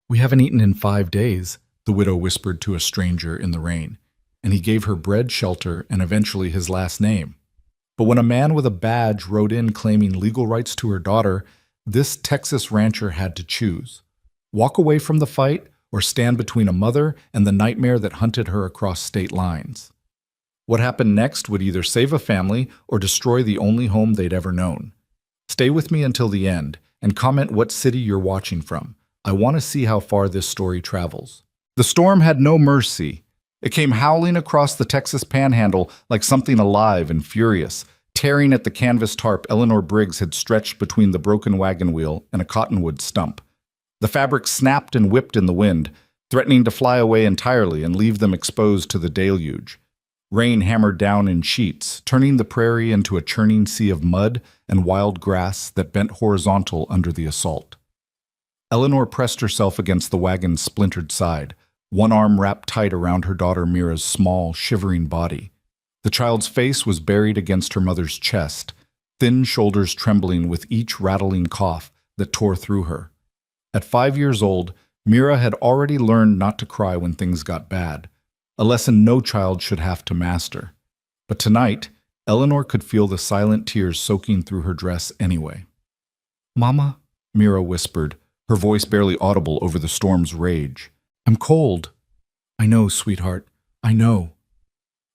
We haven't eaten in 5 days, the widow whispered to a stranger in the rain, and he gave her bread, shelter, and eventually his last name. But when a man with a badge rode in claiming legal rights to her daughter, this Texas rancher had to choose: walk away from the fight or stand between a mother and the nightmare that hunted her across state lines. What happened next would either save a family or destroy the only home they'd ever known. Stay with me until the end and comment what city you're watching from. I want to see how far this story travels. The storm had no mercy. It came howling across the Texas panhandle like something alive and furious, tearing at the canvas tarp Eleanor Briggs had stretched between the broken wagon wheel and a cottonwood stump. The fabric snapped and whipped in the wind, threatening to fly away entirely and leave them exposed to the deluge. Rain hammered down in sheets, turning the prairie into a churning sea of mud and wild grass that bent horizontal under the assault. Eleanor pressed herself against the wagon's splintered side, one arm wrapped tight around her daughter Mira's small, shivering body. The child's face was buried against her mother's chest, thin shoulders trembling with each rattling cough that tore through her. At 5 years old, Mira had already learned not to cry when things got bad, a lesson no child should have to master. But tonight, Eleanor could feel the silent tears soaking through her dress anyway. "Mama," Mira whispered, her voice barely audible over the storm's rage. "I'm cold." "I know, sweetheart. I know."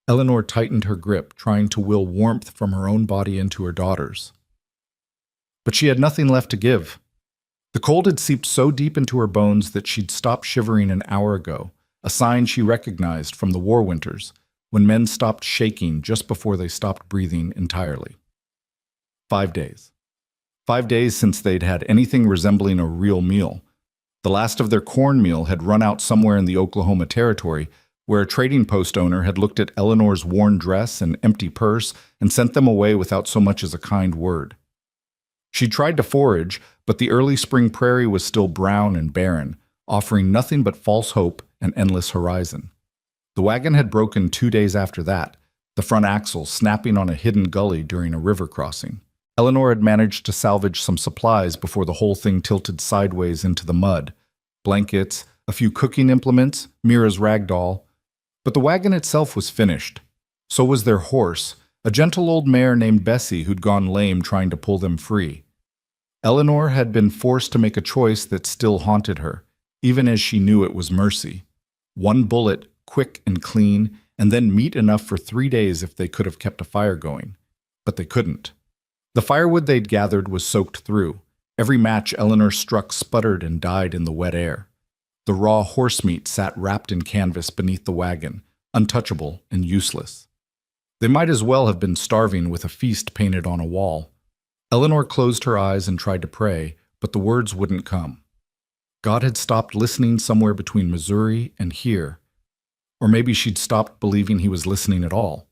Eleanor tightened her grip, trying to will warmth from her own body into her daughter's. But she had nothing left to give. The cold had seeped so deep into her bones that she'd stopped shivering an hour ago, a sign she recognized from the war winters, when men stopped shaking just before they stopped breathing entirely. 5 days. 5 days since they'd had anything resembling a real meal. The last of their cornmeal had run out somewhere in the Oklahoma Territory, where a trading post owner had looked at Eleanor's worn dress and empty purse and sent them away without so much as a kind word. She tried to forage, but the early spring prairie was still brown and barren, offering nothing but false hope and endless horizon. The wagon had broken 2 days after that, the front axle snapping on a hidden gully during a river crossing. Eleanor had managed to salvage some supplies before the whole thing tilted sideways into the mud: blankets, a few cooking implements, Mira's rag doll. But the wagon itself was finished. So was their horse, a gentle old mare named Bessie who'd gone lame trying to pull them free. Eleanor had been forced to make a choice that still haunted her, even as she knew it was mercy. One bullet, quick and clean, and then meat enough for 3 days if they could have kept a fire going. But they couldn't. The firewood they'd gathered was soaked through. Every match Eleanor struck sputtered and died in the wet air. The raw horse meat sat wrapped in canvas beneath the wagon, untouchable and useless. They might as well have been starving with a feast painted on a wall. Eleanor closed her eyes and tried to pray, but the words wouldn't come. God had stopped listening somewhere between Missouri and here. Or maybe she'd stopped believing he was listening at all.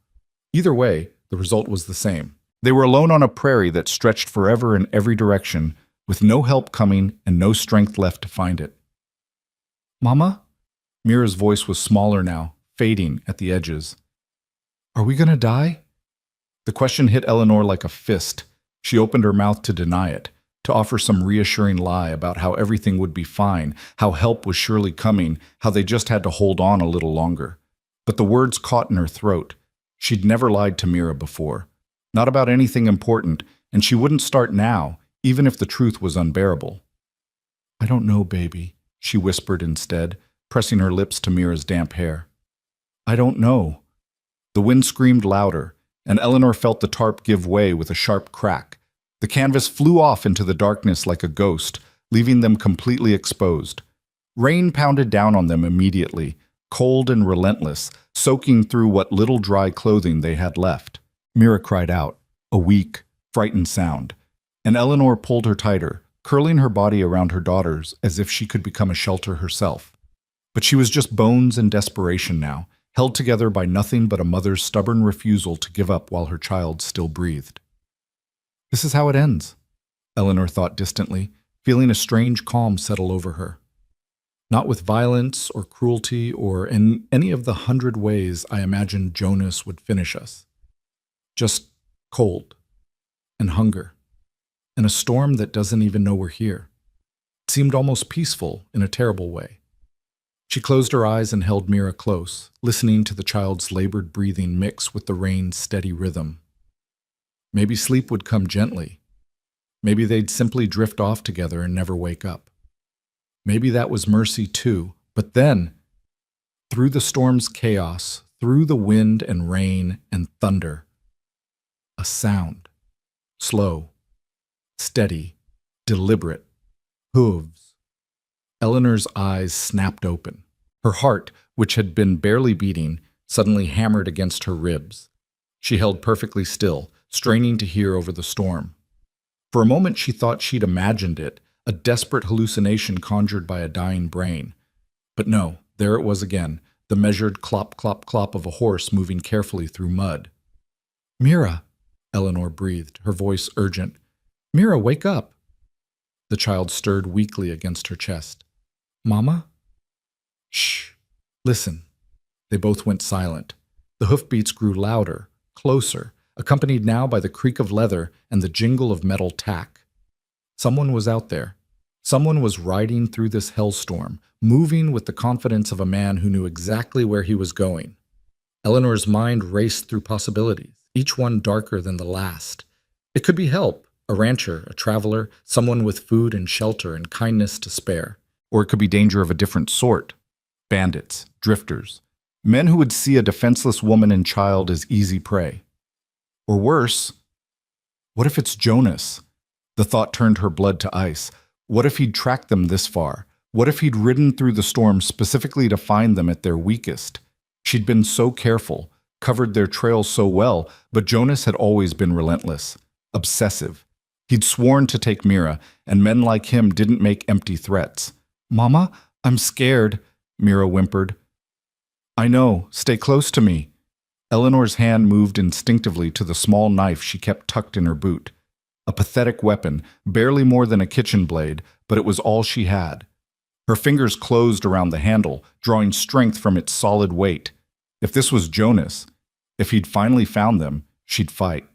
Either way, the result was the same. They were alone on a prairie that stretched forever in every direction, with no help coming and no strength left to find it. "Mama?" Mira's voice was smaller now, fading at the edges. "Are we gonna die?" The question hit Eleanor like a fist. She opened her mouth to deny it, to offer some reassuring lie about how everything would be fine, how help was surely coming, how they just had to hold on a little longer. But the words caught in her throat. She'd never lied to Mira before. Not about anything important, and she wouldn't start now, even if the truth was unbearable. "I don't know, baby," she whispered instead, pressing her lips to Mira's damp hair. "I don't know." The wind screamed louder, and Eleanor felt the tarp give way with a sharp crack. The canvas flew off into the darkness like a ghost, leaving them completely exposed. Rain pounded down on them immediately, cold and relentless, soaking through what little dry clothing they had left. Mira cried out, a weak, frightened sound, and Eleanor pulled her tighter, curling her body around her daughter's as if she could become a shelter herself. But she was just bones and desperation now, held together by nothing but a mother's stubborn refusal to give up while her child still breathed. This is how it ends, Eleanor thought distantly, feeling a strange calm settle over her. Not with violence or cruelty or in any of the 100 ways I imagined Jonas would finish us. Just cold and hunger and a storm that doesn't even know we're here. It seemed almost peaceful in a terrible way. She closed her eyes and held Mira close, listening to the child's labored breathing mix with the rain's steady rhythm. Maybe sleep would come gently. Maybe they'd simply drift off together and never wake up. Maybe that was mercy too. But then, through the storm's chaos, through the wind and rain and thunder, a sound. Slow, steady, deliberate. Hooves. Eleanor's eyes snapped open. Her heart, which had been barely beating, suddenly hammered against her ribs. She held perfectly still, straining to hear over the storm. For a moment she thought she'd imagined it, a desperate hallucination conjured by a dying brain. But no, there it was again, the measured clop, clop, clop of a horse moving carefully through mud. "Mira," Eleanor breathed, her voice urgent. "Mira, wake up." The child stirred weakly against her chest. "Mama?" "Shh. Listen." They both went silent. The hoofbeats grew louder, closer, accompanied now by the creak of leather and the jingle of metal tack. Someone was out there. Someone was riding through this hellstorm, moving with the confidence of a man who knew exactly where he was going. Eleanor's mind raced through possibilities, each one darker than the last. It could be help, a rancher, a traveler, someone with food and shelter and kindness to spare. Or it could be danger of a different sort. Bandits, drifters, men who would see a defenseless woman and child as easy prey. Or worse, what if it's Jonas? The thought turned her blood to ice. What if he'd tracked them this far? What if he'd ridden through the storm specifically to find them at their weakest? She'd been so careful, covered their trail so well, but Jonas had always been relentless, obsessive. He'd sworn to take Mira, and men like him didn't make empty threats. "Mama, I'm scared," Mira whimpered. "I know, stay close to me." Eleanor's hand moved instinctively to the small knife she kept tucked in her boot. A pathetic weapon, barely more than a kitchen blade, but it was all she had. Her fingers closed around the handle, drawing strength from its solid weight. If this was Jonas, if he'd finally found them, she'd fight.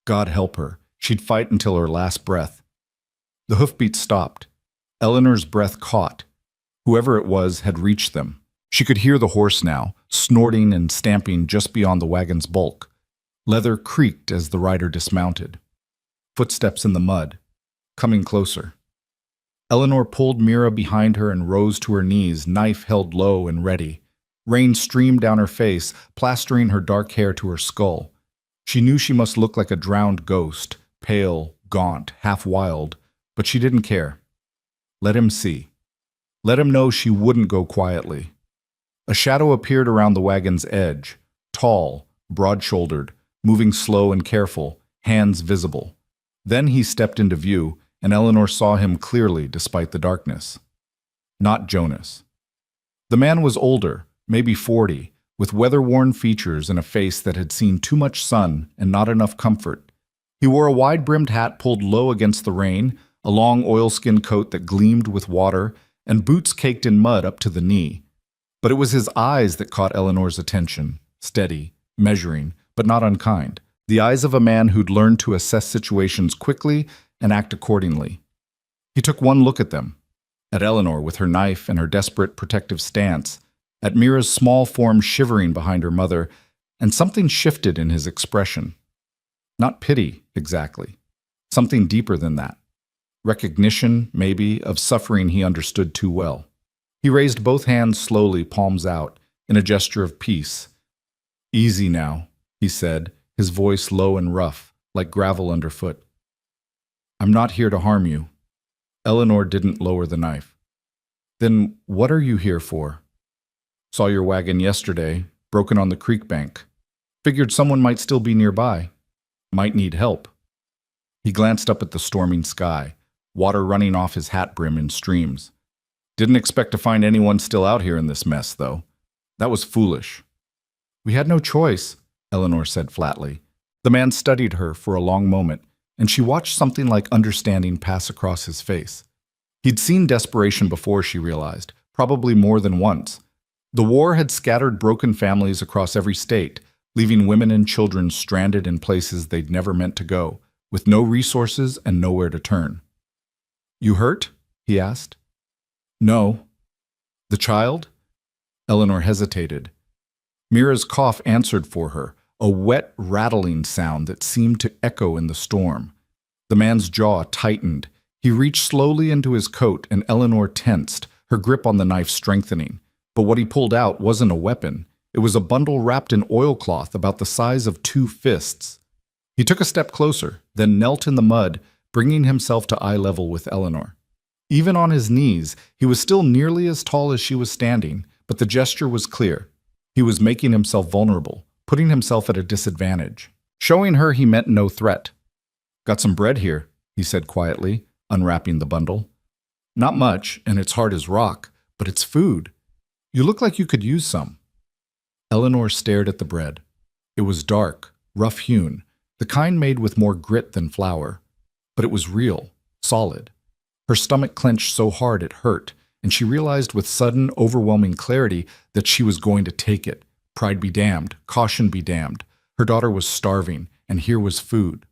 God help her, she'd fight until her last breath. The hoofbeats stopped. Eleanor's breath caught. Whoever it was had reached them. She could hear the horse now, snorting and stamping just beyond the wagon's bulk. Leather creaked as the rider dismounted. Footsteps in the mud, coming closer. Eleanor pulled Mira behind her and rose to her knees, knife held low and ready. Rain streamed down her face, plastering her dark hair to her skull. She knew she must look like a drowned ghost, pale, gaunt, half wild, but she didn't care. Let him see. Let him know she wouldn't go quietly. A shadow appeared around the wagon's edge, tall, broad-shouldered, moving slow and careful, hands visible. Then he stepped into view, and Eleanor saw him clearly despite the darkness. Not Jonas. The man was older, maybe 40, with weather-worn features and a face that had seen too much sun and not enough comfort. He wore a wide-brimmed hat pulled low against the rain, a long oilskin coat that gleamed with water, and boots caked in mud up to the knee. But it was his eyes that caught Eleanor's attention, steady, measuring, but not unkind. The eyes of a man who'd learned to assess situations quickly and act accordingly. He took one look at them, at Eleanor with her knife and her desperate protective stance, at Mira's small form shivering behind her mother, and something shifted in his expression. Not pity, exactly. Something deeper than that. Recognition, maybe, of suffering he understood too well. He raised both hands slowly, palms out, in a gesture of peace. "Easy now," he said, his voice low and rough, like gravel underfoot. "I'm not here to harm you." Eleanor didn't lower the knife. "Then what are you here for?" "Saw your wagon yesterday, broken on the creek bank. Figured someone might still be nearby. Might need help." He glanced up at the storming sky, water running off his hat brim in streams. "Didn't expect to find anyone still out here in this mess, though. That was foolish." "We had no choice," Eleanor said flatly. The man studied her for a long moment, and she watched something like understanding pass across his face. He'd seen desperation before, she realized, probably more than once. The war had scattered broken families across every state, leaving women and children stranded in places they'd never meant to go, with no resources and nowhere to turn. "You hurt?" he asked. No. The child? Eleanor hesitated. Mira's cough answered for her, a wet, rattling sound that seemed to echo in the storm. The man's jaw tightened. He reached slowly into his coat, and Eleanor tensed, her grip on the knife strengthening. But what he pulled out wasn't a weapon. It was a bundle wrapped in oilcloth about the size of 2 fists. He took a step closer, then knelt in the mud, bringing himself to eye level with Eleanor. Even on his knees, he was still nearly as tall as she was standing, but the gesture was clear. He was making himself vulnerable, putting himself at a disadvantage, showing her he meant no threat. "Got some bread here," he said quietly, unwrapping the bundle. "Not much, and it's hard as rock, but it's food. You look like you could use some." Eleanor stared at the bread. It was dark, rough-hewn, the kind made with more grit than flour. But it was real, solid. Her stomach clenched so hard it hurt, and she realized with sudden, overwhelming clarity that she was going to take it. Pride be damned, caution be damned. Her daughter was starving, and here was food.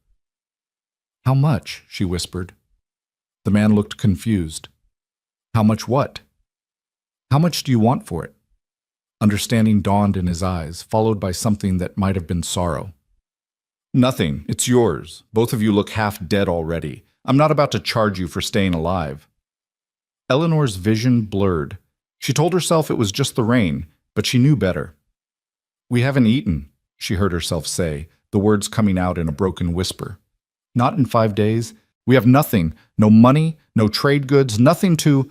"How much?" she whispered. The man looked confused. "How much what?" "How much do you want for it?" Understanding dawned in his eyes, followed by something that might have been sorrow. "Nothing. It's yours. Both of you look half dead already. I'm not about to charge you for staying alive." Eleanor's vision blurred. She told herself it was just the rain, but she knew better. "We haven't eaten," she heard herself say, the words coming out in a broken whisper. "Not in 5 days. We have nothing. No money, no trade goods, nothing to—"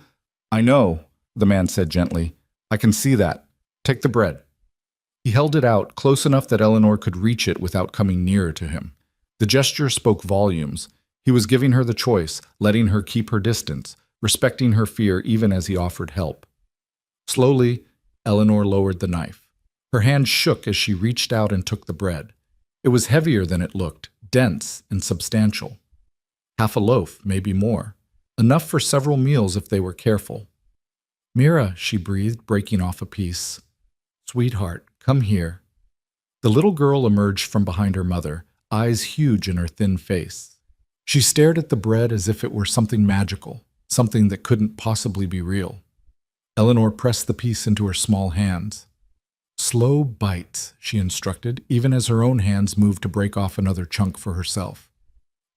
"I know," the man said gently. "I can see that. Take the bread." He held it out, close enough that Eleanor could reach it without coming nearer to him. The gesture spoke volumes. He was giving her the choice, letting her keep her distance, respecting her fear even as he offered help. Slowly, Eleanor lowered the knife. Her hand shook as she reached out and took the bread. It was heavier than it looked, dense and substantial. Half a loaf, maybe more. Enough for several meals if they were careful. "Mira," she breathed, breaking off a piece. "Sweetheart, come here." The little girl emerged from behind her mother, eyes huge in her thin face. She stared at the bread as if it were something magical, something that couldn't possibly be real. Eleanor pressed the piece into her small hands. "Slow bites," she instructed, even as her own hands moved to break off another chunk for herself.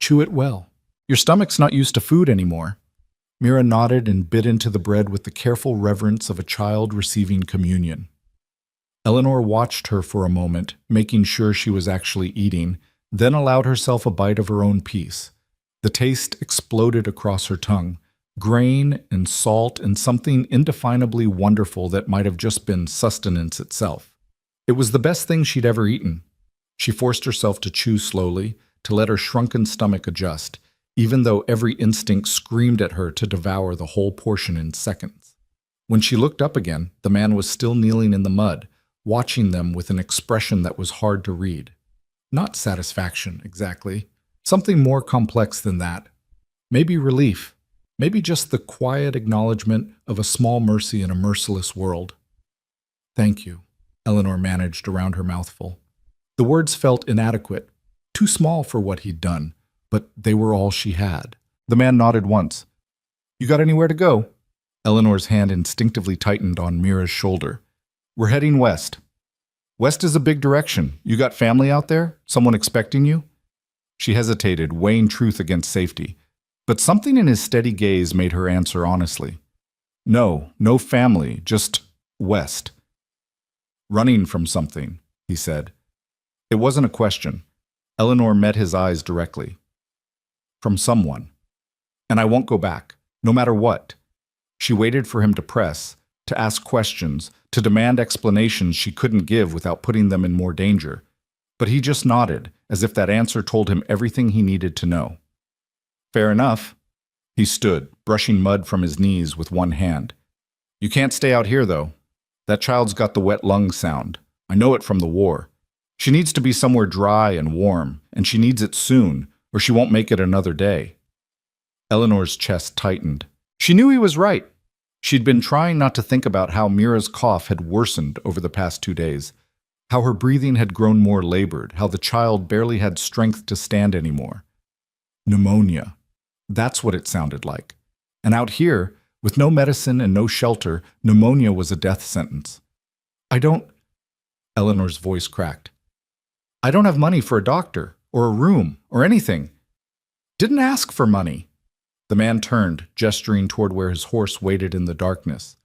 "Chew it well. Your stomach's not used to food anymore." Mira nodded and bit into the bread with the careful reverence of a child receiving communion. Eleanor watched her for a moment, making sure she was actually eating, then allowed herself a bite of her own piece. The taste exploded across her tongue, grain and salt and something indefinably wonderful that might have just been sustenance itself. It was the best thing she'd ever eaten. She forced herself to chew slowly, to let her shrunken stomach adjust, even though every instinct screamed at her to devour the whole portion in seconds. When she looked up again, the man was still kneeling in the mud, watching them with an expression that was hard to read. Not satisfaction, exactly. Something more complex than that. Maybe relief. Maybe just the quiet acknowledgement of a small mercy in a merciless world. "Thank you," Eleanor managed around her mouthful. The words felt inadequate, too small for what he'd done, but they were all she had. The man nodded once. "You got anywhere to go?" Eleanor's hand instinctively tightened on Mira's shoulder. "We're heading west." "West is a big direction. You got family out there? Someone expecting you?" She hesitated, weighing truth against safety. But something in his steady gaze made her answer honestly. "No, no family, just west." "Running from something," he said. It wasn't a question. Eleanor met his eyes directly. "From someone. And I won't go back, no matter what." She waited for him to press, to ask questions, to demand explanations she couldn't give without putting them in more danger. But he just nodded, as if that answer told him everything he needed to know. "Fair enough." He stood, brushing mud from his knees with one hand. "You can't stay out here, though. That child's got the wet lung sound. I know it from the war. She needs to be somewhere dry and warm, and she needs it soon, or she won't make it another day." Eleanor's chest tightened. She knew he was right. She'd been trying not to think about how Mira's cough had worsened over the past 2 days, how her breathing had grown more labored, how the child barely had strength to stand anymore. Pneumonia. That's what it sounded like. And out here, with no medicine and no shelter, pneumonia was a death sentence. I don't, Eleanor's voice cracked. I don't have money for a doctor, or a room, or anything. Didn't ask for money. The man turned, gesturing toward where his horse waited in the darkness.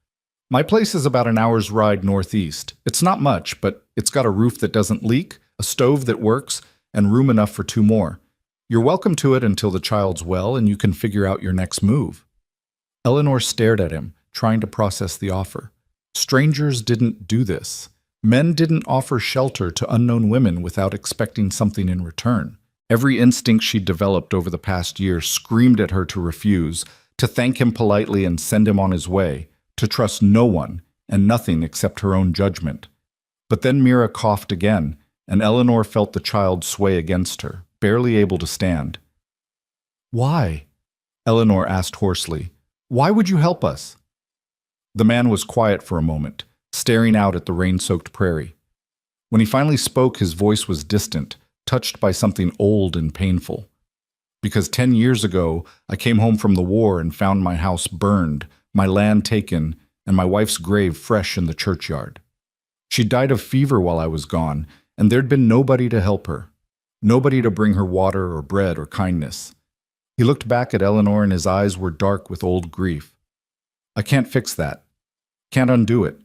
My place is about an hour's ride northeast. It's not much, but it's got a roof that doesn't leak, a stove that works, and room enough for 2 more. You're welcome to it until the child's well and you can figure out your next move. Eleanor stared at him, trying to process the offer. Strangers didn't do this. Men didn't offer shelter to unknown women without expecting something in return. Every instinct she'd developed over the past year screamed at her to refuse, to thank him politely and send him on his way, to trust no one and nothing except her own judgment. But then Mira coughed again, and Eleanor felt the child sway against her, barely able to stand. Why? Eleanor asked hoarsely. Why would you help us? The man was quiet for a moment, staring out at the rain-soaked prairie. When he finally spoke, his voice was distant, touched by something old and painful. Because 10 years ago, I came home from the war and found my house burned, my land taken, and my wife's grave fresh in the churchyard. She died of fever while I was gone, and there'd been nobody to help her. Nobody to bring her water or bread or kindness. He looked back at Eleanor and his eyes were dark with old grief. I can't fix that. Can't undo it.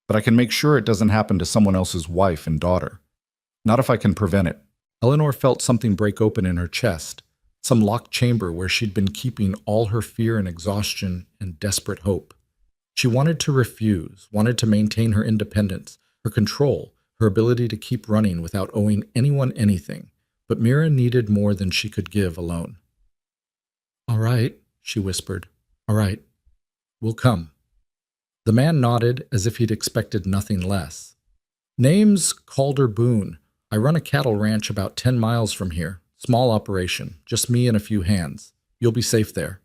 But I can make sure it doesn't happen to someone else's wife and daughter. Not if I can prevent it. Eleanor felt something break open in her chest, some locked chamber where she'd been keeping all her fear and exhaustion and desperate hope. She wanted to refuse, wanted to maintain her independence, her control, her ability to keep running without owing anyone anything, but Mira needed more than she could give alone. All right, she whispered. All right, we'll come. The man nodded as if he'd expected nothing less. Name's Calder Boone. I run a cattle ranch about 10 miles from here. Small operation, just me and a few hands. You'll be safe there.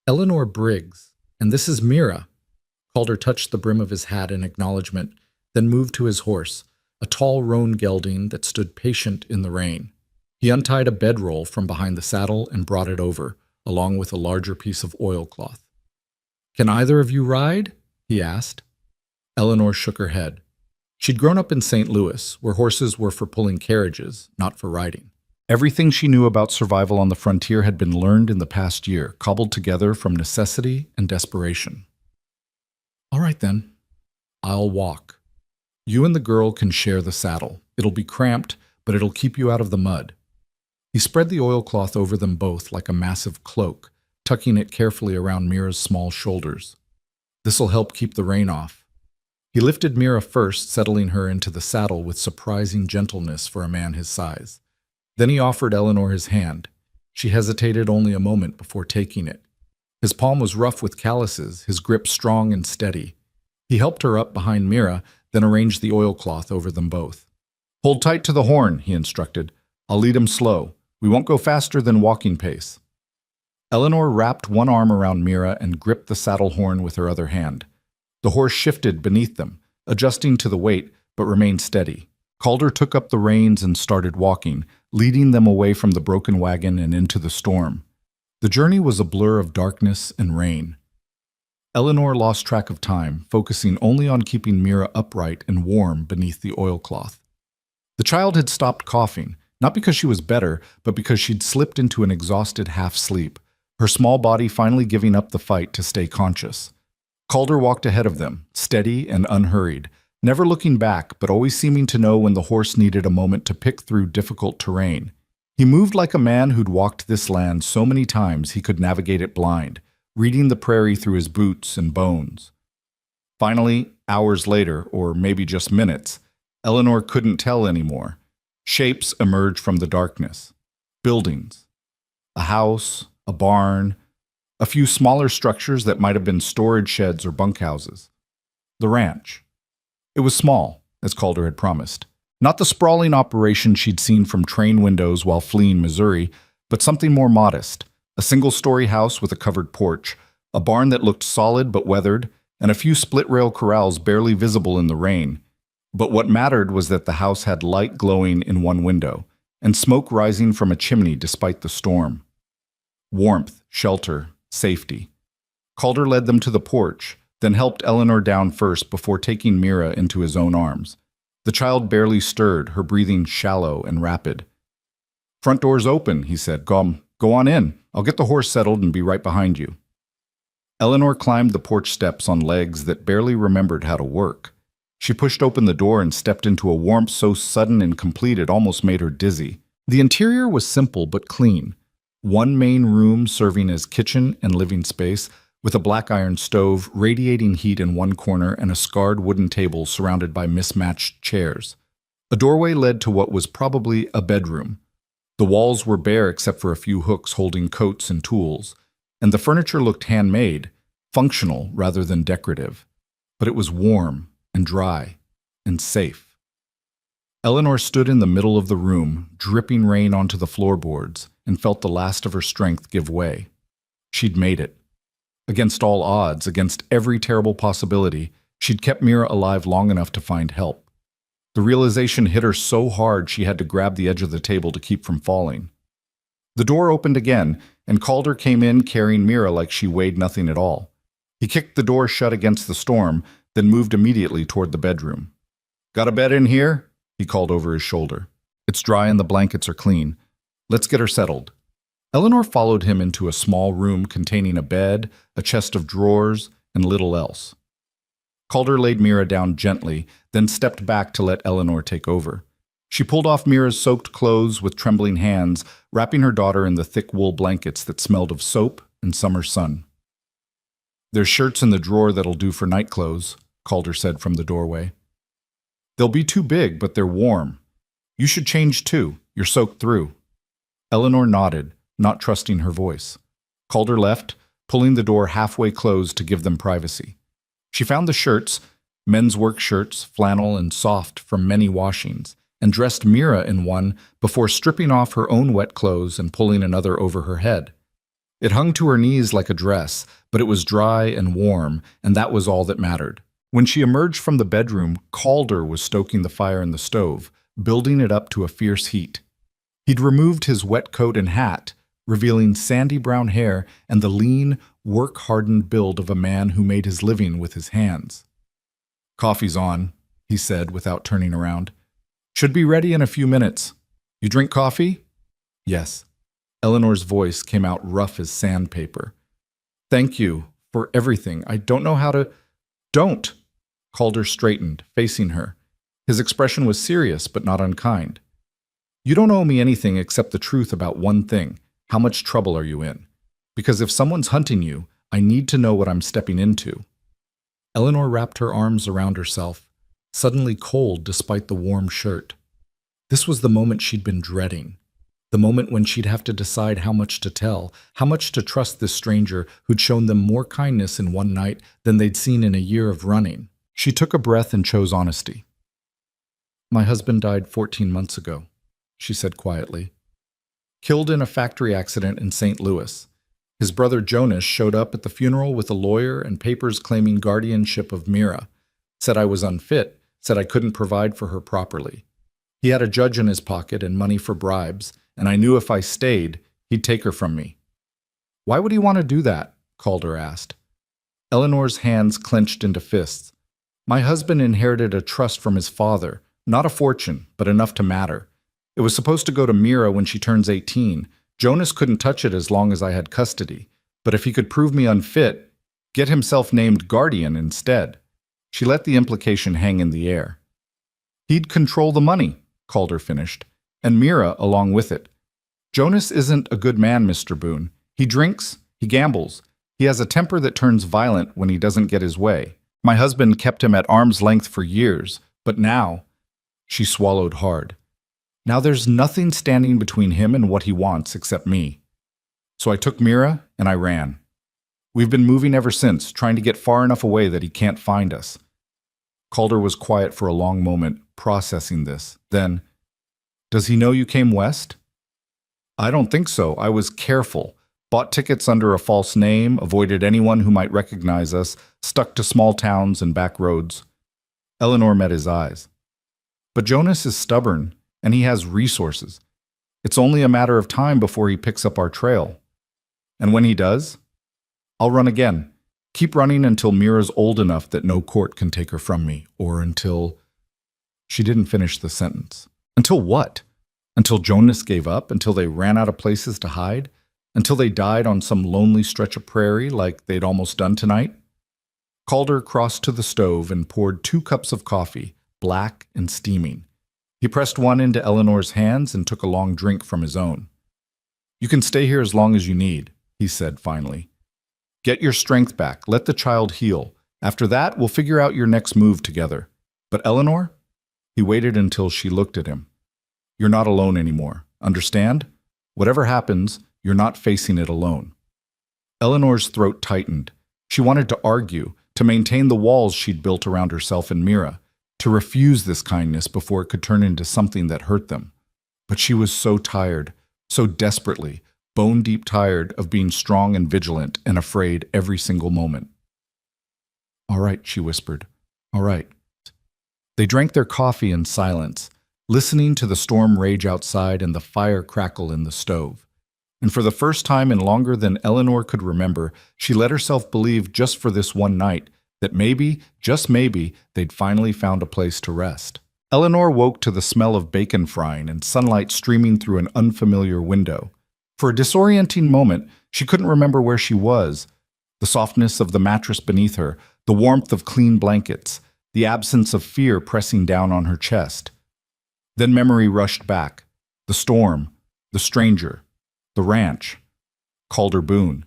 Eleanor Briggs, and this is Mira. Calder touched the brim of his hat in acknowledgement, then moved to his horse, a tall roan gelding that stood patient in the rain. He untied a bedroll from behind the saddle and brought it over, along with a larger piece of oilcloth. Can either of you ride? He asked. Eleanor shook her head. She'd grown up in St. Louis, where horses were for pulling carriages, not for riding. Everything she knew about survival on the frontier had been learned in the past year, cobbled together from necessity and desperation. All right then, I'll walk. You and the girl can share the saddle. It'll be cramped, but it'll keep you out of the mud. He spread the oilcloth over them both like a massive cloak, tucking it carefully around Mira's small shoulders. This'll help keep the rain off. He lifted Mira first, settling her into the saddle with surprising gentleness for a man his size. Then he offered Eleanor his hand. She hesitated only a moment before taking it. His palm was rough with calluses, his grip strong and steady. He helped her up behind Mira, then arranged the oilcloth over them both. Hold tight to the horn, he instructed. I'll lead him slow. We won't go faster than walking pace. Eleanor wrapped one arm around Mira and gripped the saddle horn with her other hand. The horse shifted beneath them, adjusting to the weight, but remained steady. Calder took up the reins and started walking, leading them away from the broken wagon and into the storm. The journey was a blur of darkness and rain. Eleanor lost track of time, focusing only on keeping Mira upright and warm beneath the oilcloth. The child had stopped coughing, not because she was better, but because she'd slipped into an exhausted half-sleep, her small body finally giving up the fight to stay conscious. Calder walked ahead of them, steady and unhurried, never looking back but always seeming to know when the horse needed a moment to pick through difficult terrain. He moved like a man who'd walked this land so many times he could navigate it blind, reading the prairie through his boots and bones. Finally, hours later, or maybe just minutes, Eleanor couldn't tell anymore. Shapes emerged from the darkness. Buildings. A house, a barn, a few smaller structures that might have been storage sheds or bunkhouses. The ranch. It was small, as Calder had promised. Not the sprawling operation she'd seen from train windows while fleeing Missouri, but something more modest. A single-story house with a covered porch, a barn that looked solid but weathered, and a few split-rail corrals barely visible in the rain. But what mattered was that the house had light glowing in one window, and smoke rising from a chimney despite the storm. Warmth, shelter, safety. Calder led them to the porch, then helped Eleanor down first before taking Mira into his own arms. The child barely stirred, her breathing shallow and rapid. "Front door's open," he said. Go on in. I'll get the horse settled and be right behind you." Eleanor climbed the porch steps on legs that barely remembered how to work. She pushed open the door and stepped into a warmth so sudden and complete it almost made her dizzy. The interior was simple but clean. One main room serving as kitchen and living space, with a black iron stove radiating heat in one corner and a scarred wooden table surrounded by mismatched chairs. A doorway led to what was probably a bedroom. The walls were bare except for a few hooks holding coats and tools, and the furniture looked handmade, functional rather than decorative. But it was warm and dry and safe. Eleanor stood in the middle of the room, dripping rain onto the floorboards, and felt the last of her strength give way. She'd made it. Against all odds, against every terrible possibility, she'd kept Mira alive long enough to find help. The realization hit her so hard she had to grab the edge of the table to keep from falling. The door opened again, and Calder came in carrying Mira like she weighed nothing at all. He kicked the door shut against the storm, then moved immediately toward the bedroom. "Got a bed in here?" he called over his shoulder. "It's dry and the blankets are clean. Let's get her settled." Eleanor followed him into a small room containing a bed, a chest of drawers, and little else. Calder laid Mira down gently, then stepped back to let Eleanor take over. She pulled off Mira's soaked clothes with trembling hands, wrapping her daughter in the thick wool blankets that smelled of soap and summer sun. "There's shirts in the drawer that'll do for night clothes," Calder said from the doorway. "They'll be too big, but they're warm. You should change too. You're soaked through." Eleanor nodded, not trusting her voice. Calder left, pulling the door halfway closed to give them privacy. She found the shirts, men's work shirts, flannel and soft from many washings, and dressed Mira in one before stripping off her own wet clothes and pulling another over her head. It hung to her knees like a dress, but it was dry and warm, and that was all that mattered. When she emerged from the bedroom, Calder was stoking the fire in the stove, building it up to a fierce heat. He'd removed his wet coat and hat, revealing sandy brown hair and the lean, work-hardened build of a man who made his living with his hands. "Coffee's on," he said without turning around. "Should be ready in a few minutes. You drink coffee?" "Yes." Eleanor's voice came out rough as sandpaper. "Thank you for everything. I don't know how to—" "Don't!" Calder straightened, facing her. His expression was serious but not unkind. "You don't owe me anything except the truth about one thing. How much trouble are you in? Because if someone's hunting you, I need to know what I'm stepping into." Eleanor wrapped her arms around herself, suddenly cold despite the warm shirt. This was the moment she'd been dreading. The moment when she'd have to decide how much to tell, how much to trust this stranger who'd shown them more kindness in one night than they'd seen in a year of running. She took a breath and chose honesty. "My husband died 14 months ago," she said quietly. "Killed in a factory accident in St. Louis. His brother Jonas showed up at the funeral with a lawyer and papers claiming guardianship of Mira. Said I was unfit, said I couldn't provide for her properly. He had a judge in his pocket and money for bribes, and I knew if I stayed, he'd take her from me." "Why would he want to do that?" Calder asked. Eleanor's hands clenched into fists. "My husband inherited a trust from his father, not a fortune, but enough to matter. It was supposed to go to Mira when she turns 18. Jonas couldn't touch it as long as I had custody, but if he could prove me unfit, get himself named guardian instead." She let the implication hang in the air. "He'd control the money," Calder finished, "and Mira along with it. Jonas isn't a good man, Mr. Boone. He drinks, he gambles, he has a temper that turns violent when he doesn't get his way. My husband kept him at arm's length for years, but now—" She swallowed hard. "Now there's nothing standing between him and what he wants except me. So I took Mira and I ran. We've been moving ever since, trying to get far enough away that he can't find us." Calder was quiet for a long moment, processing this. Then, "Does he know you came west?" "I don't think so. I was careful. Bought tickets under a false name, avoided anyone who might recognize us, stuck to small towns and back roads." Eleanor met his eyes. "But Jonas is stubborn, and he has resources. It's only a matter of time before he picks up our trail. And when he does, I'll run again, Keep running until Mira's old enough that no court can take her from me, or until... She didn't finish the sentence. Until what? Until Jonas gave up? Until they ran out of places to hide? Until they died on some lonely stretch of prairie like they'd almost done tonight? Calder crossed to the stove and poured 2 cups of coffee, black and steaming. He pressed one into Eleanor's hands and took a long drink from his own. "You can stay here as long as you need," he said finally. "Get your strength back. Let the child heal. After that, we'll figure out your next move together. But Eleanor?" He waited until she looked at him. "You're not alone anymore. Understand? Whatever happens, you're not facing it alone." Eleanor's throat tightened. She wanted to argue, to maintain the walls she'd built around herself and Mira, to refuse this kindness before it could turn into something that hurt them. But she was so tired, so desperately, bone-deep tired of being strong and vigilant and afraid every single moment. "All right," she whispered. "All right." They drank their coffee in silence, listening to the storm rage outside and the fire crackle in the stove. And for the first time in longer than Eleanor could remember, she let herself believe just for this one night that maybe, just maybe, they'd finally found a place to rest. Eleanor woke to the smell of bacon frying and sunlight streaming through an unfamiliar window. For a disorienting moment, she couldn't remember where she was. The softness of the mattress beneath her, the warmth of clean blankets, the absence of fear pressing down on her chest. Then memory rushed back. The storm, the stranger, the ranch. Calder Boone.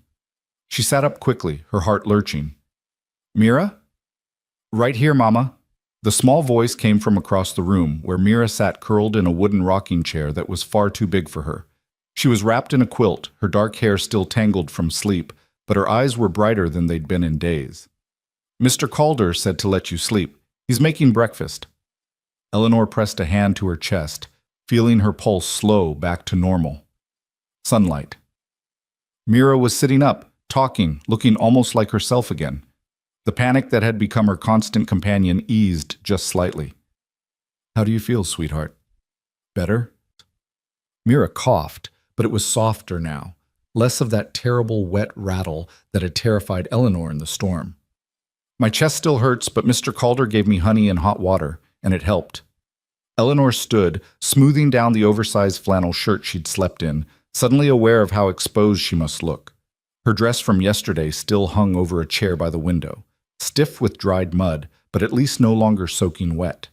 She sat up quickly, her heart lurching. "Mira?" "Right here, Mama." The small voice came from across the room, where Mira sat curled in a wooden rocking chair that was far too big for her. She was wrapped in a quilt, her dark hair still tangled from sleep, but her eyes were brighter than they'd been in days. "Mr. Calder said to let you sleep. He's making breakfast." Eleanor pressed a hand to her chest, feeling her pulse slow back to normal. Sunlight. Mira was sitting up, talking, looking almost like herself again. The panic that had become her constant companion eased just slightly. "How do you feel, sweetheart? Better?" Mira coughed, but it was softer now, less of that terrible wet rattle that had terrified Eleanor in the storm. "My chest still hurts, but Mr. Calder gave me honey and hot water, and it helped." Eleanor stood, smoothing down the oversized flannel shirt she'd slept in, suddenly aware of how exposed she must look. Her dress from yesterday still hung over a chair by the window, stiff with dried mud, but at least no longer soaking wet.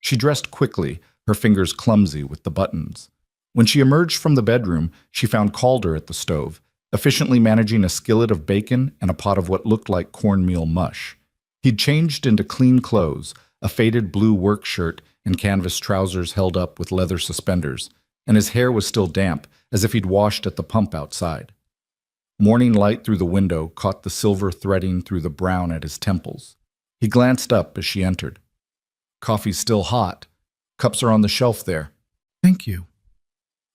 She dressed quickly, her fingers clumsy with the buttons. When she emerged from the bedroom, she found Calder at the stove, efficiently managing a skillet of bacon and a pot of what looked like cornmeal mush. He'd changed into clean clothes, a faded blue work shirt and canvas trousers held up with leather suspenders, and his hair was still damp, as if he'd washed at the pump outside. Morning light through the window caught the silver threading through the brown at his temples. He glanced up as she entered. "Coffee's still hot. Cups are on the shelf there." "Thank you."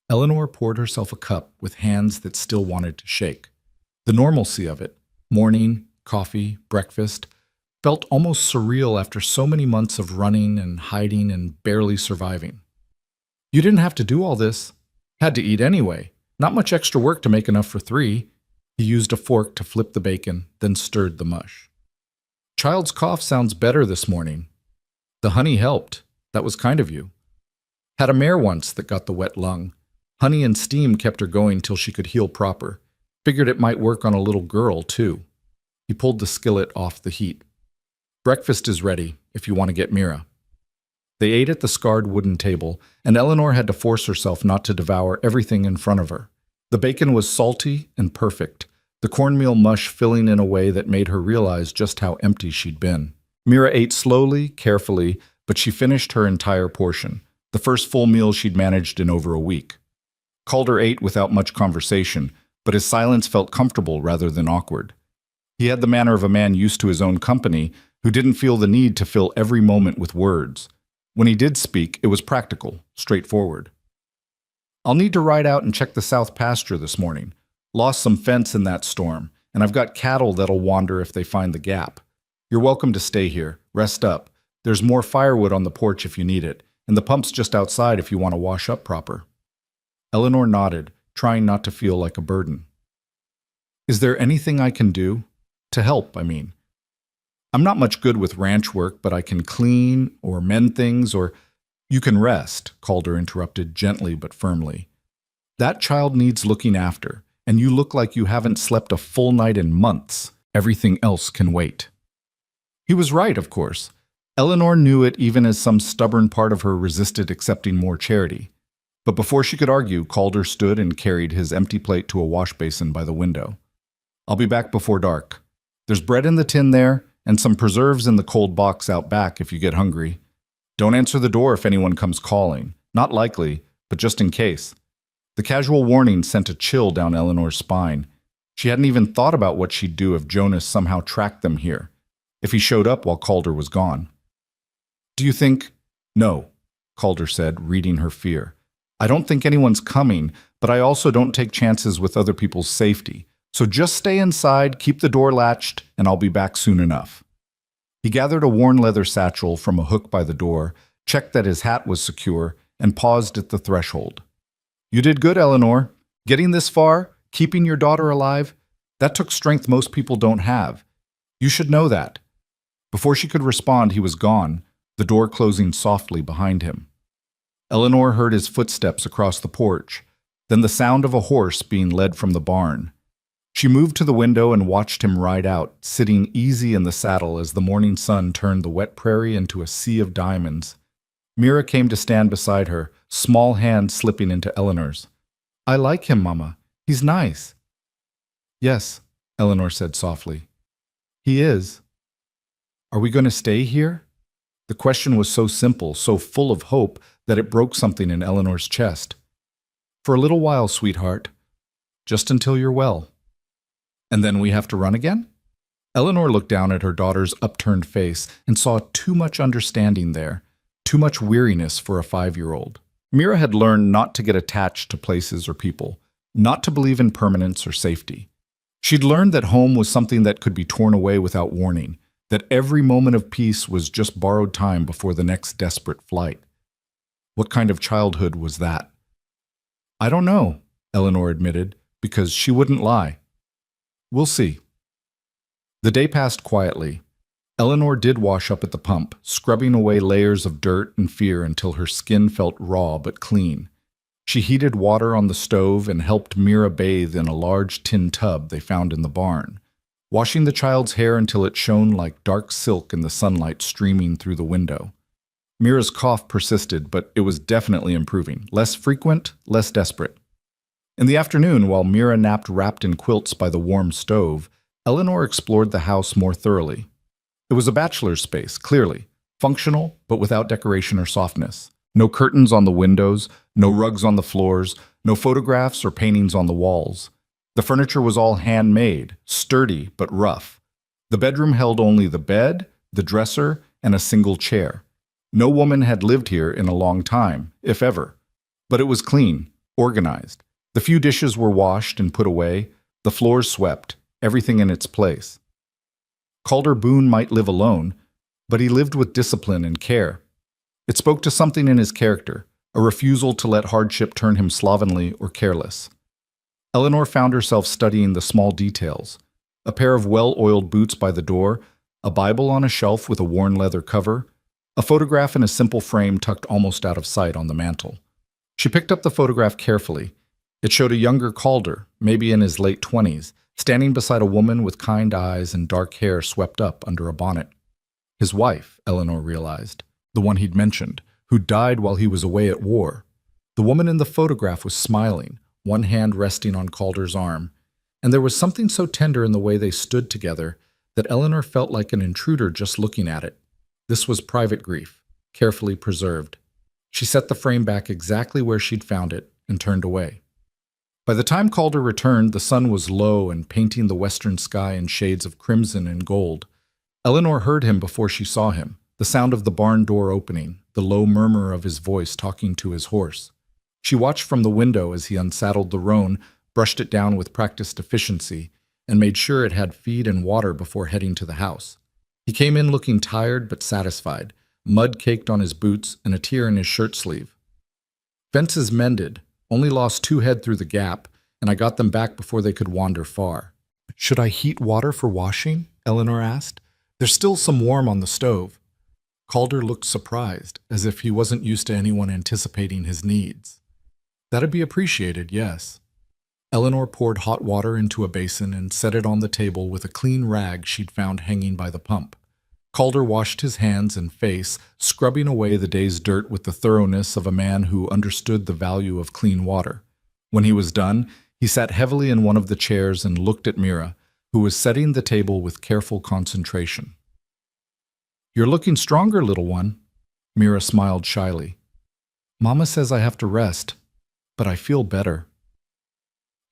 Eleanor poured herself a cup with hands that still wanted to shake. The normalcy of it, morning, coffee, breakfast, felt almost surreal after so many months of running and hiding and barely surviving. "You didn't have to do all this. Had to eat anyway. Not much extra work to make enough for 3. He used a fork to flip the bacon, then stirred the mush. "Child's cough sounds better this morning. The honey helped. That was kind of you. Had a mare once that got the wet lung. Honey and steam kept her going till she could heal proper. Figured it might work on a little girl, too." He pulled the skillet off the heat. "Breakfast is ready, if you want to get Mira." They ate at the scarred wooden table, and Eleanor had to force herself not to devour everything in front of her. The bacon was salty and perfect, the cornmeal mush filling in a way that made her realize just how empty she'd been. Mira ate slowly, carefully, but she finished her entire portion, the first full meal she'd managed in over a week. Calder ate without much conversation, but his silence felt comfortable rather than awkward. He had the manner of a man used to his own company who didn't feel the need to fill every moment with words. When he did speak, it was practical, straightforward. "I'll need to ride out and check the south pasture this morning. Lost some fence in that storm, and I've got cattle that'll wander if they find the gap. You're welcome to stay here. Rest up. There's more firewood on the porch if you need it, and the pump's just outside if you want to wash up proper." Eleanor nodded, trying not to feel like a burden. "Is there anything I can do?" To help, I mean. I'm not much good with ranch work, but I can clean or mend things or you can rest, Calder interrupted gently but firmly. That child needs looking after, and you look like you haven't slept a full night in months. Everything else can wait. He was right, of course. Eleanor knew it even as some stubborn part of her resisted accepting more charity. But before she could argue, Calder stood and carried his empty plate to a wash basin by the window. I'll be back before dark. There's bread in the tin there, and some preserves in the cold box out back if you get hungry. Don't answer the door if anyone comes calling. Not likely, but just in case. The casual warning sent a chill down Eleanor's spine. She hadn't even thought about what she'd do if Jonas somehow tracked them here, if he showed up while Calder was gone. Do you think— No, Calder said, reading her fear. I don't think anyone's coming, but I also don't take chances with other people's safety. So just stay inside, keep the door latched, and I'll be back soon enough. He gathered a worn leather satchel from a hook by the door, checked that his hat was secure, and paused at the threshold. You did good, Eleanor. Getting this far, keeping your daughter alive, that took strength most people don't have. You should know that. Before she could respond, he was gone, the door closing softly behind him. Eleanor heard his footsteps across the porch, then the sound of a horse being led from the barn. She moved to the window and watched him ride out, sitting easy in the saddle as the morning sun turned the wet prairie into a sea of diamonds. Mira came to stand beside her, small hand slipping into Eleanor's. I like him, Mama. He's nice. Yes, Eleanor said softly. He is. Are we going to stay here? The question was so simple, so full of hope, that it broke something in Eleanor's chest. For a little while, sweetheart. Just until you're well. And then we have to run again? Eleanor looked down at her daughter's upturned face and saw too much understanding there, too much weariness for a 5-year-old. Mira had learned not to get attached to places or people, not to believe in permanence or safety. She'd learned that home was something that could be torn away without warning, that every moment of peace was just borrowed time before the next desperate flight. What kind of childhood was that? I don't know, Eleanor admitted, because she wouldn't lie. We'll see. The day passed quietly. Eleanor did wash up at the pump, scrubbing away layers of dirt and fear until her skin felt raw but clean. She heated water on the stove and helped Mira bathe in a large tin tub they found in the barn, washing the child's hair until it shone like dark silk in the sunlight streaming through the window. Mira's cough persisted, but it was definitely improving. Less frequent, less desperate. In the afternoon, while Mira napped wrapped in quilts by the warm stove, Eleanor explored the house more thoroughly. It was a bachelor's space, clearly, functional, but without decoration or softness. No curtains on the windows, no rugs on the floors, no photographs or paintings on the walls. The furniture was all handmade, sturdy but rough. The bedroom held only the bed, the dresser, and a single chair. No woman had lived here in a long time, if ever. But it was clean, organized. The few dishes were washed and put away, the floors swept, everything in its place. Calder Boone might live alone, but he lived with discipline and care. It spoke to something in his character, a refusal to let hardship turn him slovenly or careless. Eleanor found herself studying the small details. A pair of well-oiled boots by the door, a Bible on a shelf with a worn leather cover, a photograph in a simple frame tucked almost out of sight on the mantel. She picked up the photograph carefully. It showed a younger Calder, maybe in his late 20s, standing beside a woman with kind eyes and dark hair swept up under a bonnet. His wife, Eleanor realized, the one he'd mentioned, who died while he was away at war. The woman in the photograph was smiling, one hand resting on Calder's arm, and there was something so tender in the way they stood together that Eleanor felt like an intruder just looking at it. This was private grief, carefully preserved. She set the frame back exactly where she'd found it and turned away. By the time Calder returned, the sun was low and painting the western sky in shades of crimson and gold. Eleanor heard him before she saw him, the sound of the barn door opening, the low murmur of his voice talking to his horse. She watched from the window as he unsaddled the roan, brushed it down with practiced efficiency, and made sure it had feed and water before heading to the house. He came in looking tired but satisfied, mud caked on his boots and a tear in his shirt sleeve. Fences mended, only lost 2 head through the gap, and I got them back before they could wander far. Should I heat water for washing? Eleanor asked. There's still some warm on the stove. Calder looked surprised, as if he wasn't used to anyone anticipating his needs. That'd be appreciated, yes. Eleanor poured hot water into a basin and set it on the table with a clean rag she'd found hanging by the pump. Calder washed his hands and face, scrubbing away the day's dirt with the thoroughness of a man who understood the value of clean water. When he was done, he sat heavily in one of the chairs and looked at Mira, who was setting the table with careful concentration. You're looking stronger, little one. Mira smiled shyly. Mama says I have to rest, but I feel better.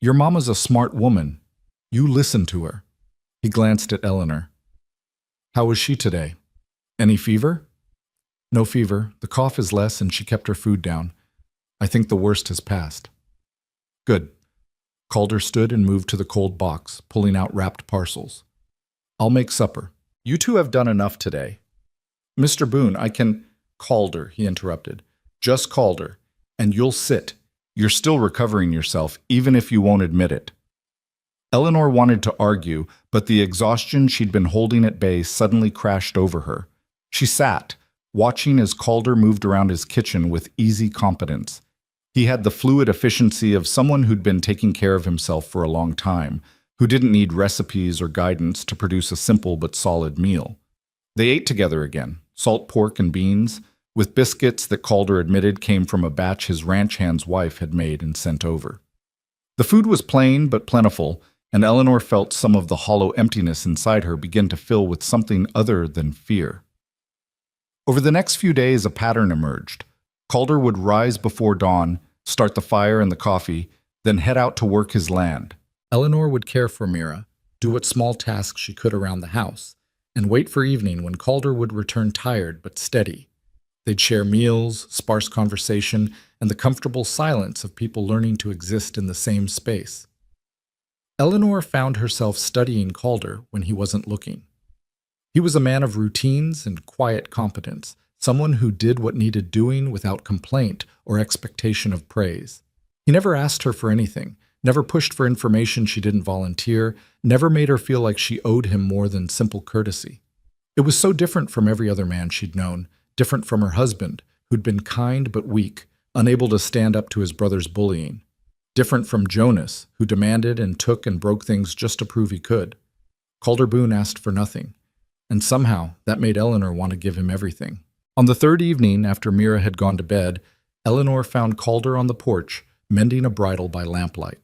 Your mama's a smart woman. You listen to her. He glanced at Eleanor. How was she today? Any fever? No fever. The cough is less and she kept her food down. I think the worst has passed. Good. Calder stood and moved to the cold box, pulling out wrapped parcels. I'll make supper. You two have done enough today. Mr. Boone, I can… Calder, he interrupted. Just Calder, and you'll sit. You're still recovering yourself, even if you won't admit it. Eleanor wanted to argue, but the exhaustion she'd been holding at bay suddenly crashed over her. She sat, watching as Calder moved around his kitchen with easy competence. He had the fluid efficiency of someone who'd been taking care of himself for a long time, who didn't need recipes or guidance to produce a simple but solid meal. They ate together again, salt pork and beans, with biscuits that Calder admitted came from a batch his ranch hand's wife had made and sent over. The food was plain but plentiful, and Eleanor felt some of the hollow emptiness inside her begin to fill with something other than fear. Over the next few days, a pattern emerged. Calder would rise before dawn, start the fire and the coffee, then head out to work his land. Eleanor would care for Mira, do what small tasks she could around the house, and wait for evening when Calder would return tired but steady. They'd share meals, sparse conversation, and the comfortable silence of people learning to exist in the same space. Eleanor found herself studying Calder when he wasn't looking. He was a man of routines and quiet competence, someone who did what needed doing without complaint or expectation of praise. He never asked her for anything, never pushed for information she didn't volunteer, never made her feel like she owed him more than simple courtesy. It was so different from every other man she'd known, different from her husband, who'd been kind but weak, unable to stand up to his brother's bullying. Different from Jonas, who demanded and took and broke things just to prove he could. Calder Boone asked for nothing, and somehow that made Eleanor want to give him everything. On the third evening, after Mira had gone to bed, Eleanor found Calder on the porch, mending a bridle by lamplight.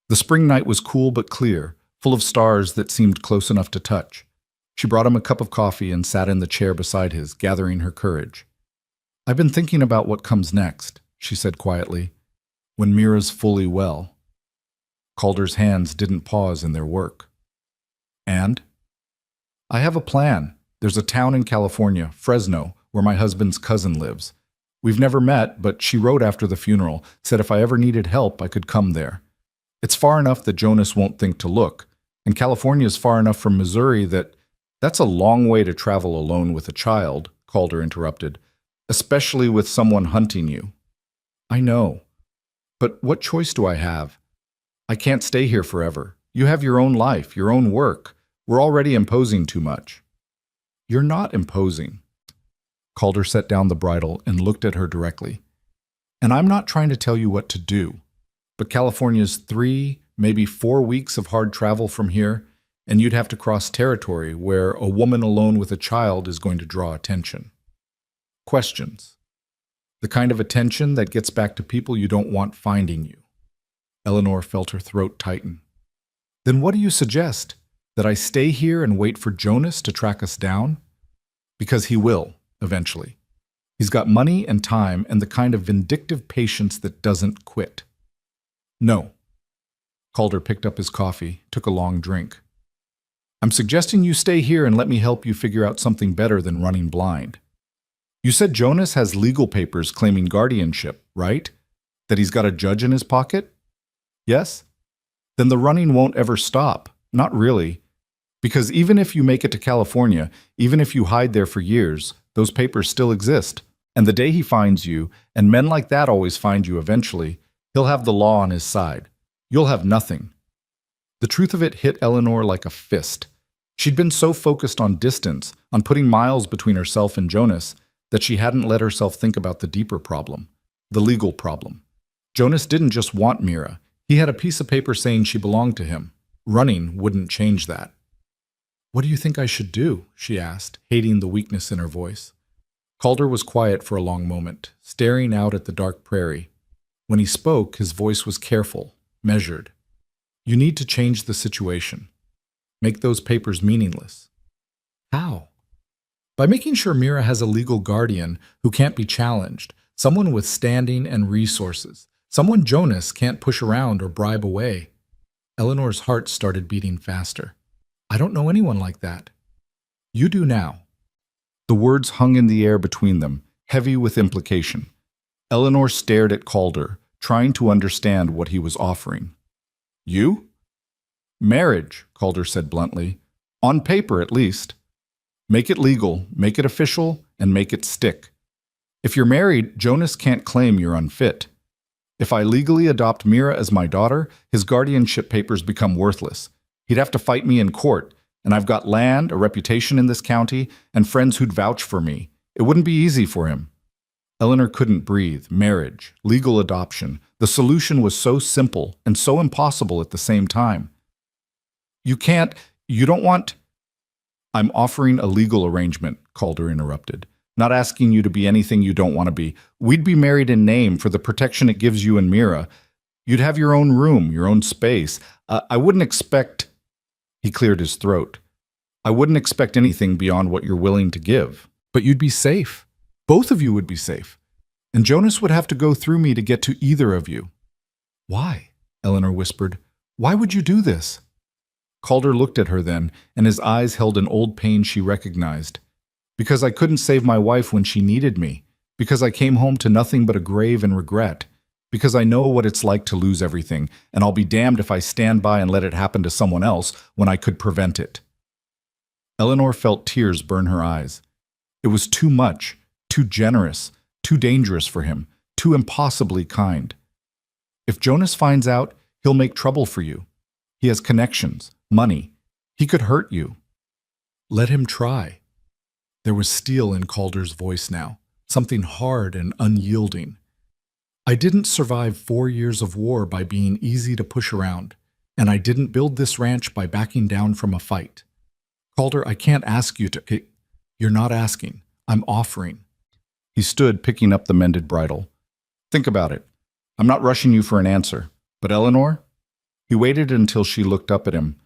The spring night was cool but clear, full of stars that seemed close enough to touch. She brought him a cup of coffee and sat in the chair beside his, gathering her courage. I've been thinking about what comes next, she said quietly, when Mira's fully well. Calder's hands didn't pause in their work. And? I have a plan. There's a town in California, Fresno, where my husband's cousin lives. We've never met, but she wrote after the funeral, said if I ever needed help, I could come there. It's far enough that Jonas won't think to look, and California's far enough from Missouri that's a long way to travel alone with a child, Calder interrupted, especially with someone hunting you. I know. But what choice do I have? I can't stay here forever. You have your own life, your own work. We're already imposing too much. You're not imposing. Calder set down the bridle and looked at her directly. And I'm not trying to tell you what to do, but California's 3, maybe 4 weeks of hard travel from here, and you'd have to cross territory where a woman alone with a child is going to draw attention. Questions. The kind of attention that gets back to people you don't want finding you. Eleanor felt her throat tighten. Then what do you suggest? That I stay here and wait for Jonas to track us down? Because he will, eventually. He's got money and time and the kind of vindictive patience that doesn't quit. No. Calder picked up his coffee, took a long drink. I'm suggesting you stay here and let me help you figure out something better than running blind. You said Jonas has legal papers claiming guardianship, right? That he's got a judge in his pocket? Yes? Then the running won't ever stop. Not really. Because even if you make it to California, even if you hide there for years, those papers still exist. And the day he finds you, and men like that always find you eventually, he'll have the law on his side. You'll have nothing. The The truth of it hit Eleanor like a fist. She'd been so focused on distance, on putting miles between herself and Jonas, that she hadn't let herself think about the deeper problem, the legal problem. Jonas didn't just want Mira. He had a piece of paper saying she belonged to him. Running wouldn't change that. "What do you think I should do?" she asked, hating the weakness in her voice. Calder was quiet for a long moment, staring out at the dark prairie. When he spoke, his voice was careful, measured. "You need to change the situation. Make those papers meaningless." "How?" "By making sure Mira has a legal guardian who can't be challenged, someone with standing and resources, someone Jonas can't push around or bribe away." Eleanor's heart started beating faster. "I don't know anyone like that." "You do now." The words hung in the air between them, heavy with implication. Eleanor stared at Calder, trying to understand what he was offering. "You?" "Marriage," Calder said bluntly. "On paper, at least. Make it legal, make it official, and make it stick. If you're married, Jonas can't claim you're unfit. If I legally adopt Mira as my daughter, his guardianship papers become worthless. He'd have to fight me in court, and I've got land, a reputation in this county, and friends who'd vouch for me. It wouldn't be easy for him." Eleanor couldn't breathe. Marriage, legal adoption. The solution was so simple and so impossible at the same time. You don't want... "I'm offering a legal arrangement," Calder interrupted. "Not asking you to be anything you don't want to be. We'd be married in name for the protection it gives you and Mira. You'd have your own room, your own space. I wouldn't expect..." He cleared his throat. "I wouldn't expect anything beyond what you're willing to give. But you'd be safe. Both of you would be safe. And Jonas would have to go through me to get to either of you." "Why?" Eleanor whispered. "Why would you do this?" Calder looked at her then, and his eyes held an old pain she recognized. "Because I couldn't save my wife when she needed me. Because I came home to nothing but a grave and regret. Because I know what it's like to lose everything, and I'll be damned if I stand by and let it happen to someone else when I could prevent it." Eleanor felt tears burn her eyes. It was too much, too generous, too dangerous for him, too impossibly kind. "If Jonas finds out, he'll make trouble for you. He has connections, money. He could hurt you." "Let him try." There was steel in Calder's voice now, something hard and unyielding. "I didn't survive 4 years of war by being easy to push around, and I didn't build this ranch by backing down from a fight. Calder, I can't ask you to..." "You're not asking. I'm offering." He stood, picking up the mended bridle. "Think about it. I'm not rushing you for an answer. But Eleanor?" He waited until she looked up at him.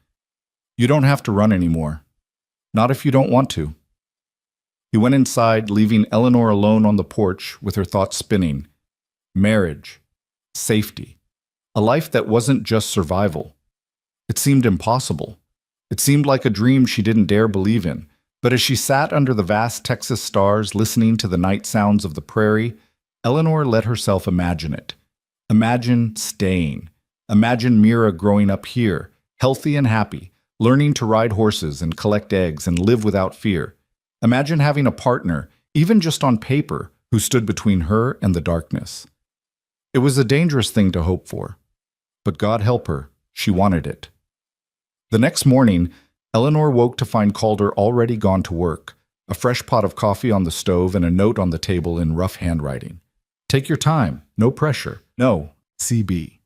"You don't have to run anymore. Not if you don't want to." He went inside, leaving Eleanor alone on the porch with her thoughts spinning. Marriage. Safety. A life that wasn't just survival. It seemed impossible. It seemed like a dream she didn't dare believe in. But as she sat under the vast Texas stars listening to the night sounds of the prairie, Eleanor let herself imagine it. Imagine staying. Imagine Mira growing up here, healthy and happy, learning to ride horses and collect eggs and live without fear. Imagine having a partner, even just on paper, who stood between her and the darkness. It was a dangerous thing to hope for. But God help her, she wanted it. The next morning, Eleanor woke to find Calder already gone to work, a fresh pot of coffee on the stove and a note on the table in rough handwriting. "Take your time, no pressure. No, CB."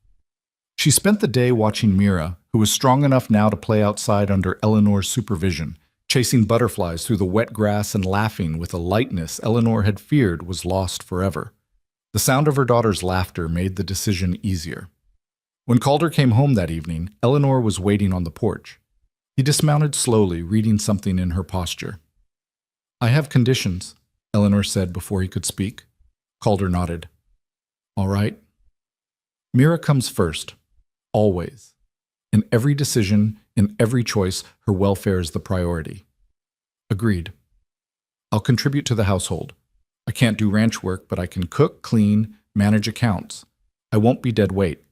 She spent the day watching Mira, who was strong enough now to play outside under Eleanor's supervision, chasing butterflies through the wet grass and laughing with a lightness Eleanor had feared was lost forever. The sound of her daughter's laughter made the decision easier. When Calder came home that evening, Eleanor was waiting on the porch. He dismounted slowly, reading something in her posture. "I have conditions," Eleanor said before he could speak. Calder nodded. "All right." "Mira comes first. Always. In every decision, in every choice, her welfare is the priority." "Agreed. I'll contribute to the household. I can't do ranch work, but I can cook, clean, manage accounts. I won't be dead weight."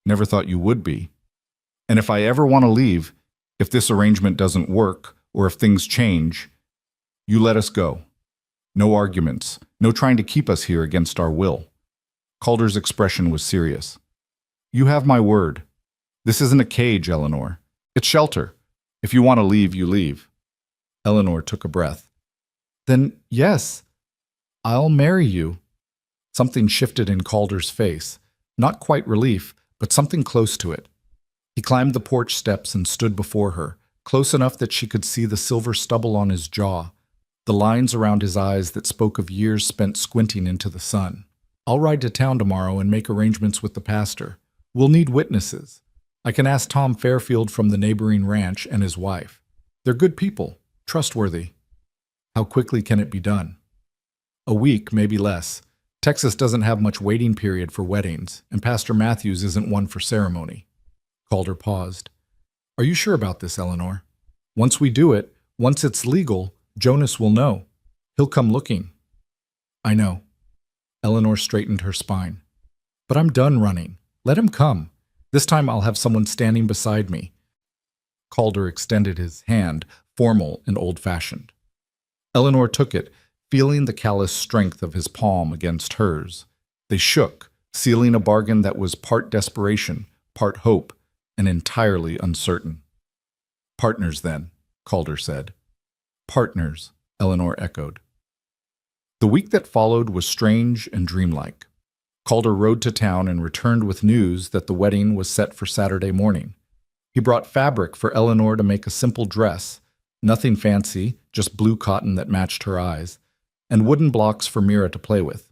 "Never thought you would be. And if I ever want to leave, if this arrangement doesn't work, or if things change, you let us go. No arguments, no trying to keep us here against our will." Calder's expression was serious. "You have my word. This isn't a cage, Eleanor. It's shelter. If you want to leave, you leave. Eleanor took a breath. Then, yes, I'll marry you. Something shifted in Calder's face. Not quite relief, but something close to it. He climbed the porch steps and stood before her, close enough that she could see the silver stubble on his jaw, the lines around his eyes that spoke of years spent squinting into the sun. I'll ride to town tomorrow and make arrangements with the pastor. We'll need witnesses. I can ask Tom Fairfield from the neighboring ranch and his wife. They're good people, trustworthy. How quickly can it be done? A week, maybe less. Texas doesn't have much waiting period for weddings, and Pastor Matthews isn't one for ceremony. Calder paused. Are you sure about this, Eleanor? Once we do it, once it's legal, Jonas will know. He'll come looking. I know. Eleanor straightened her spine. But I'm done running. Let him come. This time I'll have someone standing beside me. Calder extended his hand, formal and old-fashioned. Eleanor took it, feeling the callous strength of his palm against hers. They shook, sealing a bargain that was part desperation, part hope, and entirely uncertain. Partners, then, Calder said. Partners, Eleanor echoed. The week that followed was strange and dreamlike. Calder rode to town and returned with news that the wedding was set for Saturday morning. He brought fabric for Eleanor to make a simple dress, nothing fancy, just blue cotton that matched her eyes, and wooden blocks for Mira to play with.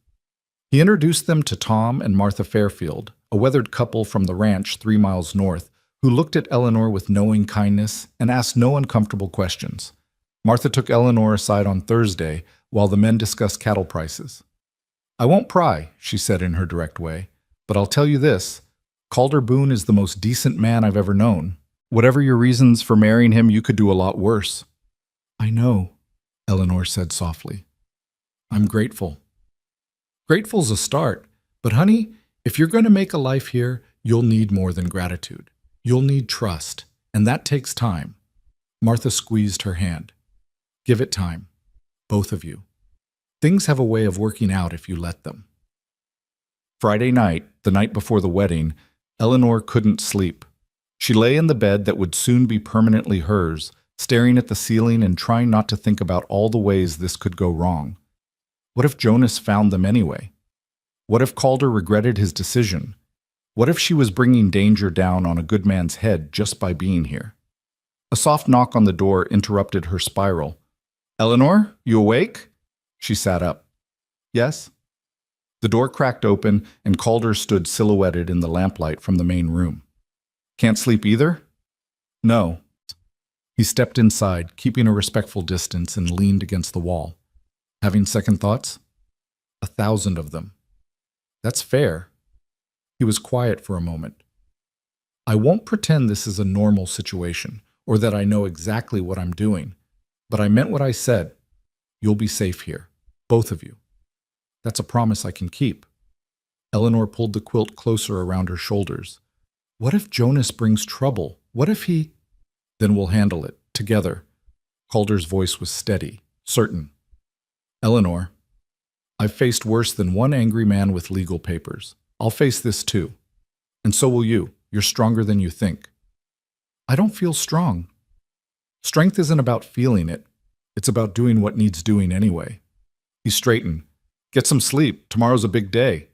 He introduced them to Tom and Martha Fairfield, a weathered couple from the ranch 3 miles north, who looked at Eleanor with knowing kindness and asked no uncomfortable questions. Martha took Eleanor aside on Thursday while the men discussed cattle prices. I won't pry, she said in her direct way, but I'll tell you this. Calder Boone is the most decent man I've ever known. Whatever your reasons for marrying him, you could do a lot worse. I know, Eleanor said softly. I'm grateful. Grateful's a start, but honey, if you're going to make a life here, you'll need more than gratitude. You'll need trust, and that takes time. Martha squeezed her hand. Give it time, both of you. Things have a way of working out if you let them. Friday night, the night before the wedding, Eleanor couldn't sleep. She lay in the bed that would soon be permanently hers, staring at the ceiling and trying not to think about all the ways this could go wrong. What if Jonas found them anyway? What if Calder regretted his decision? What if she was bringing danger down on a good man's head just by being here? A soft knock on the door interrupted her spiral. Eleanor, you awake? She sat up. Yes? The door cracked open and Calder stood silhouetted in the lamplight from the main room. Can't sleep either? No. He stepped inside, keeping a respectful distance, and leaned against the wall. Having second thoughts? 1,000 of them. That's fair. He was quiet for a moment. I won't pretend this is a normal situation, or that I know exactly what I'm doing, but I meant what I said. You'll be safe here, both of you. That's a promise I can keep. Eleanor pulled the quilt closer around her shoulders. What if Jonas brings trouble? What if he... Then we'll handle it, together. Calder's voice was steady, certain. Eleanor, I've faced worse than one angry man with legal papers. I'll face this too. And so will you. You're stronger than you think. I don't feel strong. Strength isn't about feeling it. It's about doing what needs doing anyway. He straightened. Get some sleep. Tomorrow's a big day.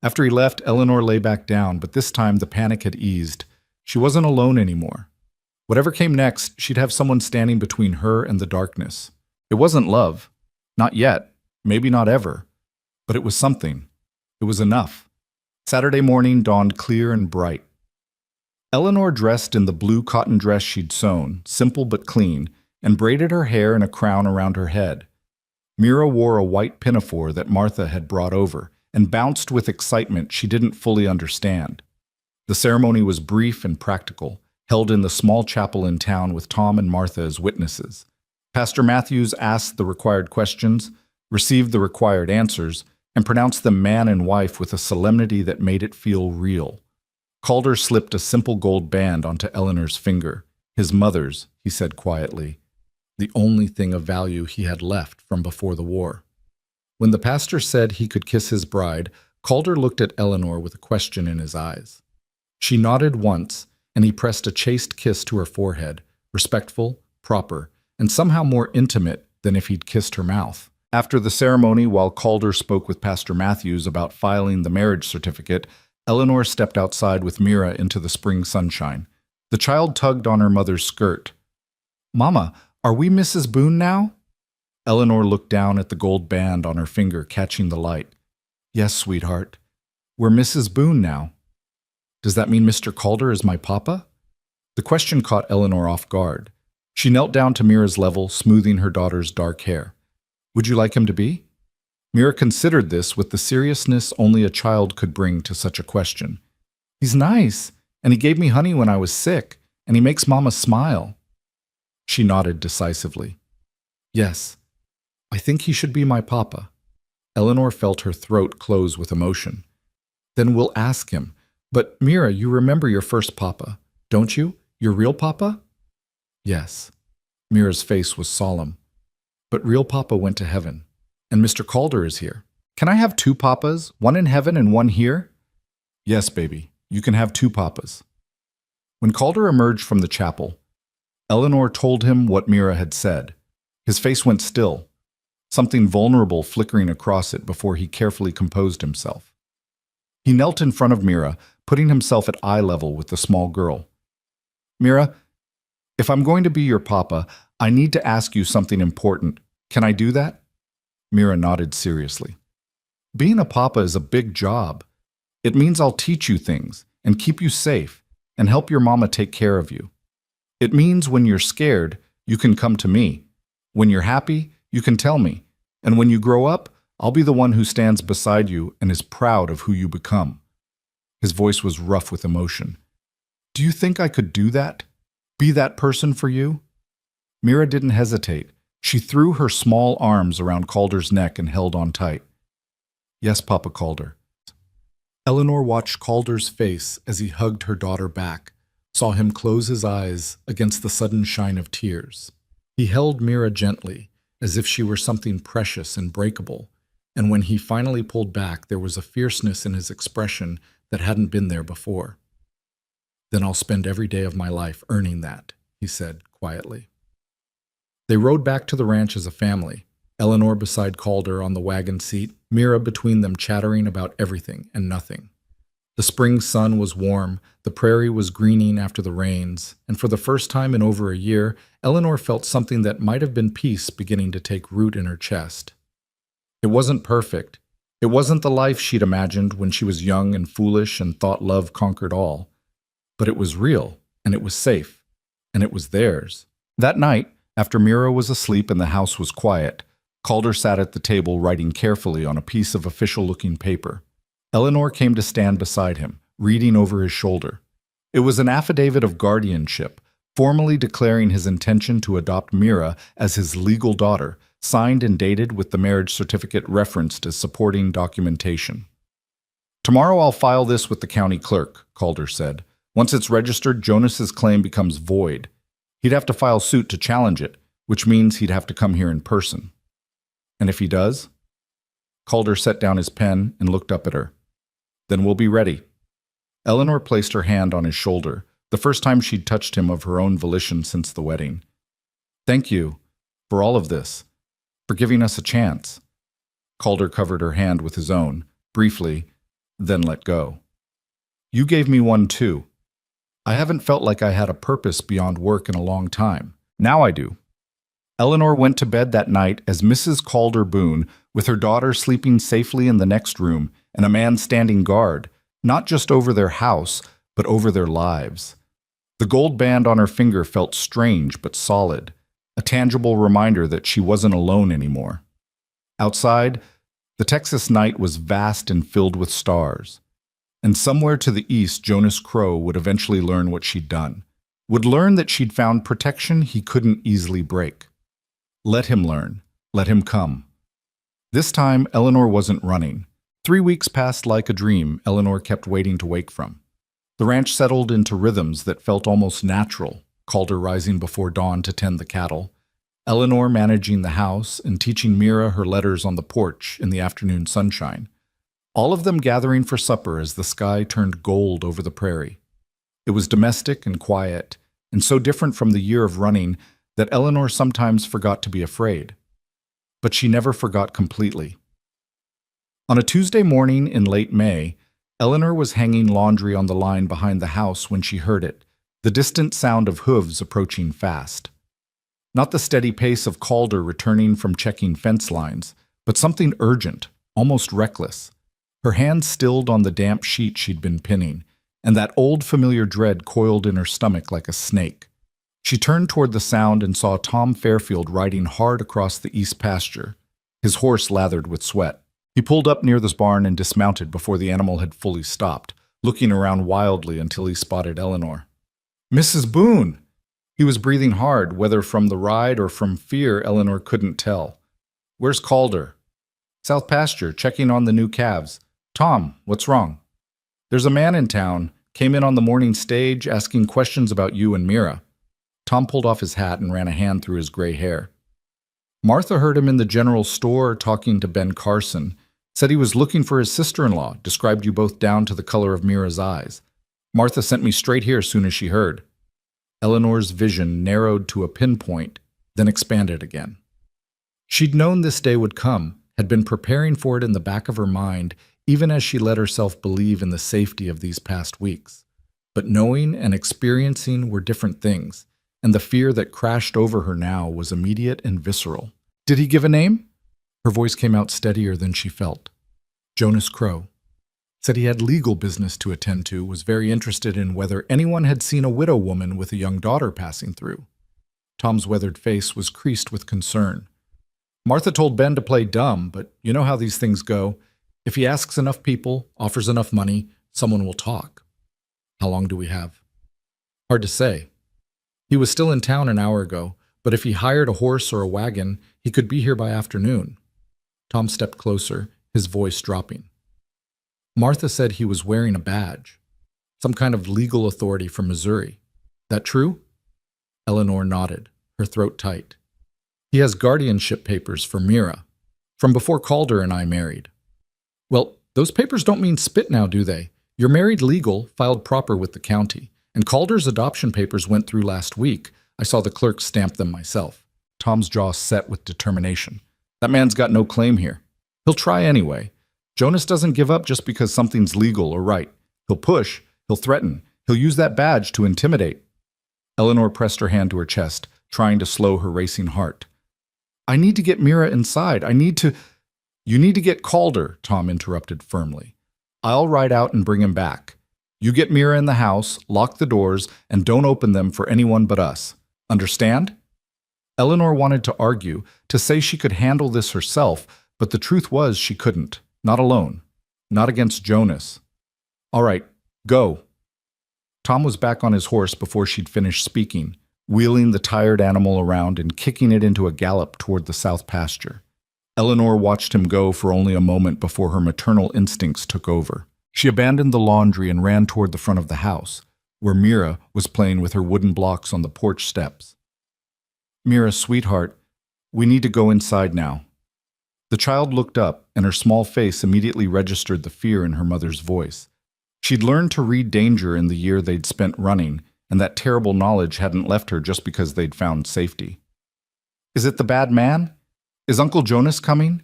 After he left, Eleanor lay back down, but this time the panic had eased. She wasn't alone anymore. Whatever came next, she'd have someone standing between her and the darkness. It wasn't love. Not yet. Maybe not ever. But it was something. It was enough. Saturday morning dawned clear and bright. Eleanor dressed in the blue cotton dress she'd sewn, simple but clean, and braided her hair in a crown around her head. Mira wore a white pinafore that Martha had brought over, and bounced with excitement she didn't fully understand. The ceremony was brief and practical, held in the small chapel in town with Tom and Martha as witnesses. Pastor Matthews asked the required questions, received the required answers, and pronounced them man and wife with a solemnity that made it feel real. Calder slipped a simple gold band onto Eleanor's finger. His mother's, he said quietly. The only thing of value he had left from before the war. When the pastor said he could kiss his bride, Calder looked at Eleanor with a question in his eyes. She nodded once, and he pressed a chaste kiss to her forehead, respectful, proper, and somehow more intimate than if he'd kissed her mouth. After the ceremony, while Calder spoke with Pastor Matthews about filing the marriage certificate, Eleanor stepped outside with Mira into the spring sunshine. The child tugged on her mother's skirt. "Mama, are we Mrs. Boone now?" Eleanor looked down at the gold band on her finger, catching the light. "Yes, sweetheart. We're Mrs. Boone now." "Does that mean Mr. Calder is my papa?" The question caught Eleanor off guard. She knelt down to Mira's level, smoothing her daughter's dark hair. "Would you like him to be?" Mira considered this with the seriousness only a child could bring to such a question. "He's nice, and he gave me honey when I was sick, and he makes Mama smile." She nodded decisively. "Yes, I think he should be my papa." Eleanor felt her throat close with emotion. "Then we'll ask him. But Mira, you remember your first papa, don't you? Your real papa?" "Yes." Mira's face was solemn. "But real papa went to heaven, and Mr. Calder is here. Can I have two papas, one in heaven and one here?" "Yes, baby, you can have two papas." When Calder emerged from the chapel, Eleanor told him what Mira had said. His face went still, something vulnerable flickering across it before he carefully composed himself. He knelt in front of Mira, putting himself at eye level with the small girl. "Mira, if I'm going to be your papa, I need to ask you something important. Can I do that?" Mira nodded seriously. "Being a papa is a big job. It means I'll teach you things and keep you safe and help your mama take care of you. It means when you're scared, you can come to me. When you're happy, you can tell me. And when you grow up, I'll be the one who stands beside you and is proud of who you become." His voice was rough with emotion. "Do you think I could do that? Be that person for you?" Mira didn't hesitate. She threw her small arms around Calder's neck and held on tight. "Yes, Papa Calder." Eleanor watched Calder's face as he hugged her daughter back, saw him close his eyes against the sudden shine of tears. He held Mira gently, as if she were something precious and breakable, and when he finally pulled back, there was a fierceness in his expression that hadn't been there before. "Then I'll spend every day of my life earning that," he said quietly. They rode back to the ranch as a family, Eleanor beside Calder on the wagon seat, Mira between them chattering about everything and nothing. The spring sun was warm, the prairie was greening after the rains, and for the first time in over a year, Eleanor felt something that might have been peace beginning to take root in her chest. It wasn't perfect. It wasn't the life she'd imagined when she was young and foolish and thought love conquered all. But it was real, and it was safe, and it was theirs. That night, after Mira was asleep and the house was quiet, Calder sat at the table writing carefully on a piece of official-looking paper. Eleanor came to stand beside him, reading over his shoulder. It was an affidavit of guardianship, formally declaring his intention to adopt Mira as his legal daughter, signed and dated with the marriage certificate referenced as supporting documentation. "Tomorrow I'll file this with the county clerk," Calder said. "Once it's registered, Jonas's claim becomes void. He'd have to file suit to challenge it, which means he'd have to come here in person." "And if he does?" Calder set down his pen and looked up at her. "Then we'll be ready." Eleanor placed her hand on his shoulder, the first time she'd touched him of her own volition since the wedding. "Thank you for all of this, for giving us a chance." Calder covered her hand with his own, briefly, then let go. "You gave me one too. I haven't felt like I had a purpose beyond work in a long time. Now I do." Eleanor went to bed that night as Mrs. Calder Boone, with her daughter sleeping safely in the next room and a man standing guard, not just over their house, but over their lives. The gold band on her finger felt strange but solid, a tangible reminder that she wasn't alone anymore. Outside, the Texas night was vast and filled with stars. And somewhere to the east, Jonas Crow would eventually learn what she'd done, would learn that she'd found protection he couldn't easily break. Let him learn. Let him come. This time, Eleanor wasn't running. 3 weeks passed like a dream Eleanor kept waiting to wake from. The ranch settled into rhythms that felt almost natural, Calder rising before dawn to tend the cattle, Eleanor managing the house and teaching Mira her letters on the porch in the afternoon sunshine, all of them gathering for supper as the sky turned gold over the prairie. It was domestic and quiet, and so different from the year of running that Eleanor sometimes forgot to be afraid. But she never forgot completely. On a Tuesday morning in late May, Eleanor was hanging laundry on the line behind the house when she heard it, the distant sound of hooves approaching fast. Not the steady pace of Calder returning from checking fence lines, but something urgent, almost reckless. Her hand stilled on the damp sheet she'd been pinning, and that old familiar dread coiled in her stomach like a snake. She turned toward the sound and saw Tom Fairfield riding hard across the east pasture, his horse lathered with sweat. He pulled up near this barn and dismounted before the animal had fully stopped, looking around wildly until he spotted Eleanor. "Mrs. Boone!" He was breathing hard, whether from the ride or from fear Eleanor couldn't tell. "Where's Calder?" "South pasture, checking on the new calves. Tom, what's wrong?" "There's a man in town. Came in on the morning stage asking questions about you and Mira." Tom pulled off his hat and ran a hand through his gray hair. "Martha heard him in the general store talking to Ben Carson. Said he was looking for his sister-in-law, described you both down to the color of Mira's eyes. Martha sent me straight here as soon as she heard." Eleanor's vision narrowed to a pinpoint, then expanded again. She'd known this day would come, had been preparing for it in the back of her mind, even as she let herself believe in the safety of these past weeks. But knowing and experiencing were different things, and the fear that crashed over her now was immediate and visceral. "Did he give a name?" Her voice came out steadier than she felt. "Jonas Crow. Said he had legal business to attend to, was very interested in whether anyone had seen a widow woman with a young daughter passing through." Tom's weathered face was creased with concern. "Martha told Ben to play dumb, but you know how these things go. If he asks enough people, offers enough money, someone will talk." "How long do we have?" "Hard to say. He was still in town an hour ago, but if he hired a horse or a wagon, he could be here by afternoon." Tom stepped closer, his voice dropping. "Martha said he was wearing a badge, some kind of legal authority from Missouri. That true?" Eleanor nodded, her throat tight. "He has guardianship papers for Mira, from before Calder and I married." "Well, those papers don't mean spit now, do they? You're married legal, filed proper with the county, and Calder's adoption papers went through last week. I saw the clerk stamp them myself." Tom's jaw set with determination. "That man's got no claim here. He'll try anyway. Jonas doesn't give up just because something's legal or right. He'll push, he'll threaten, he'll use that badge to intimidate." Eleanor pressed her hand to her chest, trying to slow her racing heart. "I need to get Mira inside. You need to get Calder," Tom interrupted firmly. "I'll ride out and bring him back. You get Mira in the house, lock the doors, and don't open them for anyone but us. Understand?" Eleanor wanted to argue, to say she could handle this herself, but the truth was she couldn't. Not alone. Not against Jonas. "All right, go." Tom was back on his horse before she'd finished speaking, wheeling the tired animal around and kicking it into a gallop toward the south pasture. Eleanor watched him go for only a moment before her maternal instincts took over. She abandoned the laundry and ran toward the front of the house, where Mira was playing with her wooden blocks on the porch steps. "Mira, sweetheart, we need to go inside now." The child looked up, and her small face immediately registered the fear in her mother's voice. She'd learned to read danger in the year they'd spent running, and that terrible knowledge hadn't left her just because they'd found safety. "Is it the bad man? Is Uncle Jonas coming?"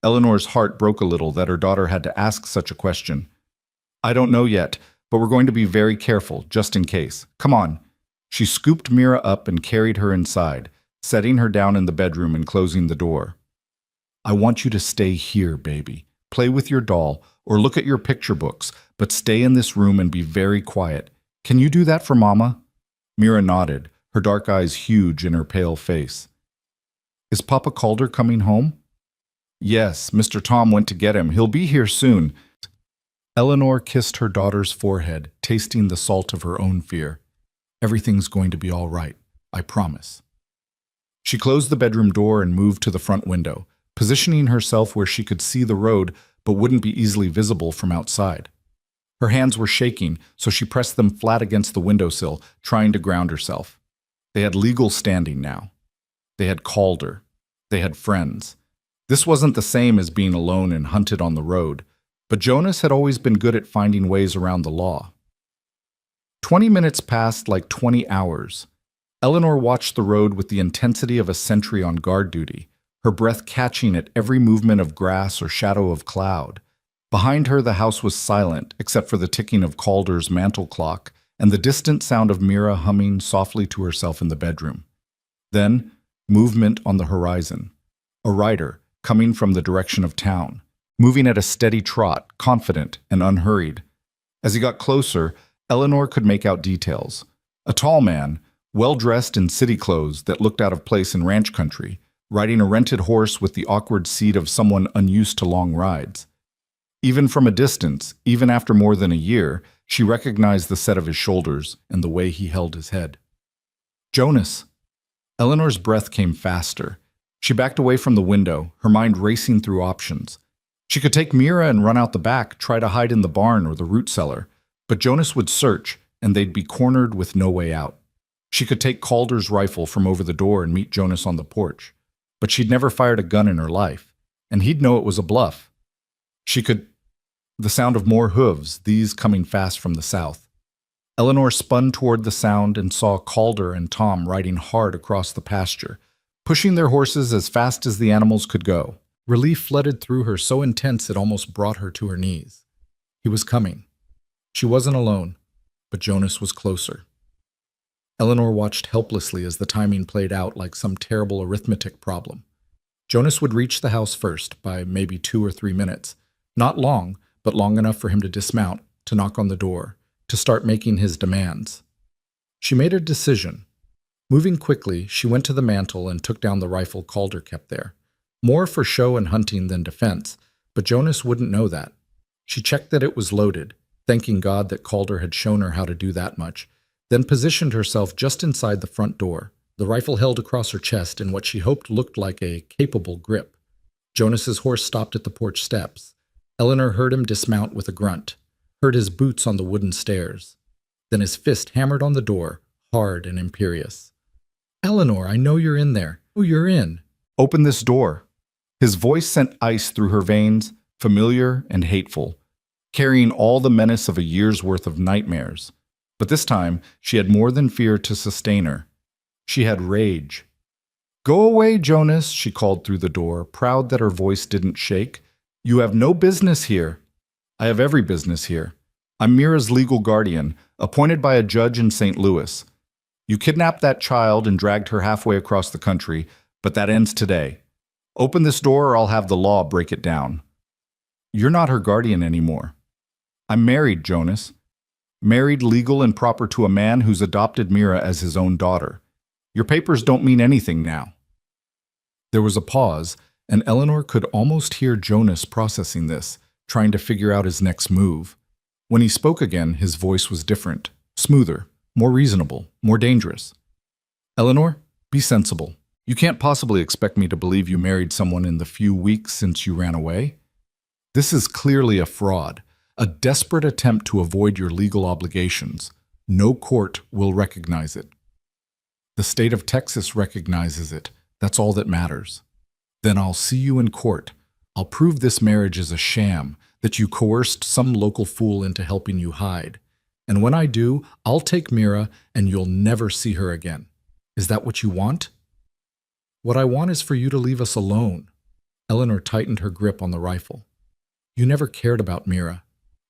Eleanor's heart broke a little that her daughter had to ask such a question. "I don't know yet, but we're going to be very careful, just in case. Come on." She scooped Mira up and carried her inside, setting her down in the bedroom and closing the door. "I want you to stay here, baby. Play with your doll or look at your picture books, but stay in this room and be very quiet. Can you do that for Mama?" Mira nodded, her dark eyes huge in her pale face. "Is Papa Calder coming home?" "Yes, Mr. Tom went to get him. He'll be here soon." Eleanor kissed her daughter's forehead, tasting the salt of her own fear. "Everything's going to be all right, I promise." She closed the bedroom door and moved to the front window, positioning herself where she could see the road but wouldn't be easily visible from outside. Her hands were shaking, so she pressed them flat against the windowsill, trying to ground herself. They had legal standing now. They had Calder. They had friends. This wasn't the same as being alone and hunted on the road, but Jonas had always been good at finding ways around the law. 20 minutes passed like 20 hours. Eleanor watched the road with the intensity of a sentry on guard duty, her breath catching at every movement of grass or shadow of cloud. Behind her, the house was silent, except for the ticking of Calder's mantel clock and the distant sound of Mira humming softly to herself in the bedroom. Then, movement on the horizon. A rider, coming from the direction of town, moving at a steady trot, confident and unhurried. As he got closer, Eleanor could make out details. A tall man, well-dressed in city clothes that looked out of place in ranch country, riding a rented horse with the awkward seat of someone unused to long rides. Even from a distance, even after more than a year, she recognized the set of his shoulders and the way he held his head. Jonas! Eleanor's breath came faster. She backed away from the window, her mind racing through options. She could take Mira and run out the back, try to hide in the barn or the root cellar, but Jonas would search, and they'd be cornered with no way out. She could take Calder's rifle from over the door and meet Jonas on the porch, but she'd never fired a gun in her life, and he'd know it was a bluff. She could... The sound of more hooves, these coming fast from the south. Eleanor spun toward the sound and saw Calder and Tom riding hard across the pasture, pushing their horses as fast as the animals could go. Relief flooded through her so intense it almost brought her to her knees. He was coming. She wasn't alone, but Jonas was closer. Eleanor watched helplessly as the timing played out like some terrible arithmetic problem. Jonas would reach the house first, by maybe 2 or 3 minutes. Not long, but long enough for him to dismount, to knock on the door, to start making his demands. She made a decision. Moving quickly, she went to the mantel and took down the rifle Calder kept there. More for show and hunting than defense, but Jonas wouldn't know that. She checked that it was loaded, thanking God that Calder had shown her how to do that much, then positioned herself just inside the front door, the rifle held across her chest in what she hoped looked like a capable grip. Jonas's horse stopped at the porch steps. Eleanor heard him dismount with a grunt, heard his boots on the wooden stairs. Then his fist hammered on the door, hard and imperious. "Eleanor, I know you're in there. Oh, you're in." "Open this door." His voice sent ice through her veins, familiar and hateful, carrying all the menace of a year's worth of nightmares. But this time, she had more than fear to sustain her. She had rage. "Go away, Jonas," she called through the door, proud that her voice didn't shake. "You have no business here." "I have every business here. I'm Mira's legal guardian, appointed by a judge in St. Louis. You kidnapped that child and dragged her halfway across the country, but that ends today. Open this door or I'll have the law break it down." "You're not her guardian anymore." "I'm married, Jonas. Married, legal, and proper to a man who's adopted Mira as his own daughter. Your papers don't mean anything now." There was a pause, and Eleanor could almost hear Jonas processing this, trying to figure out his next move. When he spoke again, his voice was different, smoother, more reasonable, more dangerous. "Eleanor, be sensible. You can't possibly expect me to believe you married someone in the few weeks since you ran away. This is clearly a fraud, a desperate attempt to avoid your legal obligations. No court will recognize it. The state of Texas recognizes it. That's all that matters. Then I'll see you in court. I'll prove this marriage is a sham, that you coerced some local fool into helping you hide. And when I do, I'll take Mira and you'll never see her again. Is that what you want?" "What I want is for you to leave us alone." Eleanor tightened her grip on the rifle. "You never cared about Mira.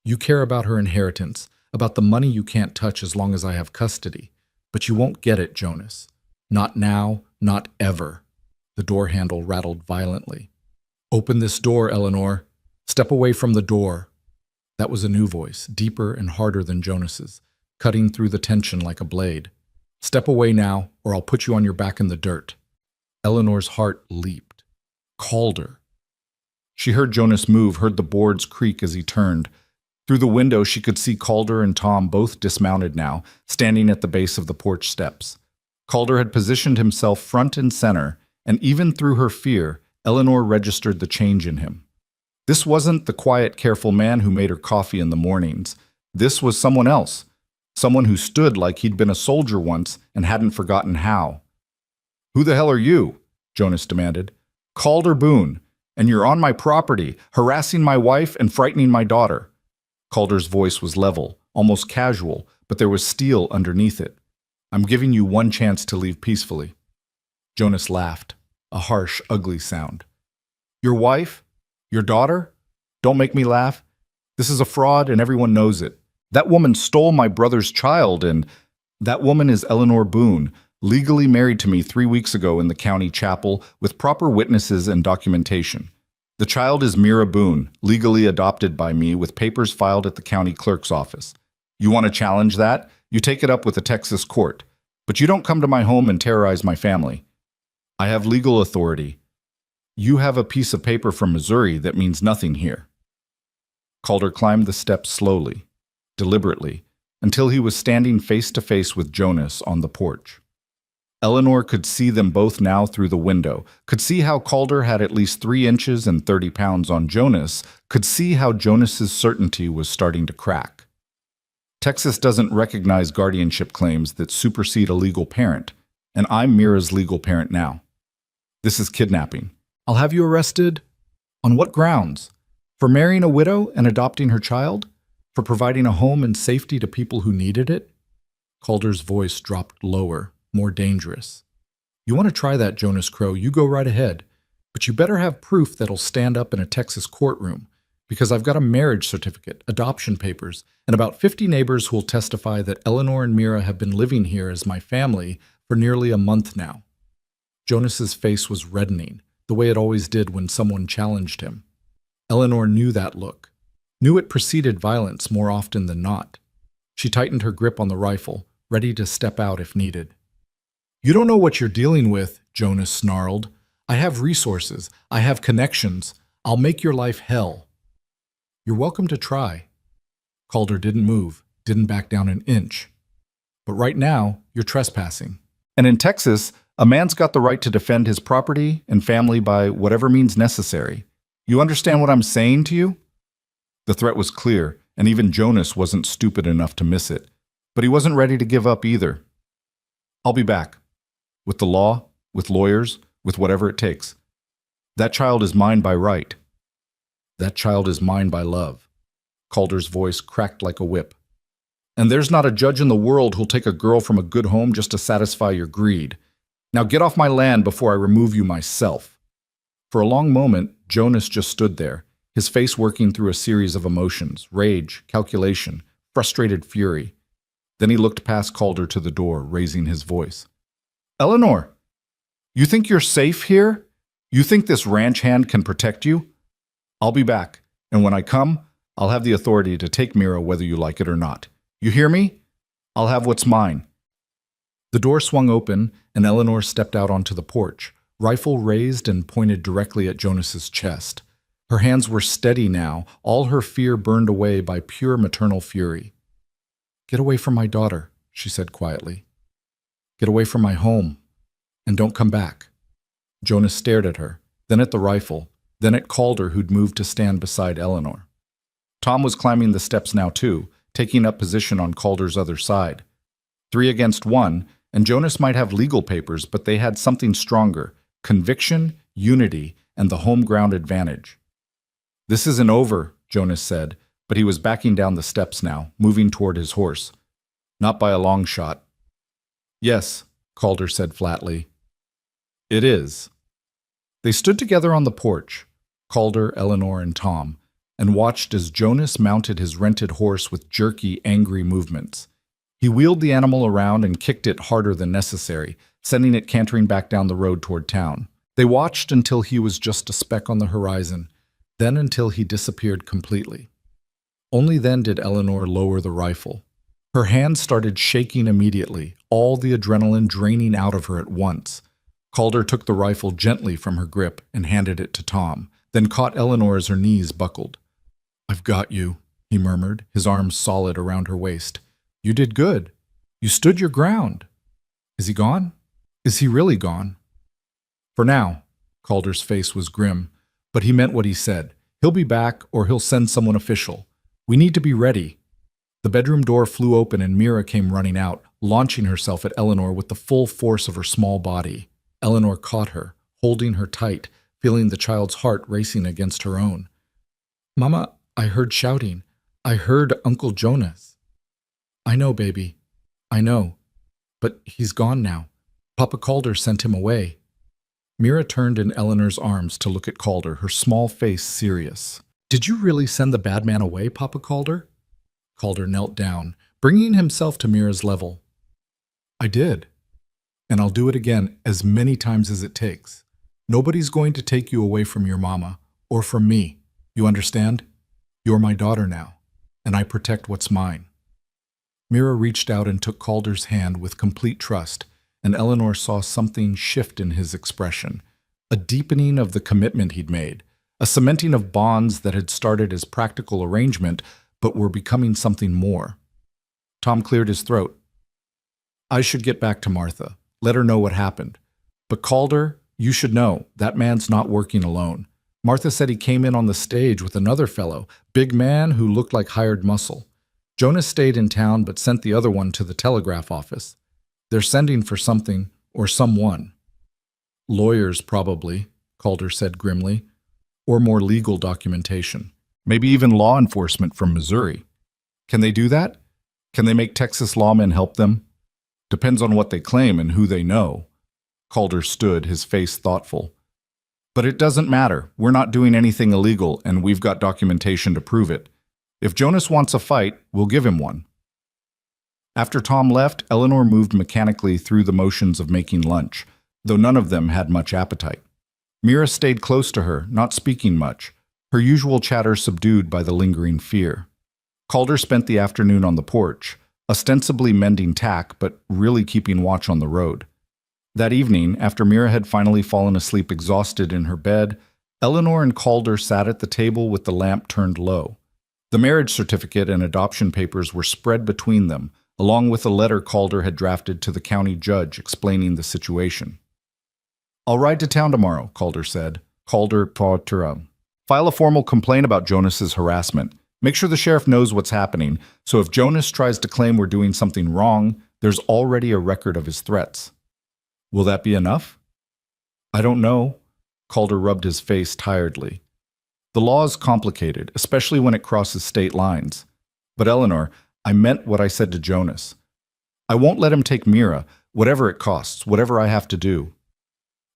You care about her inheritance, about the money you can't touch as long as I have custody. But you won't get it, Jonas. Not now, not ever." The door handle rattled violently. "Open this door, Eleanor. Step away from the door." That was a new voice, deeper and harder than Jonas's, cutting through the tension like a blade. "Step away now, or I'll put you on your back in the dirt." Eleanor's heart leaped. Calder. She heard Jonas move, heard the boards creak as he turned. Through the window, she could see Calder and Tom both dismounted now, standing at the base of the porch steps. Calder had positioned himself front and center, and even through her fear, Eleanor registered the change in him. This wasn't the quiet, careful man who made her coffee in the mornings. This was someone else, someone who stood like he'd been a soldier once and hadn't forgotten how. "Who the hell are you?" Jonas demanded. "Calder Boone, and you're on my property, harassing my wife and frightening my daughter." Calder's voice was level, almost casual, but there was steel underneath it. I'm giving you one chance to leave peacefully. Jonas laughed, a harsh, ugly sound. Your wife? Your daughter? Don't make me laugh. This is a fraud and everyone knows it. That woman stole my brother's child and that woman is Eleanor Boone, legally married to me 3 weeks ago in the county chapel with proper witnesses and documentation. The child is Mira Boone, legally adopted by me with papers filed at the county clerk's office. You want to challenge that? You take it up with the Texas court. But you don't come to my home and terrorize my family. I have legal authority. You have a piece of paper from Missouri that means nothing here. Calder climbed the steps slowly, deliberately, until he was standing face to face with Jonas on the porch. Eleanor could see them both now through the window, could see how Calder had at least 3 inches and 30 pounds on Jonas, could see how Jonas's certainty was starting to crack. Texas doesn't recognize guardianship claims that supersede a legal parent, and I'm Mira's legal parent now. This is kidnapping. I'll have you arrested. On what grounds? For marrying a widow and adopting her child? For providing a home and safety to people who needed it? Calder's voice dropped lower, more dangerous. You want to try that, Jonas Crow, you go right ahead. But you better have proof that'll stand up in a Texas courtroom, because I've got a marriage certificate, adoption papers, and about 50 neighbors who will testify that Eleanor and Mira have been living here as my family for nearly a month now. Jonas's face was reddening, the way it always did when someone challenged him. Eleanor knew that look, knew it preceded violence more often than not. She tightened her grip on the rifle, ready to step out if needed. You don't know what you're dealing with, Jonas snarled. I have resources. I have connections. I'll make your life hell. You're welcome to try. Calder didn't move, didn't back down an inch. But right now, you're trespassing. And in Texas, a man's got the right to defend his property and family by whatever means necessary. You understand what I'm saying to you? The threat was clear, and even Jonas wasn't stupid enough to miss it. But he wasn't ready to give up either. I'll be back. With the law, with lawyers, with whatever it takes. That child is mine by right. That child is mine by love. Calder's voice cracked like a whip. And there's not a judge in the world who'll take a girl from a good home just to satisfy your greed. Now get off my land before I remove you myself. For a long moment, Jonas just stood there, his face working through a series of emotions, rage, calculation, frustrated fury. Then he looked past Calder to the door, raising his voice. Eleanor, you think you're safe here? You think this ranch hand can protect you? I'll be back, and when I come, I'll have the authority to take Mira whether you like it or not. You hear me? I'll have what's mine. The door swung open, and Eleanor stepped out onto the porch, rifle raised and pointed directly at Jonas's chest. Her hands were steady now, all her fear burned away by pure maternal fury. Get away from my daughter, she said quietly. Get away from my home, and don't come back. Jonas stared at her, then at the rifle, then at Calder, who'd moved to stand beside Eleanor. Tom was climbing the steps now too, taking up position on Calder's other side. 3 against 1, and Jonas might have legal papers, but they had something stronger: conviction, unity, and the home ground advantage. This isn't over, Jonas said, but he was backing down the steps now, moving toward his horse. Not by a long shot. Yes, Calder said flatly. It is. They stood together on the porch, Calder, Eleanor, and Tom, and watched as Jonas mounted his rented horse with jerky, angry movements. He wheeled the animal around and kicked it harder than necessary, sending it cantering back down the road toward town. They watched until he was just a speck on the horizon, then until he disappeared completely. Only then did Eleanor lower the rifle. Her hands started shaking immediately, all the adrenaline draining out of her at once. Calder took the rifle gently from her grip and handed it to Tom, then caught Eleanor as her knees buckled. I've got you, he murmured, his arms solid around her waist. You did good. You stood your ground. Is he gone? Is he really gone? For now, Calder's face was grim, but he meant what he said. He'll be back, or he'll send someone official. We need to be ready. The bedroom door flew open and Mira came running out, launching herself at Eleanor with the full force of her small body. Eleanor caught her, holding her tight, feeling the child's heart racing against her own. Mama, I heard shouting. I heard Uncle Jonas. I know, baby. I know. But he's gone now. Papa Calder sent him away. Mira turned in Eleanor's arms to look at Calder, her small face serious. Did you really send the bad man away, Papa Calder? Calder knelt down, bringing himself to Mira's level. I did. And I'll do it again as many times as it takes. Nobody's going to take you away from your mama, or from me. You understand? You're my daughter now, and I protect what's mine. Mira reached out and took Calder's hand with complete trust, and Eleanor saw something shift in his expression, a deepening of the commitment he'd made, a cementing of bonds that had started as practical arrangement but were becoming something more. Tom cleared his throat. I should get back to Martha, let her know what happened. But Calder, you should know, that man's not working alone. Martha said he came in on the stage with another fellow, big man who looked like hired muscle. Jonas stayed in town but sent the other one to the telegraph office. They're sending for something or someone. Lawyers, probably, Calder said grimly, or more legal documentation. Maybe even law enforcement from Missouri. Can they do that? Can they make Texas lawmen help them? Depends on what they claim and who they know. Calder stood, his face thoughtful. But it doesn't matter. We're not doing anything illegal, and we've got documentation to prove it. If Jonas wants a fight, we'll give him one. After Tom left, Eleanor moved mechanically through the motions of making lunch, though none of them had much appetite. Mira stayed close to her, not speaking much, her usual chatter subdued by the lingering fear. Calder spent the afternoon on the porch, ostensibly mending tack, but really keeping watch on the road. That evening, after Mira had finally fallen asleep exhausted in her bed, Eleanor and Calder sat at the table with the lamp turned low. The marriage certificate and adoption papers were spread between them, along with a letter Calder had drafted to the county judge explaining the situation. I'll ride to town tomorrow, Calder said. Calder Portura. File a formal complaint about Jonas's harassment. Make sure the sheriff knows what's happening, so if Jonas tries to claim we're doing something wrong, there's already a record of his threats. Will that be enough? I don't know. Calder rubbed his face tiredly. The law is complicated, especially when it crosses state lines. But Eleanor, I meant what I said to Jonas. I won't let him take Mira, whatever it costs, whatever I have to do.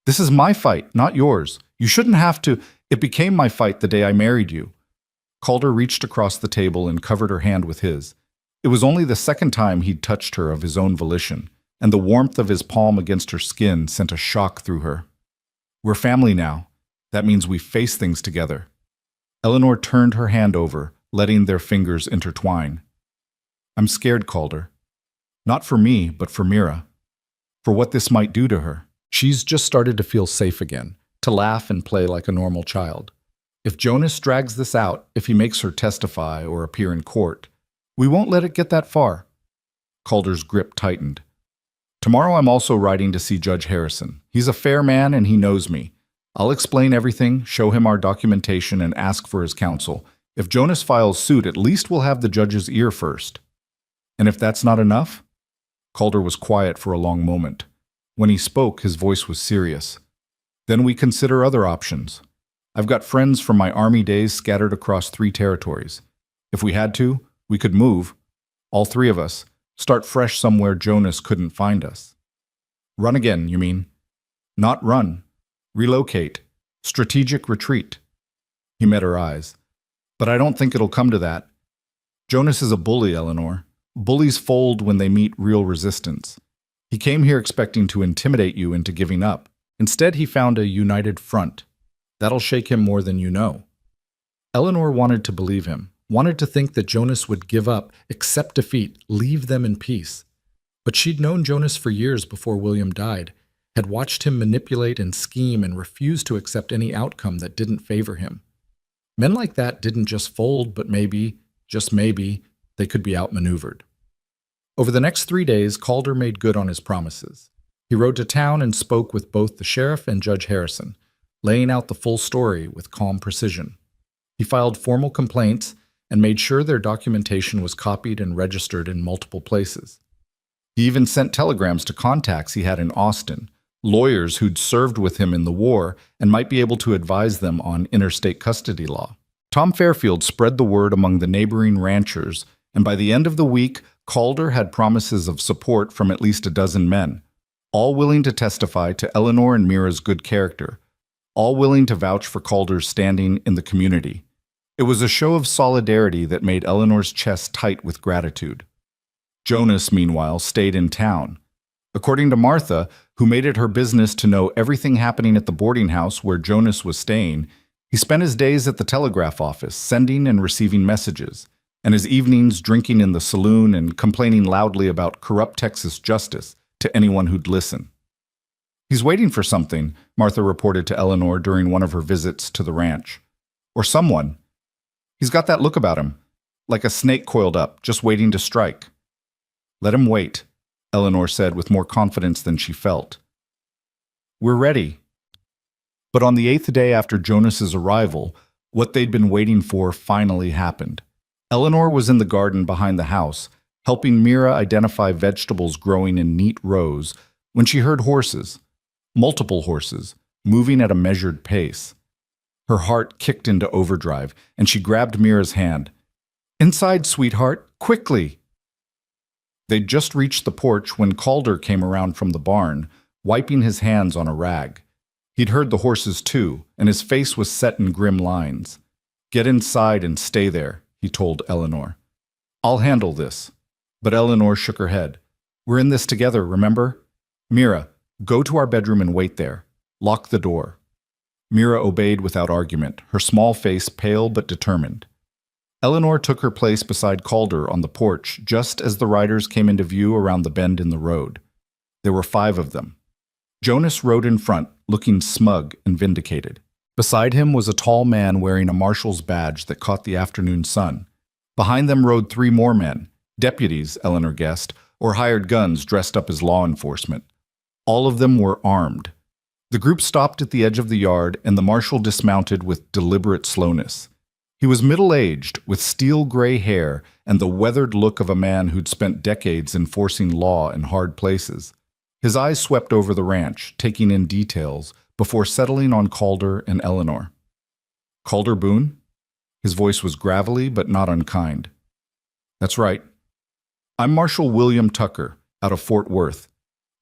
This is my fight, not yours. You shouldn't have to. It became my fight the day I married you. Calder reached across the table and covered her hand with his. It was only the second time he'd touched her of his own volition, and the warmth of his palm against her skin sent a shock through her. We're family now. That means we face things together. Eleanor turned her hand over, letting their fingers intertwine. I'm scared, Calder. Not for me, but for Mira. For what this might do to her. She's just started to feel safe again, to laugh and play like a normal child. If Jonas drags this out, if he makes her testify or appear in court, we won't let it get that far. Calder's grip tightened. Tomorrow I'm also riding to see Judge Harrison. He's a fair man and he knows me. I'll explain everything, show him our documentation, and ask for his counsel. If Jonas files suit, at least we'll have the judge's ear first. And if that's not enough? Calder was quiet for a long moment. When he spoke, his voice was serious. Then we consider other options. I've got friends from my army days scattered across 3 territories. If we had to, we could move, all 3 of us, start fresh somewhere Jonas couldn't find us. Run again, you mean? Not run. Relocate. Strategic retreat. He met her eyes. But I don't think it'll come to that. Jonas is a bully, Eleanor. Bullies fold when they meet real resistance. He came here expecting to intimidate you into giving up. Instead, he found a united front. That'll shake him more than you know. Eleanor wanted to believe him, wanted to think that Jonas would give up, accept defeat, leave them in peace. But she'd known Jonas for years before William died, had watched him manipulate and scheme and refused to accept any outcome that didn't favor him. Men like that didn't just fold, but maybe, just maybe, they could be outmaneuvered. Over the next 3 days, Calder made good on his promises. He rode to town and spoke with both the sheriff and Judge Harrison, laying out the full story with calm precision. He filed formal complaints and made sure their documentation was copied and registered in multiple places. He even sent telegrams to contacts he had in Austin, lawyers who'd served with him in the war and might be able to advise them on interstate custody law. Tom Fairfield spread the word among the neighboring ranchers, and by the end of the week, Calder had promises of support from at least a dozen men, all willing to testify to Eleanor and Mira's good character, all willing to vouch for Calder's standing in the community. It was a show of solidarity that made Eleanor's chest tight with gratitude. Jonas, meanwhile, stayed in town. According to Martha, who made it her business to know everything happening at the boarding house where Jonas was staying, he spent his days at the telegraph office, sending and receiving messages, and his evenings drinking in the saloon and complaining loudly about corrupt Texas justice to anyone who'd listen. "He's waiting for something," Martha reported to Eleanor during one of her visits to the ranch. "Or someone. He's got that look about him, like a snake coiled up, just waiting to strike." "Let him wait," Eleanor said with more confidence than she felt. "We're ready." But on the 8th day after Jonas's arrival, what they'd been waiting for finally happened. Eleanor was in the garden behind the house, helping Mira identify vegetables growing in neat rows, when she heard horses, multiple horses, moving at a measured pace. Her heart kicked into overdrive, and she grabbed Mira's hand. "Inside, sweetheart, quickly!" They'd just reached the porch when Calder came around from the barn, wiping his hands on a rag. He'd heard the horses too, and his face was set in grim lines. "Get inside and stay there," he told Eleanor. "I'll handle this." But Eleanor shook her head. "We're in this together, remember? Mira, go to our bedroom and wait there. Lock the door." Mira obeyed without argument, her small face pale but determined. Eleanor took her place beside Calder on the porch just as the riders came into view around the bend in the road. There were 5 of them. Jonas rode in front, looking smug and vindicated. Beside him was a tall man wearing a marshal's badge that caught the afternoon sun. Behind them rode 3 more men, deputies, Eleanor guessed, or hired guns dressed up as law enforcement. All of them were armed. The group stopped at the edge of the yard, and the marshal dismounted with deliberate slowness. He was middle-aged, with steel-gray hair and the weathered look of a man who'd spent decades enforcing law in hard places. His eyes swept over the ranch, taking in details, before settling on Calder and Eleanor. "Calder Boone?" His voice was gravelly but not unkind. "That's right. I'm Marshal William Tucker, out of Fort Worth.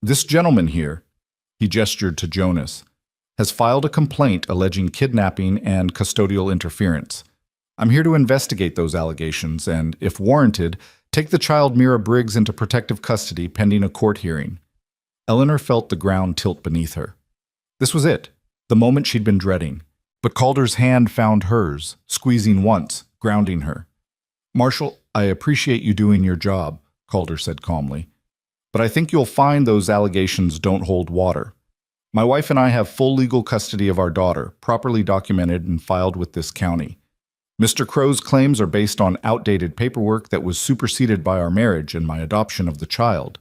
This gentleman here," he gestured to Jonas, "has filed a complaint alleging kidnapping and custodial interference. I'm here to investigate those allegations and, if warranted, take the child Mira Briggs into protective custody pending a court hearing." Eleanor felt the ground tilt beneath her. This was it, the moment she'd been dreading. But Calder's hand found hers, squeezing once, grounding her. "Marshal, I appreciate you doing your job," Calder said calmly. "But I think you'll find those allegations don't hold water. My wife and I have full legal custody of our daughter, properly documented and filed with this county. Mr. Crow's claims are based on outdated paperwork that was superseded by our marriage and my adoption of the child."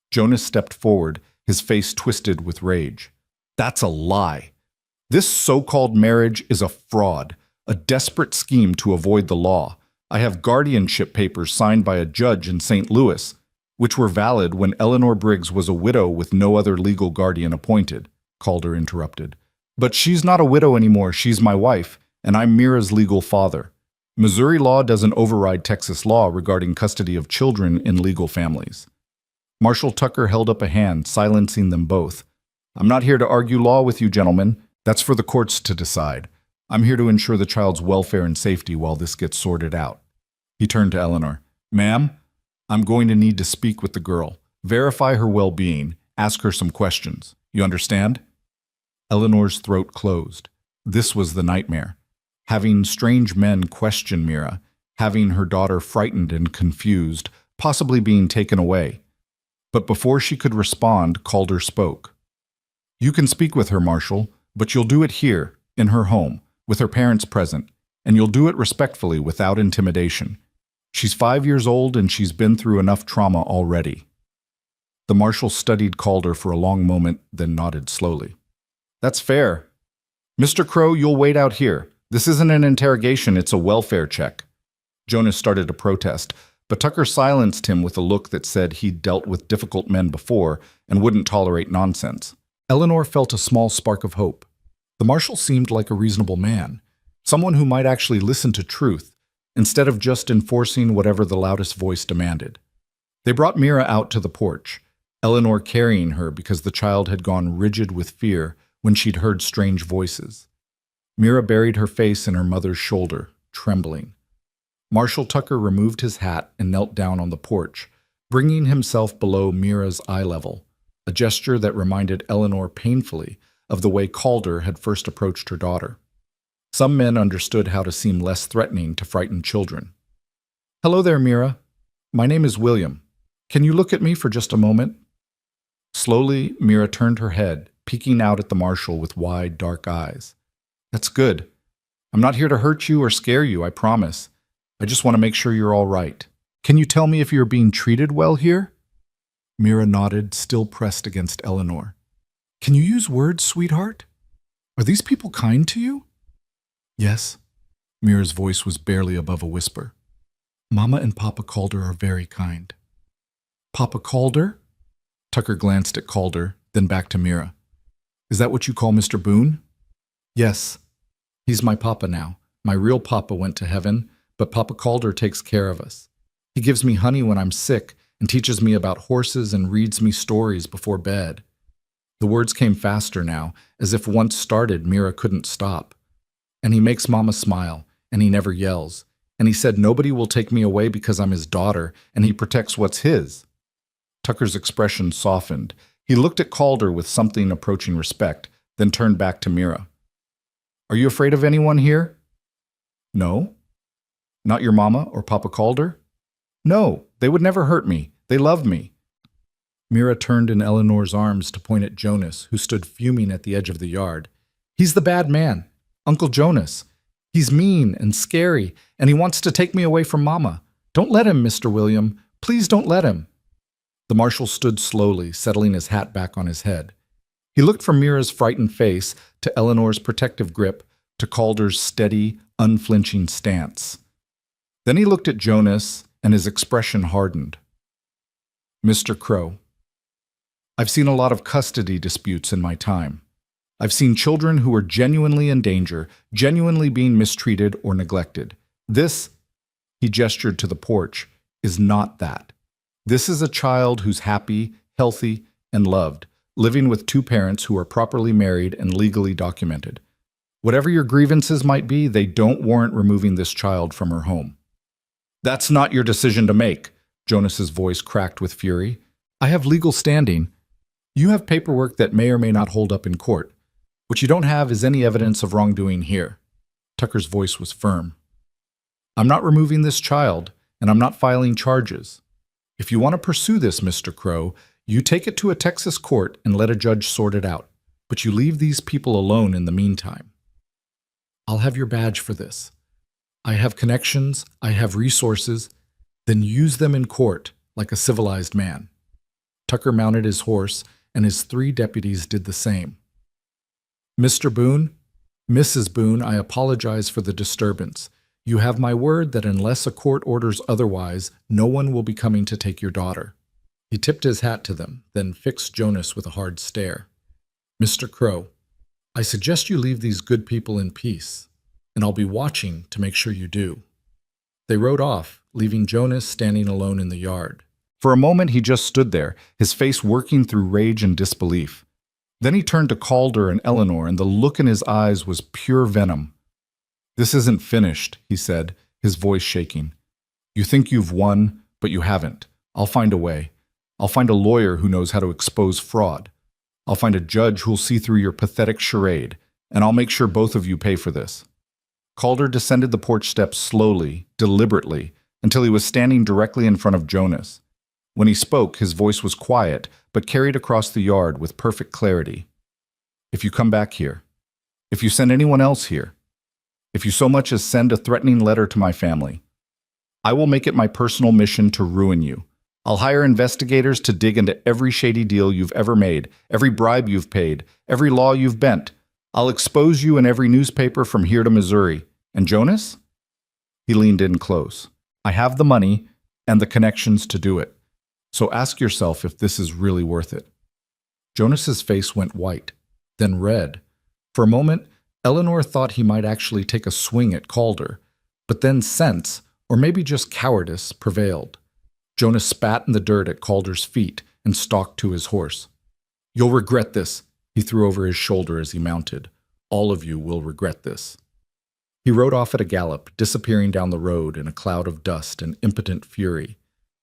Jonas stepped forward, his face twisted with rage. "That's a lie. This so-called marriage is a fraud, a desperate scheme to avoid the law. I have guardianship papers signed by a judge in St. Louis, which were valid when Eleanor Briggs was a widow with no other legal guardian appointed," Calder interrupted. "But she's not a widow anymore, she's my wife, and I'm Mira's legal father. Missouri law doesn't override Texas law regarding custody of children in legal families." Marshal Tucker held up a hand, silencing them both. "I'm not here to argue law with you, gentlemen. That's for the courts to decide. I'm here to ensure the child's welfare and safety while this gets sorted out." He turned to Eleanor. "Ma'am, I'm going to need to speak with the girl, verify her well-being, ask her some questions. You understand?" Eleanor's throat closed. This was the nightmare. Having strange men question Mira, having her daughter frightened and confused, possibly being taken away. But before she could respond, Calder spoke. "You can speak with her, Marshal, but you'll do it here, in her home, with her parents present, and you'll do it respectfully without intimidation. She's 5 years old and she's been through enough trauma already." The Marshal studied Calder for a long moment, then nodded slowly. "That's fair. Mr. Crow, you'll wait out here. This isn't an interrogation, it's a welfare check." Jonas started to protest, but Tucker silenced him with a look that said he'd dealt with difficult men before and wouldn't tolerate nonsense. Eleanor felt a small spark of hope. The Marshal seemed like a reasonable man, someone who might actually listen to truth, instead of just enforcing whatever the loudest voice demanded. They brought Mira out to the porch, Eleanor carrying her because the child had gone rigid with fear when she'd heard strange voices. Mira buried her face in her mother's shoulder, trembling. Marshall Tucker removed his hat and knelt down on the porch, bringing himself below Mira's eye level, a gesture that reminded Eleanor painfully of the way Calder had first approached her daughter. Some men understood how to seem less threatening to frightened children. "Hello there, Mira. My name is William. Can you look at me for just a moment?" Slowly, Mira turned her head, peeking out at the marshal with wide, dark eyes. "That's good. I'm not here to hurt you or scare you, I promise. I just want to make sure you're all right. Can you tell me if you're being treated well here?" Mira nodded, still pressed against Eleanor. "Can you use words, sweetheart? Are these people kind to you?" "Yes." Mira's voice was barely above a whisper. "Mama and Papa Calder are very kind." "Papa Calder?" Tucker glanced at Calder, then back to Mira. "Is that what you call Mr. Boone?" "Yes. He's my papa now. My real papa went to heaven, but Papa Calder takes care of us. He gives me honey when I'm sick and teaches me about horses and reads me stories before bed." The words came faster now, as if once started, Mira couldn't stop. "And he makes Mama smile, and he never yells. And he said nobody will take me away because I'm his daughter, and he protects what's his." Tucker's expression softened. He looked at Calder with something approaching respect, then turned back to Mira. "Are you afraid of anyone here?" "No." "Not your mama or Papa Calder?" "No, they would never hurt me. They love me." Mira turned in Eleanor's arms to point at Jonas, who stood fuming at the edge of the yard. "He's the bad man, Uncle Jonas. He's mean and scary, and he wants to take me away from Mama. Don't let him, Mr. William. Please don't let him." The marshal stood slowly, settling his hat back on his head. He looked from Mira's frightened face to Eleanor's protective grip to Calder's steady, unflinching stance. Then he looked at Jonas, and his expression hardened. "Mr. Crow, I've seen a lot of custody disputes in my time. I've seen children who are genuinely in danger, genuinely being mistreated or neglected. This," he gestured to the porch, "is not that. This is a child who's happy, healthy, and loved, living with two parents who are properly married and legally documented. Whatever your grievances might be, they don't warrant removing this child from her home." "That's not your decision to make," Jonas's voice cracked with fury. "I have legal standing. You have paperwork that may or may not hold up in court. What you don't have is any evidence of wrongdoing here." Tucker's voice was firm. "I'm not removing this child, and I'm not filing charges. If you want to pursue this, Mr. Crow, you take it to a Texas court and let a judge sort it out. But you leave these people alone in the meantime." "I'll have your badge for this. I have connections, I have resources. Then use them in court, like a civilized man." Tucker mounted his horse, and his 3 deputies did the same. "Mr. Boone, Mrs. Boone, I apologize for the disturbance. You have my word that unless a court orders otherwise, no one will be coming to take your daughter." He tipped his hat to them, then fixed Jonas with a hard stare. "Mr. Crow, I suggest you leave these good people in peace, and I'll be watching to make sure you do." They rode off, leaving Jonas standing alone in the yard. For a moment he just stood there, his face working through rage and disbelief. Then he turned to Calder and Eleanor, and the look in his eyes was pure venom. "This isn't finished," he said, his voice shaking. "You think you've won, but you haven't. I'll find a way. I'll find a lawyer who knows how to expose fraud. I'll find a judge who'll see through your pathetic charade, and I'll make sure both of you pay for this." Calder descended the porch steps slowly, deliberately, until he was standing directly in front of Jonas. When he spoke, his voice was quiet, but carried across the yard with perfect clarity. "If you come back here, if you send anyone else here, if you so much as send a threatening letter to my family, I will make it my personal mission to ruin you. I'll hire investigators to dig into every shady deal you've ever made, every bribe you've paid, every law you've bent. I'll expose you in every newspaper from here to Missouri. And Jonas?" He leaned in close. "I have the money and the connections to do it. So ask yourself if this is really worth it." Jonas's face went white, then red. For a moment, Eleanor thought he might actually take a swing at Calder, but then sense, or maybe just cowardice, prevailed. Jonas spat in the dirt at Calder's feet and stalked to his horse. "You'll regret this," he threw over his shoulder as he mounted. "All of you will regret this." He rode off at a gallop, disappearing down the road in a cloud of dust and impotent fury.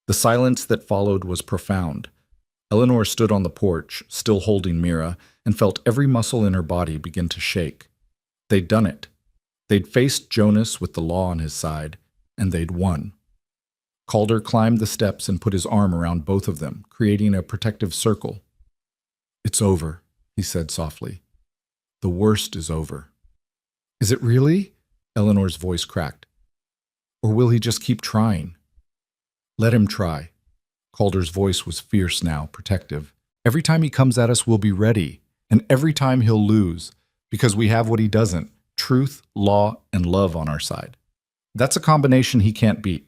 The silence that followed was profound. Eleanor stood on the porch, still holding Mira, and felt every muscle in her body begin to shake. They'd done it. They'd faced Jonas with the law on his side, and they'd won. Calder climbed the steps and put his arm around both of them, creating a protective circle. "It's over," he said softly. "The worst is over." "Is it really?" Eleanor's voice cracked. "Or will he just keep trying?" "Let him try." Calder's voice was fierce now, protective. "Every time he comes at us, we'll be ready. And every time he'll lose, because we have what he doesn't, truth, law, and love on our side. That's a combination he can't beat."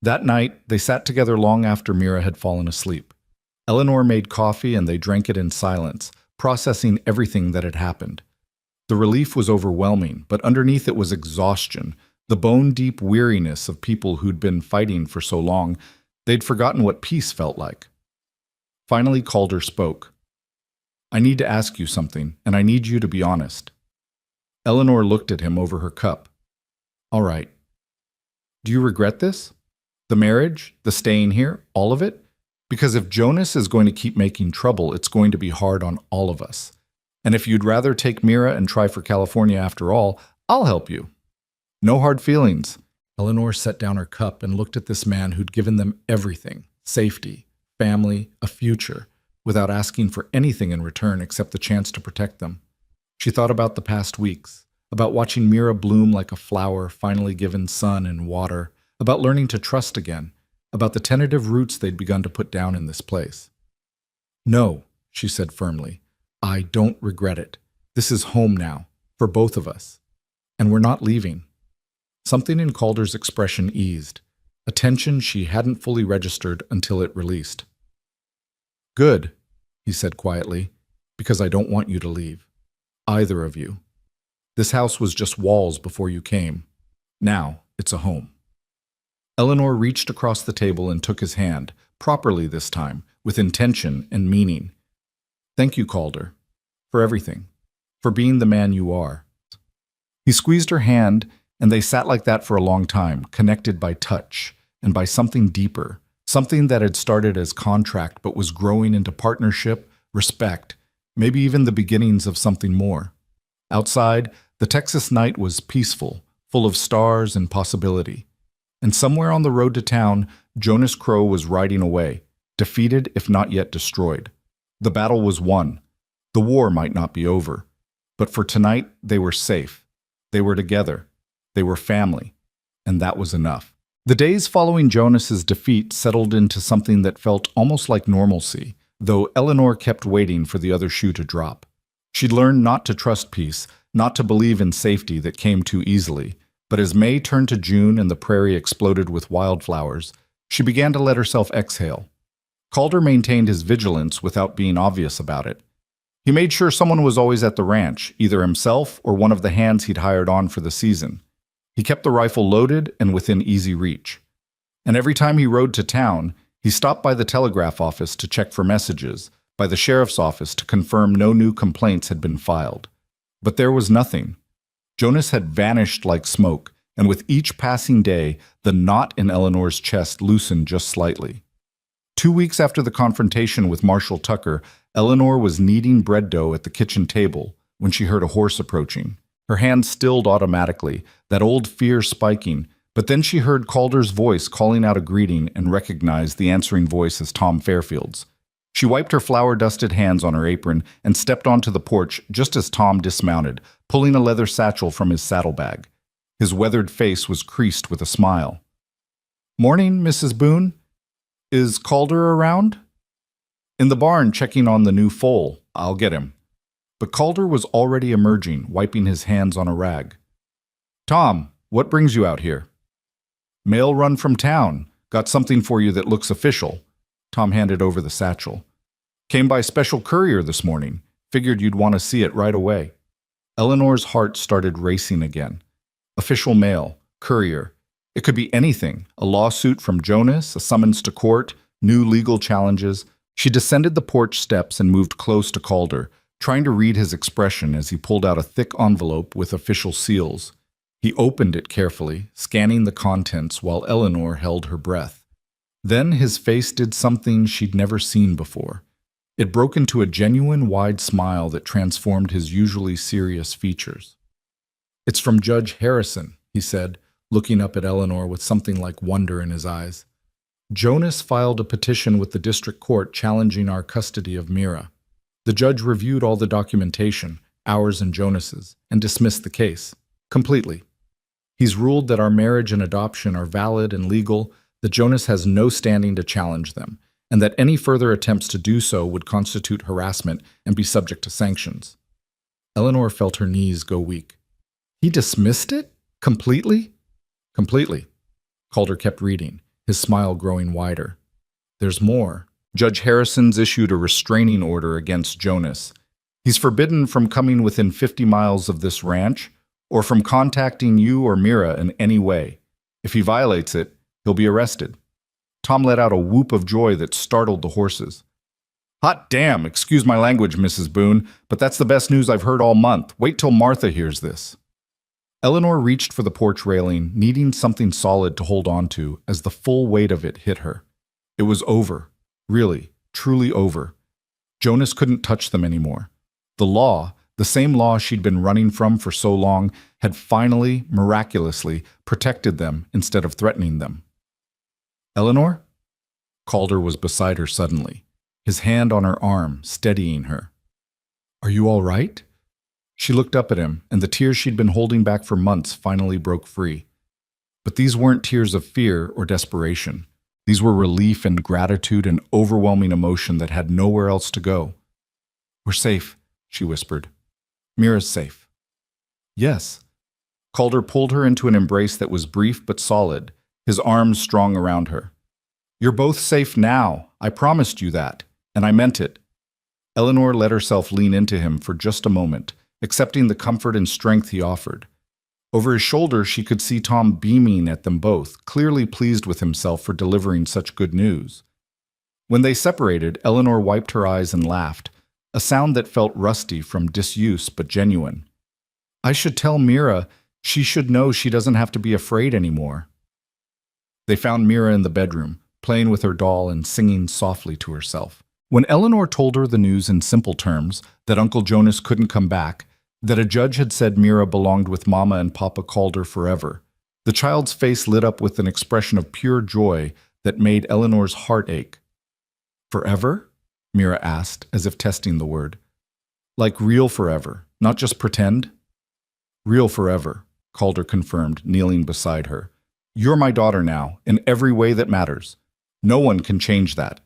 That night, they sat together long after Mira had fallen asleep. Eleanor made coffee and they drank it in silence, processing everything that had happened. The relief was overwhelming, but underneath it was exhaustion, the bone-deep weariness of people who'd been fighting for so long, they'd forgotten what peace felt like. Finally, Calder spoke. "I need to ask you something, and I need you to be honest." Eleanor looked at him over her cup. "All right. Do you regret this? The marriage, the staying here, all of it? Because if Jonas is going to keep making trouble, it's going to be hard on all of us. And if you'd rather take Mira and try for California after all, I'll help you. No hard feelings." Eleanor set down her cup and looked at this man who'd given them everything, safety, family, a future, without asking for anything in return except the chance to protect them. She thought about the past weeks, about watching Mira bloom like a flower finally given sun and water, about learning to trust again, about the tentative roots they'd begun to put down in this place. "No," she said firmly, "I don't regret it. This is home now, for both of us. And we're not leaving." Something in Calder's expression eased, a tension she hadn't fully registered until it released. "Good," he said quietly, "because I don't want you to leave. Either of you. This house was just walls before you came. Now it's a home." Eleanor reached across the table and took his hand, properly this time, with intention and meaning. "Thank you, Calder, for everything, for being the man you are." He squeezed her hand, and they sat like that for a long time, connected by touch and by something deeper, something that had started as contract but was growing into partnership, respect, maybe even the beginnings of something more. Outside, the Texas night was peaceful, full of stars and possibility. And somewhere on the road to town, Jonas Crow was riding away, defeated if not yet destroyed. The battle was won. The war might not be over. But for tonight, they were safe. They were together. They were family. And that was enough. The days following Jonas's defeat settled into something that felt almost like normalcy, though Eleanor kept waiting for the other shoe to drop. She'd learned not to trust peace, not to believe in safety that came too easily. But as May turned to June and the prairie exploded with wildflowers, she began to let herself exhale. Calder maintained his vigilance without being obvious about it. He made sure someone was always at the ranch, either himself or one of the hands he'd hired on for the season. He kept the rifle loaded and within easy reach. And every time he rode to town, he stopped by the telegraph office to check for messages, by the sheriff's office to confirm no new complaints had been filed. But there was nothing. Jonas had vanished like smoke, and with each passing day, the knot in Eleanor's chest loosened just slightly. 2 weeks after the confrontation with Marshall Tucker, Eleanor was kneading bread dough at the kitchen table when she heard a horse approaching. Her hand stilled automatically, that old fear spiking, but then she heard Calder's voice calling out a greeting and recognized the answering voice as Tom Fairfield's. She wiped her flour-dusted hands on her apron and stepped onto the porch just as Tom dismounted, pulling a leather satchel from his saddlebag. His weathered face was creased with a smile. "Morning, Mrs. Boone. Is Calder around?" "In the barn checking on the new foal. I'll get him." But Calder was already emerging, wiping his hands on a rag. "Tom, what brings you out here?" "Mail run from town. Got something for you that looks official." Tom handed over the satchel. "Came by special courier this morning. Figured you'd want to see it right away." Eleanor's heart started racing again. Official mail, courier. It could be anything, a lawsuit from Jonas, a summons to court, new legal challenges. She descended the porch steps and moved close to Calder, trying to read his expression as he pulled out a thick envelope with official seals. He opened it carefully, scanning the contents while Eleanor held her breath. Then his face did something she'd never seen before. It broke into a genuine wide smile that transformed his usually serious features. "It's from Judge Harrison," he said, looking up at Eleanor with something like wonder in his eyes. "Jonas filed a petition with the district court challenging our custody of Mira. The judge reviewed all the documentation, ours and Jonas's, and dismissed the case. Completely. He's ruled that our marriage and adoption are valid and legal, that Jonas has no standing to challenge them, and that any further attempts to do so would constitute harassment and be subject to sanctions." Eleanor felt her knees go weak. "He dismissed it? Completely?" "Completely." Calder kept reading, his smile growing wider. "There's more. Judge Harrison's issued a restraining order against Jonas. He's forbidden from coming within 50 miles of this ranch or from contacting you or Mira in any way. If he violates it, he'll be arrested." Tom let out a whoop of joy that startled the horses. "Hot damn, excuse my language, Mrs. Boone, but that's the best news I've heard all month. Wait till Martha hears this." Eleanor reached for the porch railing, needing something solid to hold on to as the full weight of it hit her. It was over. Really, truly over. Jonas couldn't touch them anymore. The law, the same law she'd been running from for so long, had finally, miraculously, protected them instead of threatening them. "Eleanor?" Calder was beside her suddenly, his hand on her arm, steadying her. "Are you all right?" She looked up at him, and the tears she'd been holding back for months finally broke free. But these weren't tears of fear or desperation. These were relief and gratitude and overwhelming emotion that had nowhere else to go. "We're safe," she whispered. "Mira's safe." "Yes." Calder pulled her into an embrace that was brief but solid, his arms strong around her. "You're both safe now. I promised you that, and I meant it." Eleanor let herself lean into him for just a moment, accepting the comfort and strength he offered. Over his shoulder, she could see Tom beaming at them both, clearly pleased with himself for delivering such good news. When they separated, Eleanor wiped her eyes and laughed, a sound that felt rusty from disuse but genuine. "I should tell Mira. She should know she doesn't have to be afraid anymore." They found Mira in the bedroom, playing with her doll and singing softly to herself. When Eleanor told her the news in simple terms, that Uncle Jonas couldn't come back, that a judge had said Mira belonged with Mama and Papa Calder forever, the child's face lit up with an expression of pure joy that made Eleanor's heart ache. "Forever?" Mira asked, as if testing the word. "Like real forever, not just pretend?" "Real forever," Calder confirmed, kneeling beside her. "You're my daughter now, in every way that matters. No one can change that."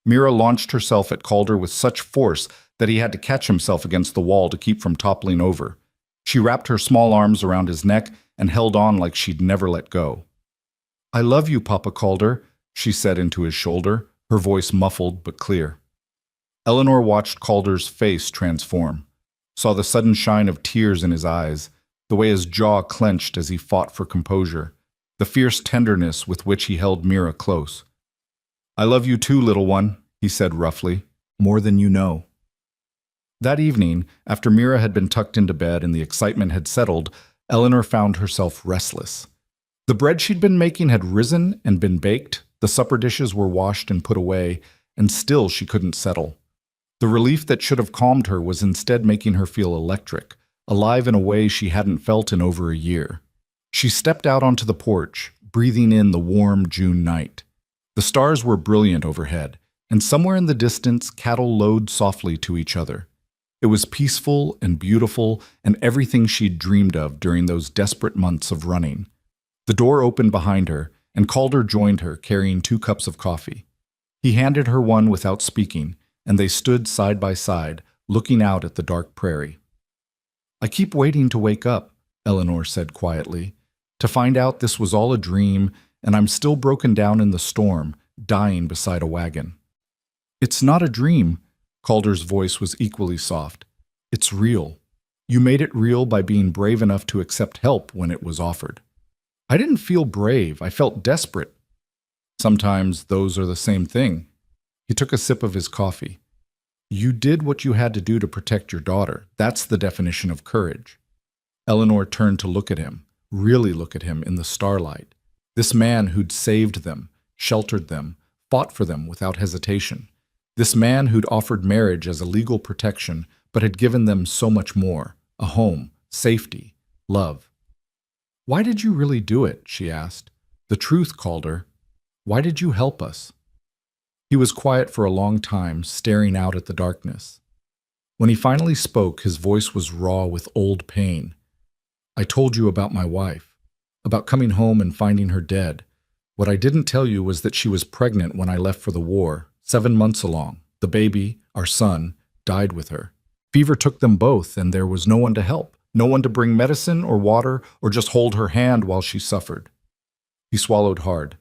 Mira launched herself at Calder with such force that he had to catch himself against the wall to keep from toppling over. She wrapped her small arms around his neck and held on like she'd never let go. "I love you, Papa Calder," she said into his shoulder, her voice muffled but clear. Eleanor watched Calder's face transform, saw the sudden shine of tears in his eyes, the way his jaw clenched as he fought for composure, the fierce tenderness with which he held Mira close. "I love you too, little one," he said roughly, "more than you know." That evening, after Mira had been tucked into bed and the excitement had settled, Eleanor found herself restless. The bread she'd been making had risen and been baked, the supper dishes were washed and put away, and still she couldn't settle. The relief that should have calmed her was instead making her feel electric, alive in a way she hadn't felt in over a year. She stepped out onto the porch, breathing in the warm June night. The stars were brilliant overhead, and somewhere in the distance cattle lowed softly to each other. It was peaceful and beautiful and everything she'd dreamed of during those desperate months of running. The door opened behind her, and Calder joined her, carrying 2 cups of coffee. He handed her one without speaking, and they stood side by side, looking out at the dark prairie. "I keep waiting to wake up," Eleanor said quietly, "to find out this was all a dream, and I'm still broken down in the storm, dying beside a wagon." "It's not a dream," Calder's voice was equally soft. "It's real. You made it real by being brave enough to accept help when it was offered." I didn't feel brave. I felt desperate. Sometimes those are the same thing. He took a sip of his coffee. You did what you had to do to protect your daughter. That's the definition of courage. Eleanor turned to look at him, really look at him in the starlight. This man who'd saved them, sheltered them, fought for them without hesitation. This man who'd offered marriage as a legal protection, but had given them so much more: a home, safety, love. Why did you really do it? She asked. The truth, Calder. Why did you help us? He was quiet for a long time, staring out at the darkness. When he finally spoke, his voice was raw with old pain. I told you about my wife, about coming home and finding her dead. What I didn't tell you was that she was pregnant when I left for the war, 7 months along. The baby, our son, died with her. Fever took them both, and there was no one to help, no one to bring medicine or water or just hold her hand while she suffered. He swallowed hard.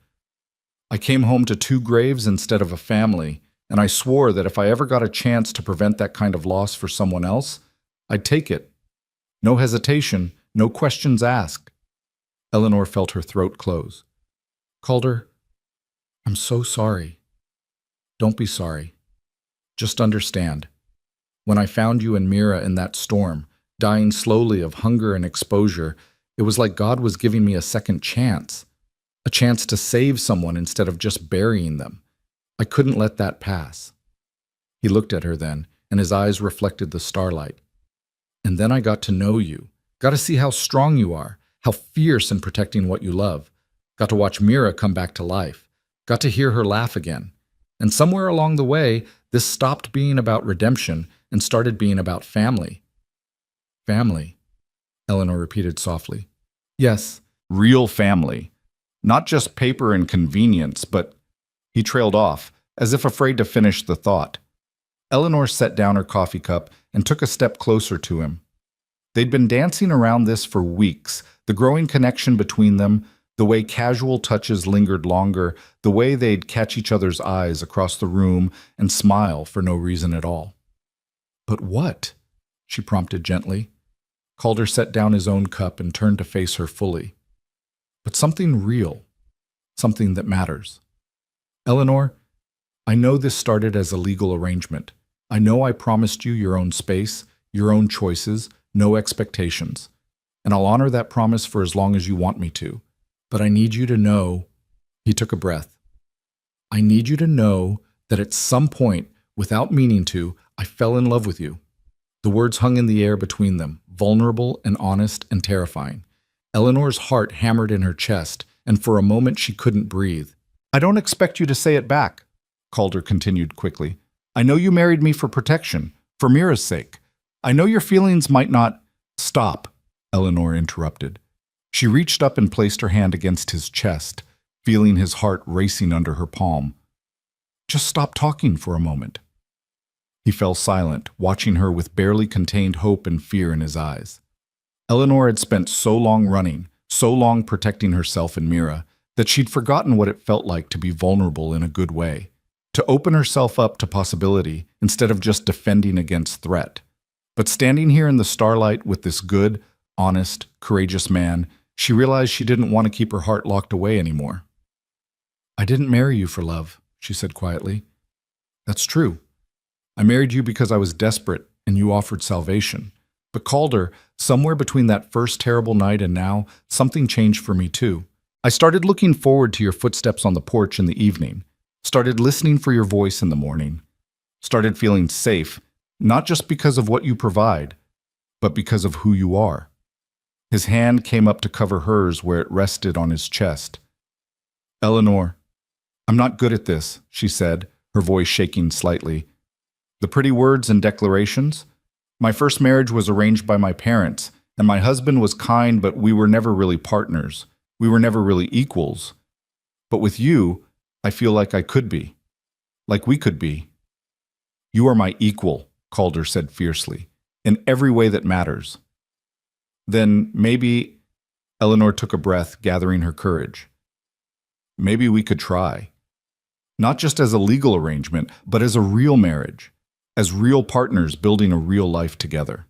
I came home to 2 graves instead of a family, and I swore that if I ever got a chance to prevent that kind of loss for someone else, I'd take it. No hesitation, no questions asked. Eleanor felt her throat close. Calder, I'm so sorry. Don't be sorry. Just understand. When I found you and Mira in that storm, dying slowly of hunger and exposure, it was like God was giving me a second chance. A chance to save someone instead of just burying them. I couldn't let that pass. He looked at her then, and his eyes reflected the starlight. And then I got to know you, got to see how strong you are, how fierce in protecting what you love. Got to watch Mira come back to life, got to hear her laugh again. And somewhere along the way, this stopped being about redemption and started being about family. Family, Eleanor repeated softly. Yes, real family. Not just paper and convenience, but… He trailed off, as if afraid to finish the thought. Eleanor set down her coffee cup and took a step closer to him. They'd been dancing around this for weeks, the growing connection between them, the way casual touches lingered longer, the way they'd catch each other's eyes across the room and smile for no reason at all. But what? She prompted gently. Calder set down his own cup and turned to face her fully. But something real, something that matters. Eleanor, I know this started as a legal arrangement. I know I promised you your own space, your own choices, no expectations. And I'll honor that promise for as long as you want me to. But I need you to know… He took a breath. I need you to know that at some point, without meaning to, I fell in love with you. The words hung in the air between them, vulnerable and honest and terrifying. Eleanor's heart hammered in her chest, and for a moment she couldn't breathe. I don't expect you to say it back, Calder continued quickly. I know you married me for protection, for Mira's sake. I know your feelings might not… Stop, Eleanor interrupted. She reached up and placed her hand against his chest, feeling his heart racing under her palm. Just stop talking for a moment. He fell silent, watching her with barely contained hope and fear in his eyes. Eleanor had spent so long running, so long protecting herself and Mira, that she'd forgotten what it felt like to be vulnerable in a good way, to open herself up to possibility instead of just defending against threat. But standing here in the starlight with this good, honest, courageous man, she realized she didn't want to keep her heart locked away anymore. I didn't marry you for love, she said quietly. That's true. I married you because I was desperate and you offered salvation. But Calder, somewhere between that first terrible night and now, something changed for me too. I started looking forward to your footsteps on the porch in the evening, started listening for your voice in the morning, started feeling safe, not just because of what you provide, but because of who you are. His hand came up to cover hers where it rested on his chest. Eleanor, I'm not good at this, she said, her voice shaking slightly. The pretty words and declarations? My first marriage was arranged by my parents, and my husband was kind, but we were never really partners. We were never really equals. But with you, I feel like I could be. Like we could be. You are my equal, Calder said fiercely, in every way that matters. Then maybe… Eleanor took a breath, gathering her courage. Maybe we could try. Not just as a legal arrangement, but as a real marriage. As real partners building a real life together.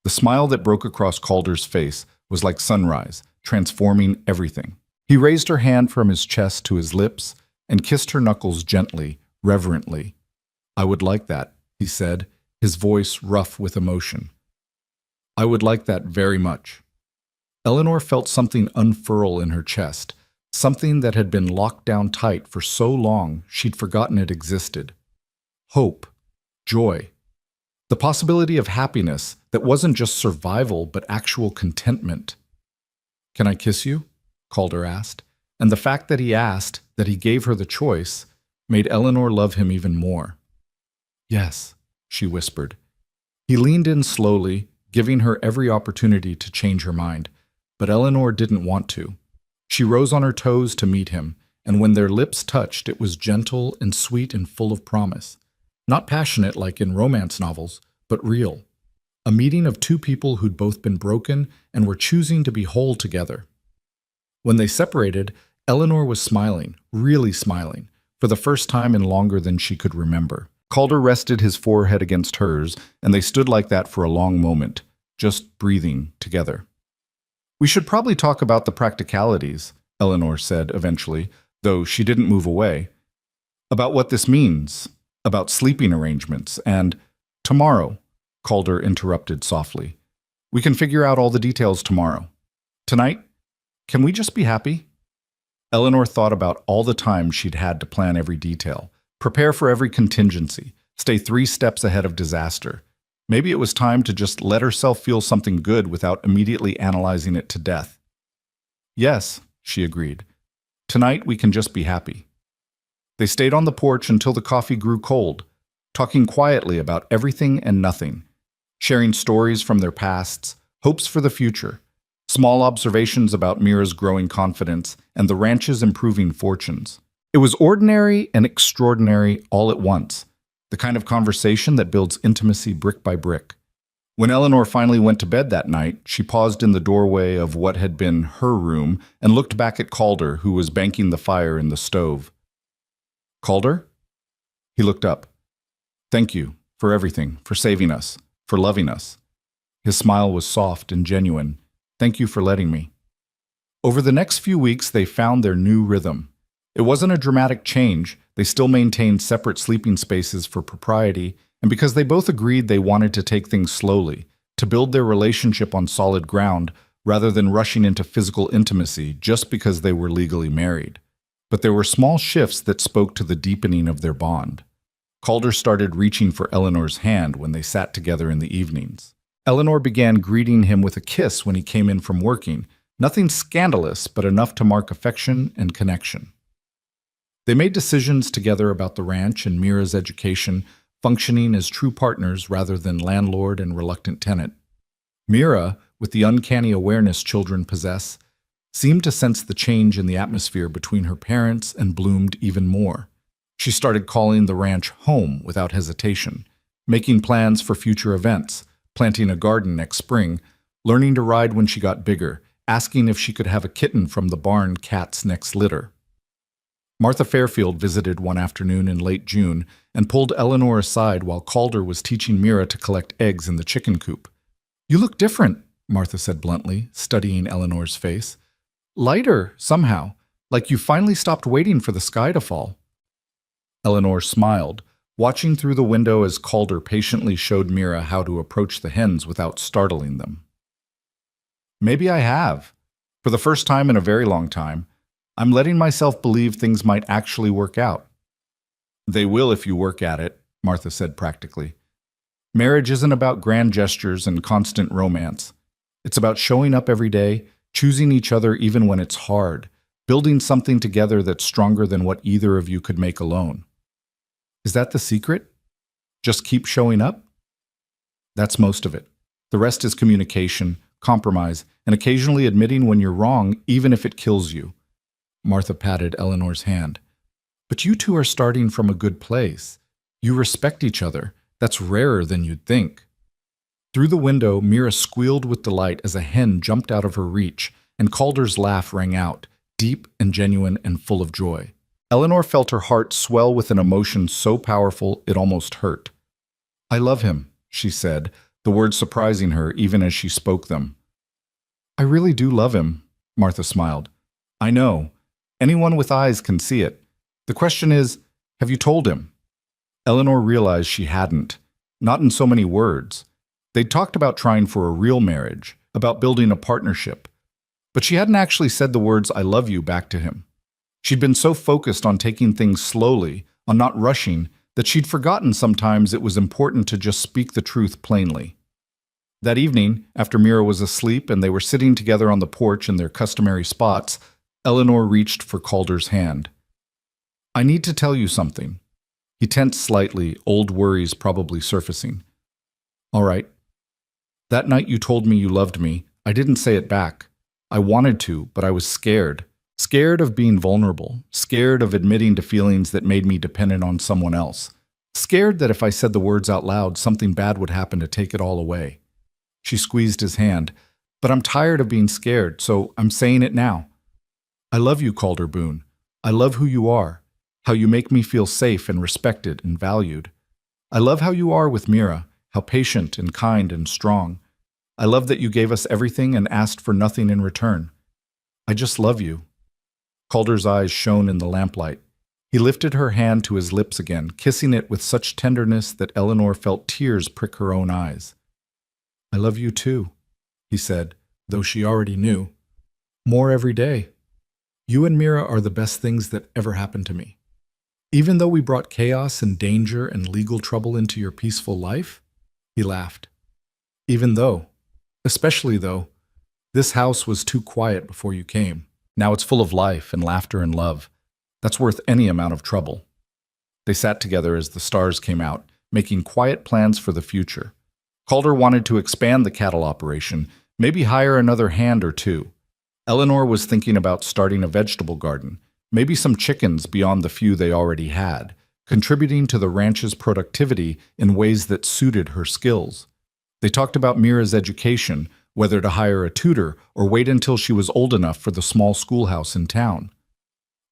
The smile that broke across Calder's face was like sunrise, transforming everything. He raised her hand from his chest to his lips and kissed her knuckles gently, reverently. "I would like that," he said, his voice rough with emotion. "I would like that very much." Eleanor felt something unfurl in her chest, something that had been locked down tight for so long she'd forgotten it existed. Hope, joy, the possibility of happiness that wasn't just survival but actual contentment. "Can I kiss you?" Calder asked, and the fact that he asked, that he gave her the choice, made Eleanor love him even more. "Yes," she whispered. He leaned in slowly, giving her every opportunity to change her mind, but Eleanor didn't want to. She rose on her toes to meet him, and when their lips touched, it was gentle and sweet and full of promise. Not passionate like in romance novels, but real. A meeting of two people who'd both been broken and were choosing to be whole together. When they separated, Eleanor was smiling, really smiling, for the first time in longer than she could remember. Calder rested his forehead against hers, and they stood like that for a long moment, just breathing together. "We should probably talk about the practicalities," Eleanor said eventually, though she didn't move away. "About what this means, about sleeping arrangements, and—" "Tomorrow," Calder interrupted softly. "We can figure out all the details tomorrow. Tonight, can we just be happy?" Eleanor thought about all the time she'd had to plan every detail, prepare for every contingency, stay 3 steps ahead of disaster. Maybe it was time to just let herself feel something good without immediately analyzing it to death. "Yes," she agreed. "Tonight we can just be happy." They stayed on the porch until the coffee grew cold, talking quietly about everything and nothing, sharing stories from their pasts, hopes for the future, small observations about Mira's growing confidence and the ranch's improving fortunes. It was ordinary and extraordinary all at once, the kind of conversation that builds intimacy brick by brick. When Eleanor finally went to bed that night, she paused in the doorway of what had been her room and looked back at Calder, who was banking the fire in the stove. "Calder?" He looked up. "Thank you for everything, for saving us, for loving us." His smile was soft and genuine. "Thank you for letting me." Over the next few weeks, they found their new rhythm. It wasn't a dramatic change. They still maintained separate sleeping spaces for propriety, and because they both agreed they wanted to take things slowly, to build their relationship on solid ground rather than rushing into physical intimacy just because they were legally married. But there were small shifts that spoke to the deepening of their bond. Calder started reaching for Eleanor's hand when they sat together in the evenings. Eleanor began greeting him with a kiss when he came in from working, nothing scandalous, but enough to mark affection and connection. They made decisions together about the ranch and Mira's education, functioning as true partners rather than landlord and reluctant tenant. Mira, with the uncanny awareness children possess, seemed to sense the change in the atmosphere between her parents and bloomed even more. She started calling the ranch home without hesitation, making plans for future events, planting a garden next spring, learning to ride when she got bigger, asking if she could have a kitten from the barn cat's next litter. Martha Fairfield visited one afternoon in late June and pulled Eleanor aside while Calder was teaching Mira to collect eggs in the chicken coop. "You look different," Martha said bluntly, studying Eleanor's face. "Lighter, somehow, like you finally stopped waiting for the sky to fall." Eleanor smiled, watching through the window as Calder patiently showed Mira how to approach the hens without startling them. "Maybe I have. For the first time in a very long time, I'm letting myself believe things might actually work out." "They will if you work at it," Martha said practically. "Marriage isn't about grand gestures and constant romance. It's about showing up every day, choosing each other even when it's hard, building something together that's stronger than what either of you could make alone." "Is that the secret? Just keep showing up?" "That's most of it. The rest is communication, compromise, and occasionally admitting when you're wrong, even if it kills you." Martha patted Eleanor's hand. "But you two are starting from a good place. You respect each other. That's rarer than you'd think." Through the window, Mira squealed with delight as a hen jumped out of her reach, and Calder's laugh rang out, deep and genuine and full of joy. Eleanor felt her heart swell with an emotion so powerful it almost hurt. "I love him," she said, the words surprising her even as she spoke them. "I really do love him," Martha smiled. I know. Anyone with eyes can see it. The question is, have you told him? Eleanor realized she hadn't. Not in so many words. They'd talked about trying for a real marriage, about building a partnership. But she hadn't actually said the words I love you back to him. She'd been so focused on taking things slowly, on not rushing, that she'd forgotten sometimes it was important to just speak the truth plainly. That evening, after Mira was asleep and they were sitting together on the porch in their customary spots, Eleanor reached for Calder's hand. I need to tell you something. He tensed slightly, old worries probably surfacing. All right. That night you told me you loved me, I didn't say it back. I wanted to, but I was scared. Scared of being vulnerable, scared of admitting to feelings that made me dependent on someone else, scared that if I said the words out loud, something bad would happen to take it all away. She squeezed his hand. But I'm tired of being scared, so I'm saying it now. I love you, Calder Boone. I love who you are, how you make me feel safe and respected and valued. I love how you are with Mira, how patient and kind and strong. I love that you gave us everything and asked for nothing in return. I just love you. Calder's eyes shone in the lamplight. He lifted her hand to his lips again, kissing it with such tenderness that Eleanor felt tears prick her own eyes. I love you too, he said, though she already knew. More every day. You and Mira are the best things that ever happened to me. Even though we brought chaos and danger and legal trouble into your peaceful life, he laughed. Even though, especially though, this house was too quiet before you came. Now it's full of life and laughter and love. That's worth any amount of trouble. They sat together as the stars came out, making quiet plans for the future. Calder wanted to expand the cattle operation, maybe hire another hand or two. Eleanor was thinking about starting a vegetable garden, maybe some chickens beyond the few they already had, contributing to the ranch's productivity in ways that suited her skills. They talked about Mira's education, whether to hire a tutor or wait until she was old enough for the small schoolhouse in town.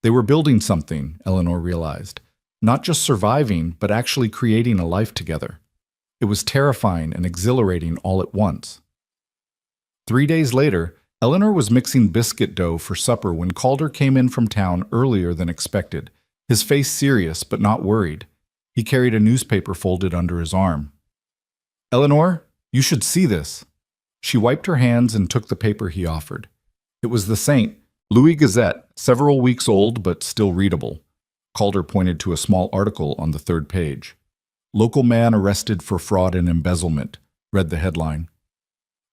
They were building something, Eleanor realized. Not just surviving, but actually creating a life together. It was terrifying and exhilarating all at once. 3 days later, Eleanor was mixing biscuit dough for supper when Calder came in from town earlier than expected, his face serious but not worried. He carried a newspaper folded under his arm. Eleanor, you should see this. She wiped her hands and took the paper he offered. It was the St. Louis Gazette, several weeks old but still readable. Calder pointed to a small article on the third page. Local man arrested for fraud and embezzlement, read the headline.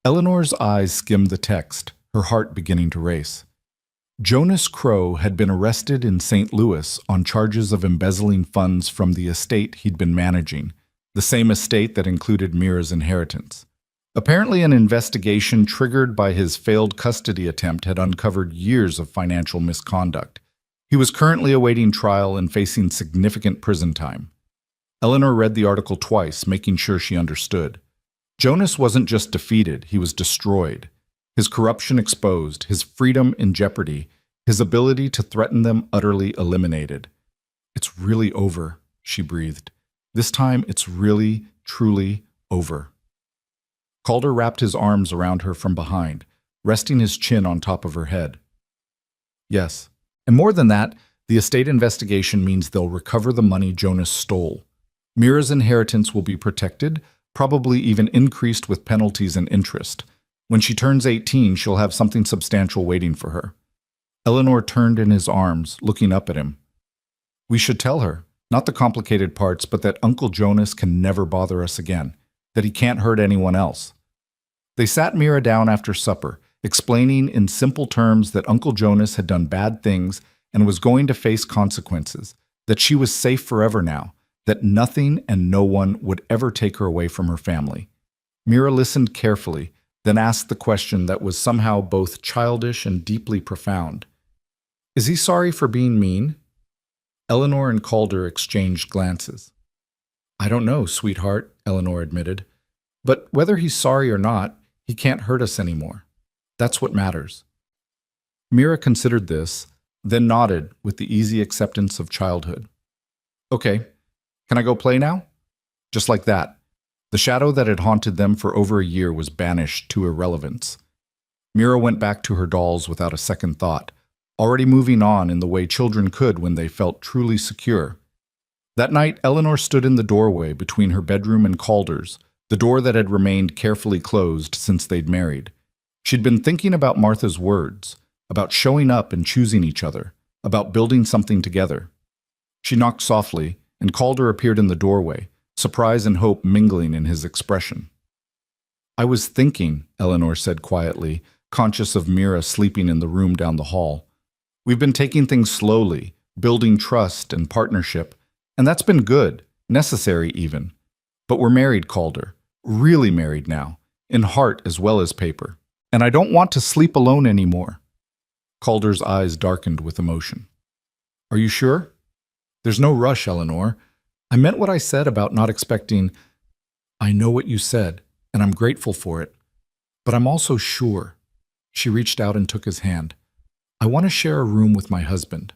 Eleanor's eyes skimmed the text, her heart beginning to race. Jonas Crow had been arrested in St. Louis on charges of embezzling funds from the estate he'd been managing, the same estate that included Mira's inheritance. Apparently, an investigation triggered by his failed custody attempt had uncovered years of financial misconduct. He was currently awaiting trial and facing significant prison time. Eleanor read the article twice, making sure she understood. Jonas wasn't just defeated, he was destroyed. His corruption exposed, his freedom in jeopardy, his ability to threaten them utterly eliminated. It's really over, she breathed. This time it's really, truly over. Calder wrapped his arms around her from behind, resting his chin on top of her head. Yes, and more than that, the estate investigation means they'll recover the money Jonas stole. Mira's inheritance will be protected, probably even increased with penalties and interest. When she turns 18, she'll have something substantial waiting for her. Eleanor turned in his arms, looking up at him. We should tell her, not the complicated parts, but that Uncle Jonas can never bother us again, that he can't hurt anyone else. They sat Mira down after supper, explaining in simple terms that Uncle Jonas had done bad things and was going to face consequences, that she was safe forever now, that nothing and no one would ever take her away from her family. Mira listened carefully, then asked the question that was somehow both childish and deeply profound. Is he sorry for being mean? Eleanor and Calder exchanged glances. I don't know, sweetheart, Eleanor admitted. But whether he's sorry or not, he can't hurt us anymore. That's what matters. Mira considered this, then nodded with the easy acceptance of childhood. Okay, can I go play now? Just like that. The shadow that had haunted them for over a year was banished to irrelevance. Mira went back to her dolls without a second thought, already moving on in the way children could when they felt truly secure. That night, Eleanor stood in the doorway between her bedroom and Calder's, the door that had remained carefully closed since they'd married. She'd been thinking about Martha's words, about showing up and choosing each other, about building something together. She knocked softly, and Calder appeared in the doorway, surprise and hope mingling in his expression. "I was thinking," Eleanor said quietly, conscious of Mira sleeping in the room down the hall. "We've been taking things slowly, building trust and partnership, and that's been good, necessary even. But we're married, Calder, really married now, in heart as well as paper. And I don't want to sleep alone anymore." Calder's eyes darkened with emotion. "Are you sure?" "There's no rush, Eleanor. I meant what I said about not expecting—" "I know what you said, and I'm grateful for it. But I'm also sure." She reached out and took his hand. "I want to share a room with my husband.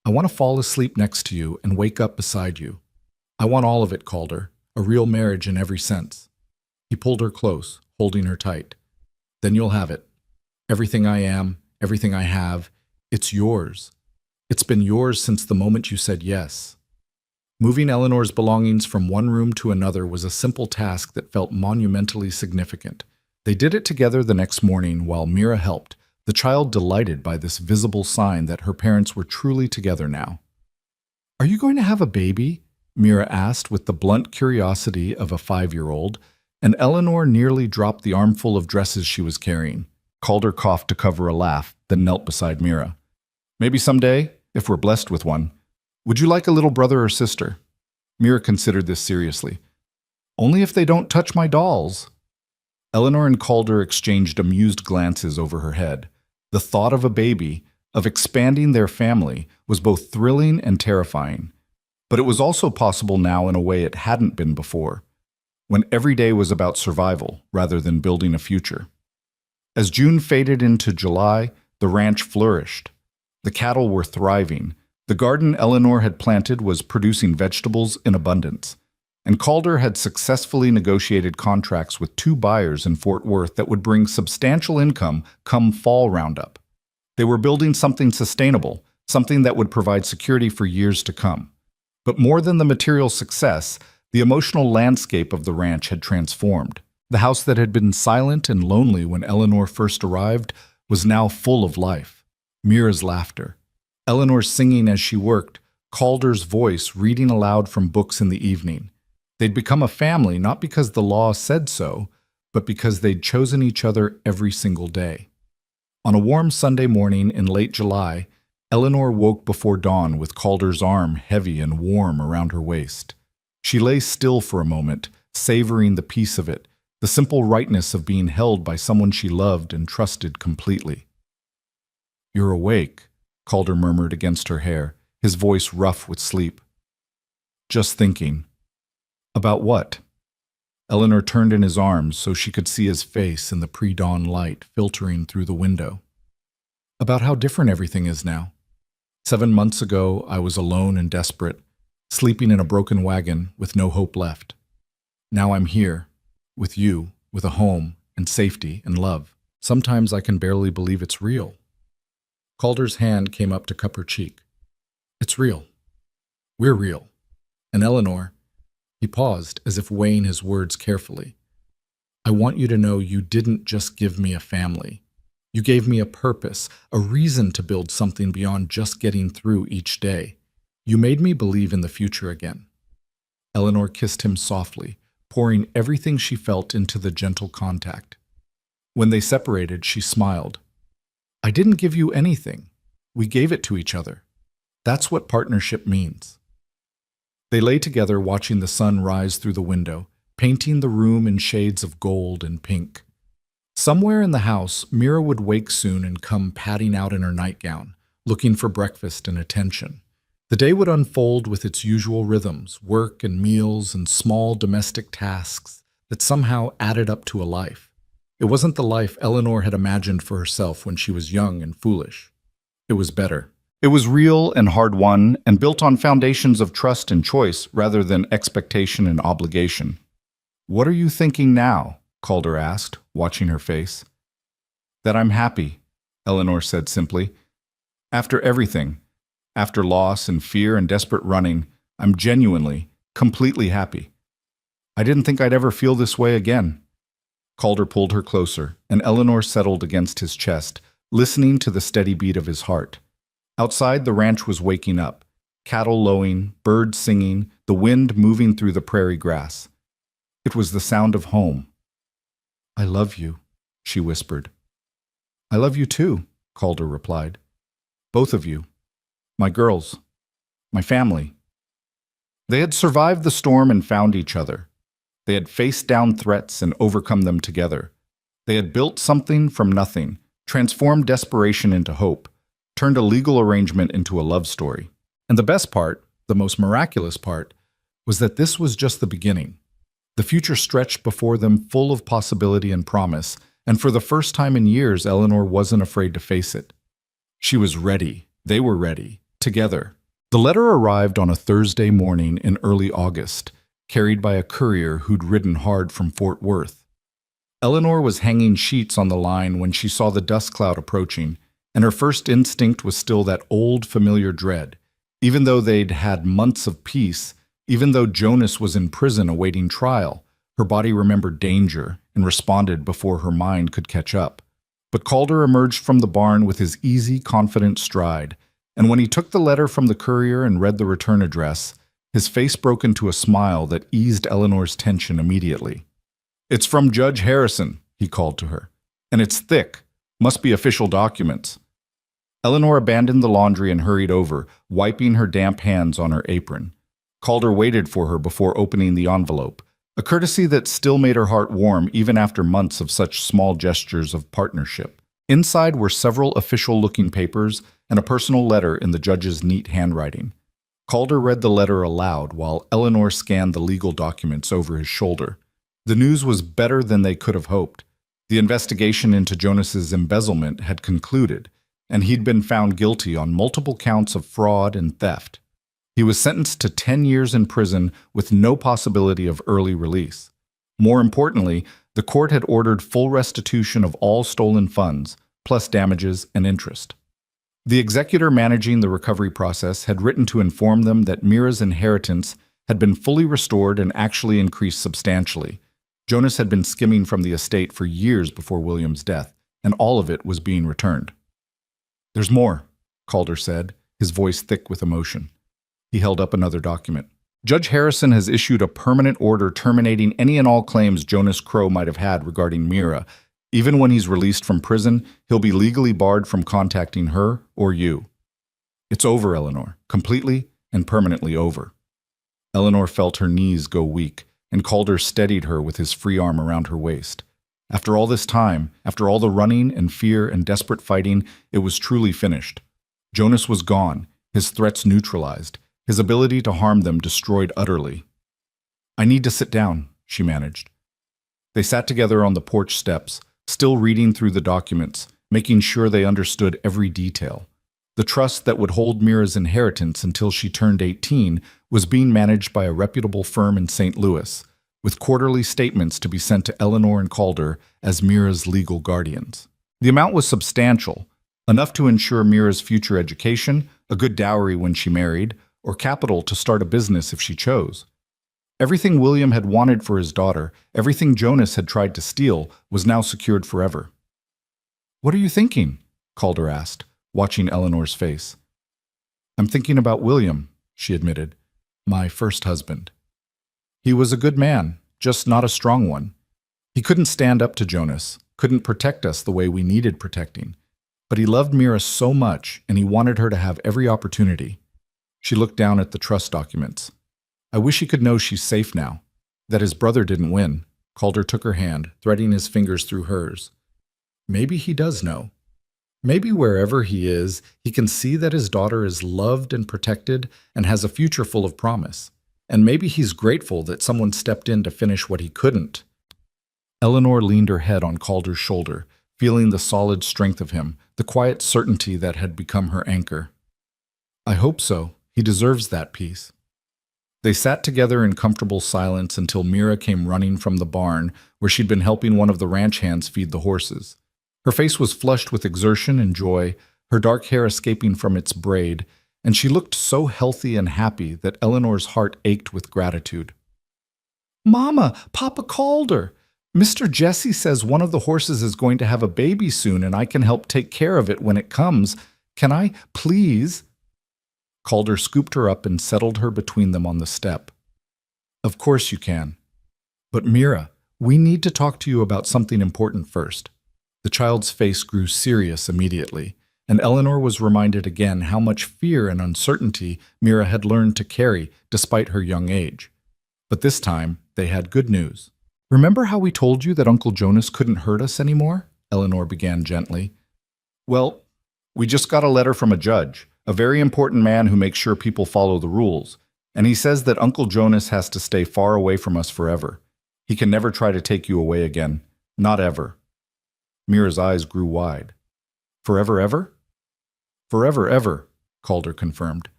I want to fall asleep next to you and wake up beside you. I want all of it, Calder, a real marriage in every sense." He pulled her close, holding her tight. "Then you'll have it. Everything I am, everything I have, it's yours. It's been yours since the moment you said yes." Moving Eleanor's belongings from one room to another was a simple task that felt monumentally significant. They did it together the next morning while Mira helped, the child delighted by this visible sign that her parents were truly together now. "Are you going to have a baby?" Mira asked with the blunt curiosity of a 5-year-old, and Eleanor nearly dropped the armful of dresses she was carrying. Calder coughed to cover a laugh, then knelt beside Mira. "Maybe someday, if we're blessed with one. Would you like a little brother or sister?" Mira considered this seriously. "Only if they don't touch my dolls." Eleanor and Calder exchanged amused glances over her head. The thought of a baby, of expanding their family, was both thrilling and terrifying. But it was also possible now in a way it hadn't been before, when every day was about survival rather than building a future. As June faded into July, the ranch flourished. The cattle were thriving. The garden Eleanor had planted was producing vegetables in abundance. And Calder had successfully negotiated contracts with 2 buyers in Fort Worth that would bring substantial income come fall roundup. They were building something sustainable, something that would provide security for years to come. But more than the material success, the emotional landscape of the ranch had transformed. The house that had been silent and lonely when Eleanor first arrived was now full of life. Mira's laughter, Eleanor singing as she worked, Calder's voice reading aloud from books in the evening. They'd become a family not because the law said so, but because they'd chosen each other every single day. On a warm Sunday morning in late July, Eleanor woke before dawn with Calder's arm heavy and warm around her waist. She lay still for a moment, savoring the peace of it, the simple rightness of being held by someone she loved and trusted completely. "You're awake," Calder murmured against her hair, his voice rough with sleep. "Just thinking." "About what?" Eleanor turned in his arms so she could see his face in the pre-dawn light filtering through the window. "About how different everything is now. 7 months ago, I was alone and desperate, sleeping in a broken wagon with no hope left. Now I'm here, with you, with a home and safety and love. Sometimes I can barely believe it's real." Calder's hand came up to cup her cheek. "It's real. We're real. And Eleanor—" He paused, as if weighing his words carefully. "I want you to know you didn't just give me a family. You gave me a purpose, a reason to build something beyond just getting through each day. You made me believe in the future again." Eleanor kissed him softly, pouring everything she felt into the gentle contact. When they separated, she smiled. "I didn't give you anything. We gave it to each other. That's what partnership means." They lay together watching the sun rise through the window, painting the room in shades of gold and pink. Somewhere in the house, Mira would wake soon and come padding out in her nightgown, looking for breakfast and attention. The day would unfold with its usual rhythms, work and meals and small domestic tasks that somehow added up to a life. It wasn't the life Eleanor had imagined for herself when she was young and foolish. It was better. It was real and hard-won and built on foundations of trust and choice rather than expectation and obligation. "What are you thinking now?" Calder asked, watching her face. That I'm happy, Eleanor said simply. After everything, after loss and fear and desperate running, I'm genuinely, completely happy. I didn't think I'd ever feel this way again. Calder pulled her closer, and Eleanor settled against his chest, listening to the steady beat of his heart. Outside, the ranch was waking up, cattle lowing, birds singing, the wind moving through the prairie grass. It was the sound of home. I love you, she whispered. I love you too, Calder replied. Both of you. My girls. My family. They had survived the storm and found each other. They had faced down threats and overcome them together. They had built something from nothing, transformed desperation into hope, turned a legal arrangement into a love story. And the best part, the most miraculous part, was that this was just the beginning. The future stretched before them full of possibility and promise, and for the first time in years, Eleanor wasn't afraid to face it. She was ready. They were ready. Together. The letter arrived on a Thursday morning in early August, carried by a courier who'd ridden hard from Fort Worth. Eleanor was hanging sheets on the line when she saw the dust cloud approaching, and her first instinct was still that old, familiar dread. Even though they'd had months of peace, even though Jonas was in prison awaiting trial, her body remembered danger and responded before her mind could catch up. But Calder emerged from the barn with his easy, confident stride, and when he took the letter from the courier and read the return address, his face broke into a smile that eased Eleanor's tension immediately. "It's from Judge Harrison," he called to her. "And it's thick. Must be official documents." Eleanor abandoned the laundry and hurried over, wiping her damp hands on her apron. Calder waited for her before opening the envelope, a courtesy that still made her heart warm even after months of such small gestures of partnership. Inside were several official-looking papers and a personal letter in the judge's neat handwriting. Calder read the letter aloud while Eleanor scanned the legal documents over his shoulder. The news was better than they could have hoped. The investigation into Jonas's embezzlement had concluded, and he'd been found guilty on multiple counts of fraud and theft. He was sentenced to 10 years in prison with no possibility of early release. More importantly, the court had ordered full restitution of all stolen funds, plus damages and interest. The executor managing the recovery process had written to inform them that Mira's inheritance had been fully restored and actually increased substantially. Jonas had been skimming from the estate for years before William's death, and all of it was being returned. "There's more," Calder said, his voice thick with emotion. He held up another document. "Judge Harrison has issued a permanent order terminating any and all claims Jonas Crow might have had regarding Mira. Even when he's released from prison, he'll be legally barred from contacting her or you. It's over, Eleanor. Completely and permanently over." Eleanor felt her knees go weak, and Calder steadied her with his free arm around her waist. After all this time, after all the running and fear and desperate fighting, it was truly finished. Jonas was gone, his threats neutralized, his ability to harm them destroyed utterly. "I need to sit down," she managed. They sat together on the porch steps, still reading through the documents, making sure they understood every detail. The trust that would hold Mira's inheritance until she turned 18 was being managed by a reputable firm in St. Louis, with quarterly statements to be sent to Eleanor and Calder as Mira's legal guardians. The amount was substantial, enough to ensure Mira's future education, a good dowry when she married, or capital to start a business if she chose. Everything William had wanted for his daughter, everything Jonas had tried to steal, was now secured forever. "What are you thinking?" Calder asked, watching Eleanor's face. "I'm thinking about William," she admitted. "My first husband. He was a good man, just not a strong one. He couldn't stand up to Jonas, couldn't protect us the way we needed protecting. But he loved Mira so much, and he wanted her to have every opportunity." She looked down at the trust documents. "I wish he could know she's safe now, that his brother didn't win." Calder took her hand, threading his fingers through hers. "Maybe he does know. Maybe wherever he is, he can see that his daughter is loved and protected and has a future full of promise. And maybe he's grateful that someone stepped in to finish what he couldn't." Eleanor leaned her head on Calder's shoulder, feeling the solid strength of him, the quiet certainty that had become her anchor. "I hope so. He deserves that peace." They sat together in comfortable silence until Mira came running from the barn where she'd been helping one of the ranch hands feed the horses. Her face was flushed with exertion and joy, her dark hair escaping from its braid, and she looked so healthy and happy that Eleanor's heart ached with gratitude. "Mama, Papa Calder! Mr. Jesse says one of the horses is going to have a baby soon and I can help take care of it when it comes. Can I, please?" Calder scooped her up and settled her between them on the step. "Of course you can. But Mira, we need to talk to you about something important first." The child's face grew serious immediately, and Eleanor was reminded again how much fear and uncertainty Mira had learned to carry despite her young age. But this time, they had good news. "Remember how we told you that Uncle Jonas couldn't hurt us anymore?" Eleanor began gently. "Well, we just got a letter from a judge, a very important man who makes sure people follow the rules, and he says that Uncle Jonas has to stay far away from us forever. He can never try to take you away again. Not ever." Mira's eyes grew wide. "Forever ever?" "Forever ever," Calder confirmed.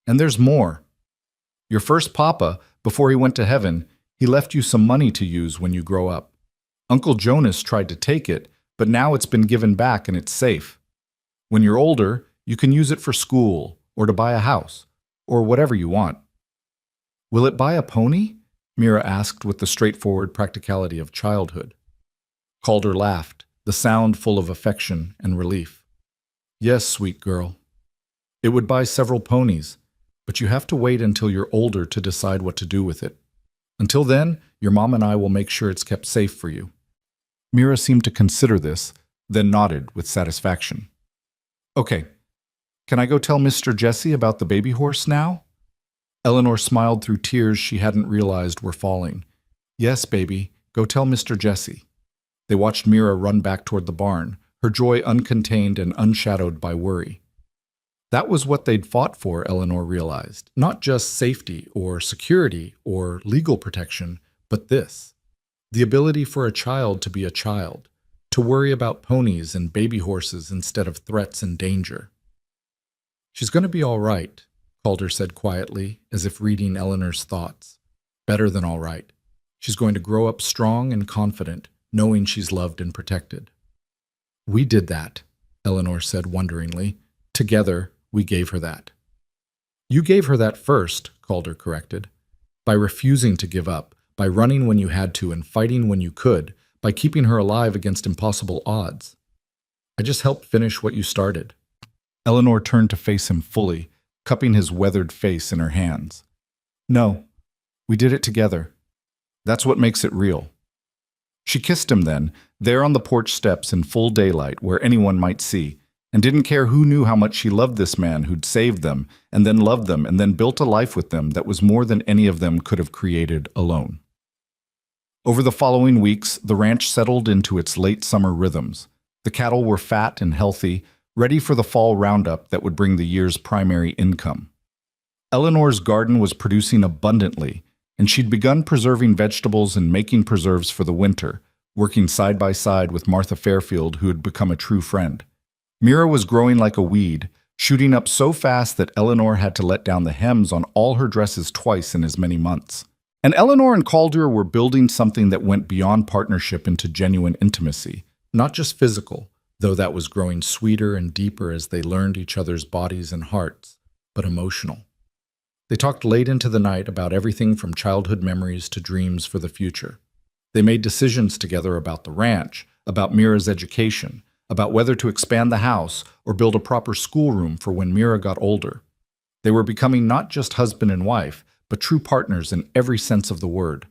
"And there's more. Your first papa, before he went to heaven, he left you some money to use when you grow up. Uncle Jonas tried to take it, but now it's been given back and it's safe. When you're older, you can use it for school, or to buy a house, or whatever you want." "Will it buy a pony?" Mira asked with the straightforward practicality of childhood. Calder laughed, the sound full of affection and relief. "Yes, sweet girl. It would buy several ponies, but you have to wait until you're older to decide what to do with it. Until then, your mom and I will make sure it's kept safe for you." Mira seemed to consider this, then nodded with satisfaction. "Okay, can I go tell Mr. Jesse about the baby horse now?" Eleanor smiled through tears she hadn't realized were falling. "Yes, baby, go tell Mr. Jesse." They watched Mira run back toward the barn, her joy uncontained and unshadowed by worry. That was what they'd fought for, Eleanor realized. Not just safety or security or legal protection, but this. The ability for a child to be a child, to worry about ponies and baby horses instead of threats and danger. "She's going to be all right," Calder said quietly, as if reading Eleanor's thoughts. "Better than all right. She's going to grow up strong and confident, knowing she's loved and protected." "We did that," Eleanor said wonderingly. "Together, we gave her that." "You gave her that first," Calder corrected. "By refusing to give up, by running when you had to and fighting when you could, by keeping her alive against impossible odds. I just helped finish what you started." Eleanor turned to face him fully, cupping his weathered face in her hands. "No, we did it together. That's what makes it real." She kissed him then, there on the porch steps in full daylight where anyone might see, and didn't care who knew how much she loved this man who'd saved them, and then loved them, and then built a life with them that was more than any of them could have created alone. Over the following weeks, the ranch settled into its late summer rhythms. The cattle were fat and healthy, ready for the fall roundup that would bring the year's primary income. Eleanor's garden was producing abundantly, and she'd begun preserving vegetables and making preserves for the winter, working side by side with Martha Fairfield, who had become a true friend. Mira was growing like a weed, shooting up so fast that Eleanor had to let down the hems on all her dresses twice in as many months. And Eleanor and Calder were building something that went beyond partnership into genuine intimacy, not just physical, though that was growing sweeter and deeper as they learned each other's bodies and hearts, but emotional. They talked late into the night about everything from childhood memories to dreams for the future. They made decisions together about the ranch, about Mira's education, about whether to expand the house or build a proper schoolroom for when Mira got older. They were becoming not just husband and wife, but true partners in every sense of the word.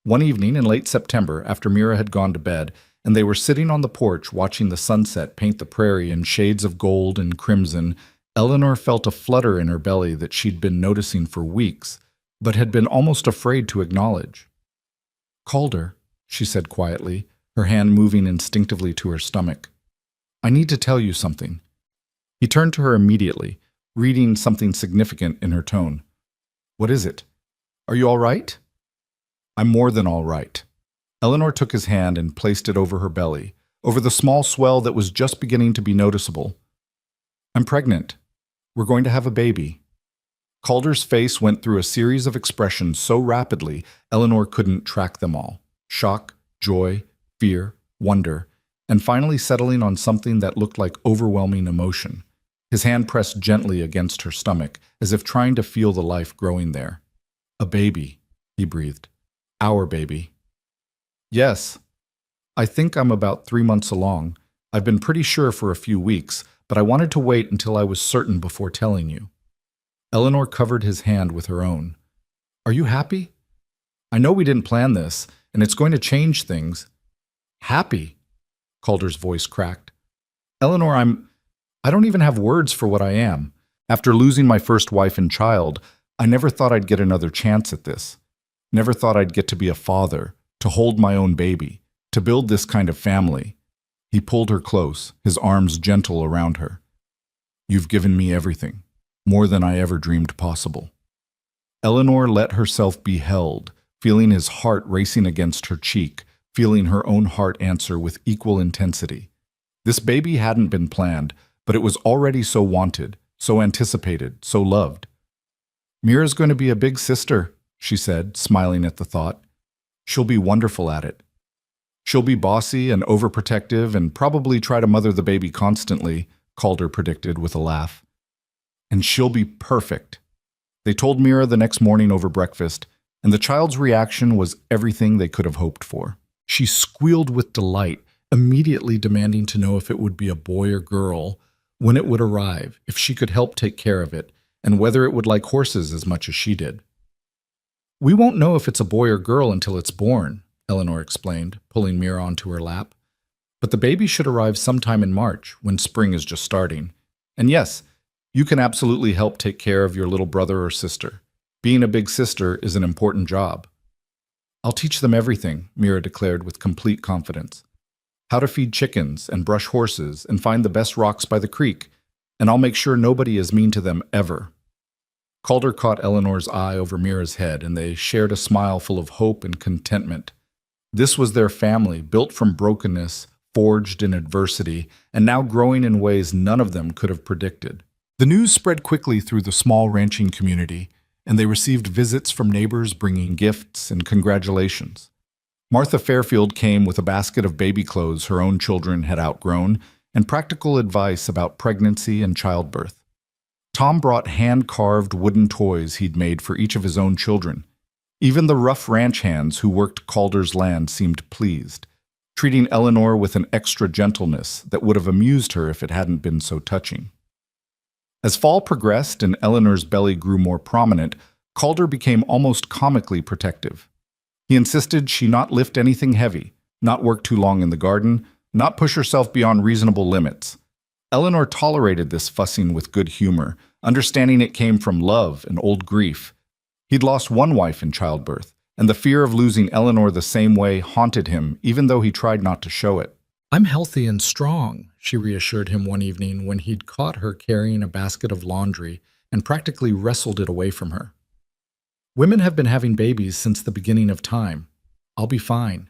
One evening in late September, after Mira had gone to bed, and they were sitting on the porch watching the sunset paint the prairie in shades of gold and crimson, Eleanor felt a flutter in her belly that she'd been noticing for weeks, but had been almost afraid to acknowledge. "Calder," she said quietly, her hand moving instinctively to her stomach. "I need to tell you something." He turned to her immediately, reading something significant in her tone. "What is it? Are you all right?" "I'm more than all right." Eleanor took his hand and placed it over her belly, over the small swell that was just beginning to be noticeable. "I'm pregnant. We're going to have a baby." Calder's face went through a series of expressions so rapidly Eleanor couldn't track them all. Shock, joy, fear, wonder, and finally settling on something that looked like overwhelming emotion. His hand pressed gently against her stomach, as if trying to feel the life growing there. "A baby," he breathed. "Our baby." "Yes. I think I'm about 3 months along. I've been pretty sure for a few weeks, but I wanted to wait until I was certain before telling you." Eleanor covered his hand with her own. "Are you happy? I know we didn't plan this, and it's going to change things." "Happy?" Calder's voice cracked. "Eleanor, I don't even have words for what I am. After losing my first wife and child, I never thought I'd get another chance at this. Never thought I'd get to be a father, to hold my own baby, to build this kind of family." He pulled her close, his arms gentle around her. "You've given me everything, more than I ever dreamed possible." Eleanor let herself be held, feeling his heart racing against her cheek, feeling her own heart answer with equal intensity. This baby hadn't been planned, but it was already so wanted, so anticipated, so loved. "Mira's going to be a big sister," she said, smiling at the thought. "She'll be wonderful at it. She'll be bossy and overprotective and probably try to mother the baby constantly," Calder predicted with a laugh. "And she'll be perfect." They told Mira the next morning over breakfast, and the child's reaction was everything they could have hoped for. She squealed with delight, immediately demanding to know if it would be a boy or girl, when it would arrive, if she could help take care of it, and whether it would like horses as much as she did. "We won't know if it's a boy or girl until it's born," Eleanor explained, pulling Mira onto her lap. "But the baby should arrive sometime in March, when spring is just starting. And yes, you can absolutely help take care of your little brother or sister. Being a big sister is an important job." "I'll teach them everything," Mira declared with complete confidence. "How to feed chickens and brush horses and find the best rocks by the creek, and I'll make sure nobody is mean to them ever." Calder caught Eleanor's eye over Mira's head, and they shared a smile full of hope and contentment. This was their family, built from brokenness, forged in adversity, and now growing in ways none of them could have predicted. The news spread quickly through the small ranching community, and they received visits from neighbors bringing gifts and congratulations. Martha Fairfield came with a basket of baby clothes her own children had outgrown and practical advice about pregnancy and childbirth. Tom brought hand-carved wooden toys he'd made for each of his own children. Even the rough ranch hands who worked Calder's land seemed pleased, treating Eleanor with an extra gentleness that would have amused her if it hadn't been so touching. As fall progressed and Eleanor's belly grew more prominent, Calder became almost comically protective. He insisted she not lift anything heavy, not work too long in the garden, not push herself beyond reasonable limits. Eleanor tolerated this fussing with good humor, understanding it came from love and old grief. He'd lost one wife in childbirth, and the fear of losing Eleanor the same way haunted him, even though he tried not to show it. "I'm healthy and strong," she reassured him one evening when he'd caught her carrying a basket of laundry and practically wrestled it away from her. "Women have been having babies since the beginning of time. I'll be fine."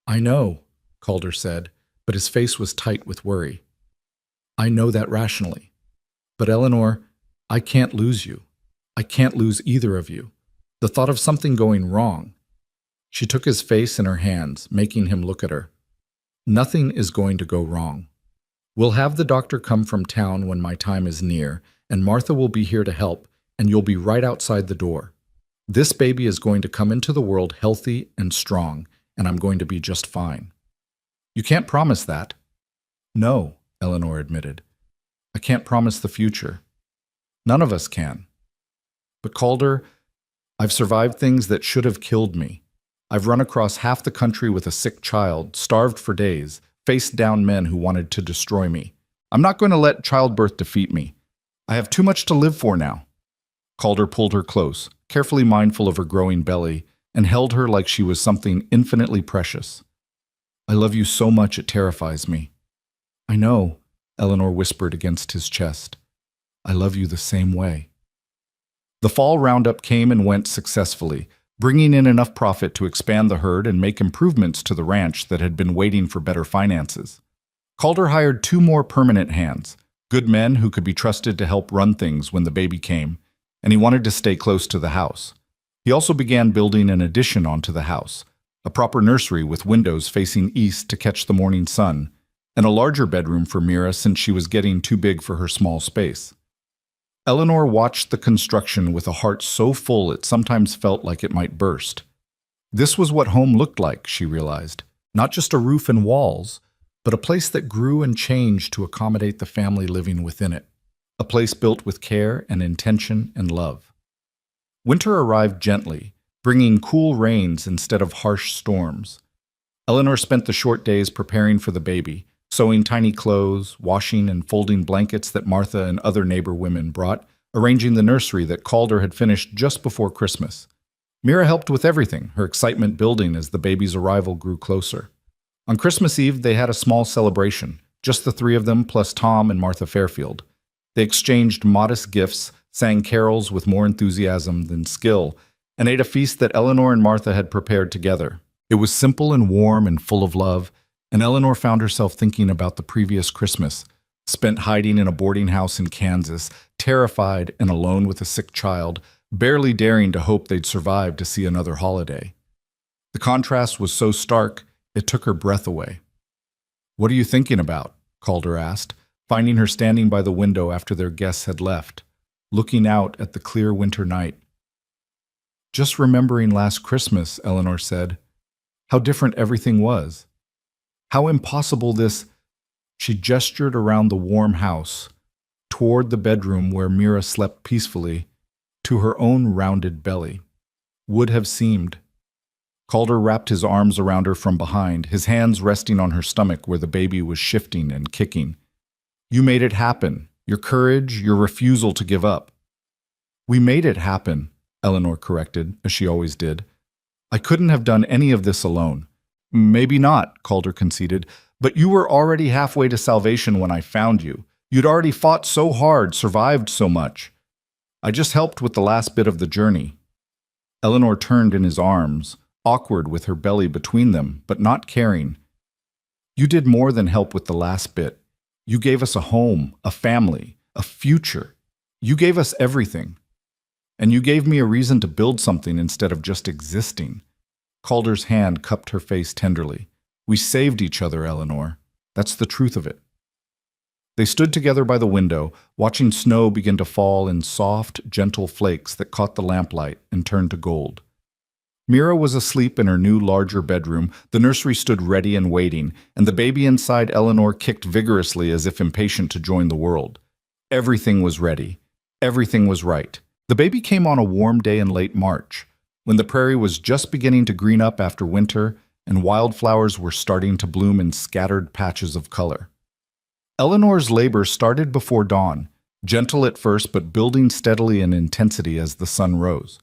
"I know," Calder said, but his face was tight with worry. "I know that rationally. But Eleanor, I can't lose you. I can't lose either of you. The thought of something going wrong." She took his face in her hands, making him look at her. "Nothing is going to go wrong. We'll have the doctor come from town when my time is near, and Martha will be here to help, and you'll be right outside the door. This baby is going to come into the world healthy and strong, and I'm going to be just fine." "You can't promise that." "No," Eleanor admitted. "I can't promise the future. None of us can. But Calder, I've survived things that should have killed me. I've run across half the country with a sick child, starved for days, faced down men who wanted to destroy me. I'm not going to let childbirth defeat me. I have too much to live for now." Calder pulled her close, carefully mindful of her growing belly, and held her like she was something infinitely precious. "I love you so much it terrifies me." "I know," Eleanor whispered against his chest. "I love you the same way." The fall roundup came and went successfully, bringing in enough profit to expand the herd and make improvements to the ranch that had been waiting for better finances. Calder hired 2 more permanent hands, good men who could be trusted to help run things when the baby came, and he wanted to stay close to the house. He also began building an addition onto the house, a proper nursery with windows facing east to catch the morning sun, and a larger bedroom for Mira since she was getting too big for her small space. Eleanor watched the construction with a heart so full it sometimes felt like it might burst. This was what home looked like, she realized. Not just a roof and walls, but a place that grew and changed to accommodate the family living within it. A place built with care and intention and love. Winter arrived gently, bringing cool rains instead of harsh storms. Eleanor spent the short days preparing for the baby, sewing tiny clothes, washing and folding blankets that Martha and other neighbor women brought, arranging the nursery that Calder had finished just before Christmas. Mira helped with everything, her excitement building as the baby's arrival grew closer. On Christmas Eve, they had a small celebration, just the three of them plus Tom and Martha Fairfield. They exchanged modest gifts, sang carols with more enthusiasm than skill, and ate a feast that Eleanor and Martha had prepared together. It was simple and warm and full of love, and Eleanor found herself thinking about the previous Christmas, spent hiding in a boarding house in Kansas, terrified and alone with a sick child, barely daring to hope they'd survive to see another holiday. The contrast was so stark, it took her breath away. "What are you thinking about?" Calder asked, finding her standing by the window after their guests had left, looking out at the clear winter night. "Just remembering last Christmas," Eleanor said. "How different everything was. How impossible this—" She gestured around the warm house, toward the bedroom where Mira slept peacefully, to her own rounded belly. "Would have seemed." Calder wrapped his arms around her from behind, his hands resting on her stomach where the baby was shifting and kicking. "You made it happen. Your courage, your refusal to give up." "We made it happen," Eleanor corrected, as she always did. "I couldn't have done any of this alone." "Maybe not," Calder conceded, "but you were already halfway to salvation when I found you. You'd already fought so hard, survived so much. I just helped with the last bit of the journey." Eleanor turned in his arms, awkward with her belly between them, but not caring. "You did more than help with the last bit. You gave us a home, a family, a future. You gave us everything. And you gave me a reason to build something instead of just existing." Calder's hand cupped her face tenderly. "We saved each other, Eleanor. That's the truth of it." They stood together by the window, watching snow begin to fall in soft, gentle flakes that caught the lamplight and turned to gold. Mira was asleep in her new, larger bedroom, the nursery stood ready and waiting, and the baby inside Eleanor kicked vigorously as if impatient to join the world. Everything was ready. Everything was right. The baby came on a warm day in late March, when the prairie was just beginning to green up after winter and wildflowers were starting to bloom in scattered patches of color. Eleanor's labor started before dawn, gentle at first but building steadily in intensity as the sun rose.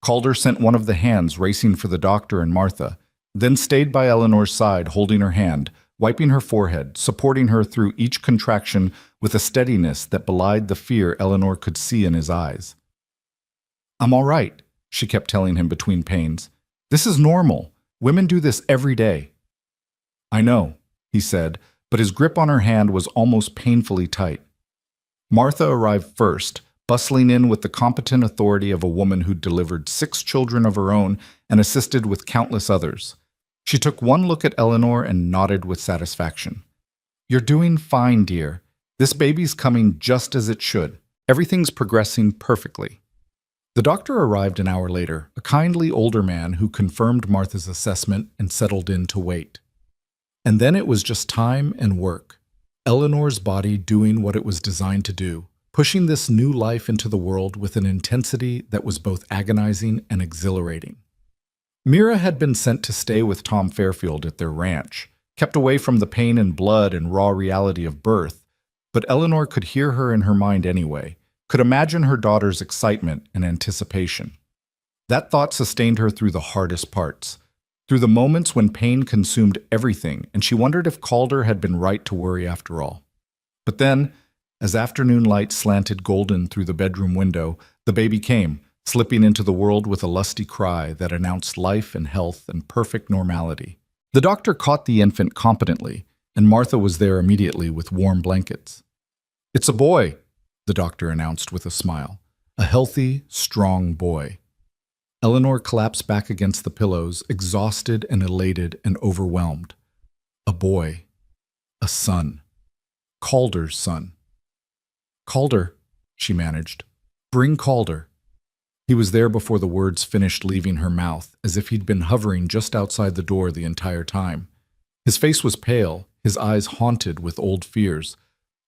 Calder sent one of the hands racing for the doctor and Martha, then stayed by Eleanor's side holding her hand, wiping her forehead, supporting her through each contraction with a steadiness that belied the fear Eleanor could see in his eyes. "I'm all right," she kept telling him between pains. "This is normal. Women do this every day." "I know," he said, but his grip on her hand was almost painfully tight. Martha arrived first, bustling in with the competent authority of a woman who'd delivered 6 children of her own and assisted with countless others. She took one look at Eleanor and nodded with satisfaction. "You're doing fine, dear. This baby's coming just as it should. Everything's progressing perfectly." The doctor arrived an hour later, a kindly older man who confirmed Martha's assessment and settled in to wait. And then it was just time and work. Eleanor's body doing what it was designed to do, pushing this new life into the world with an intensity that was both agonizing and exhilarating. Mira had been sent to stay with Tom Fairfield at their ranch, kept away from the pain and blood and raw reality of birth, but Eleanor could hear her in her mind anyway, could imagine her daughter's excitement and anticipation. That thought sustained her through the hardest parts, through the moments when pain consumed everything, and she wondered if Calder had been right to worry after all. But then, as afternoon light slanted golden through the bedroom window, the baby came, slipping into the world with a lusty cry that announced life and health and perfect normality. The doctor caught the infant competently, and Martha was there immediately with warm blankets. "It's a boy," the doctor announced with a smile. "A healthy, strong boy." Eleanor collapsed back against the pillows, exhausted and elated and overwhelmed. A boy. A son. Calder's son. "Calder," she managed. "Bring Calder." He was there before the words finished leaving her mouth, as if he'd been hovering just outside the door the entire time. His face was pale, his eyes haunted with old fears.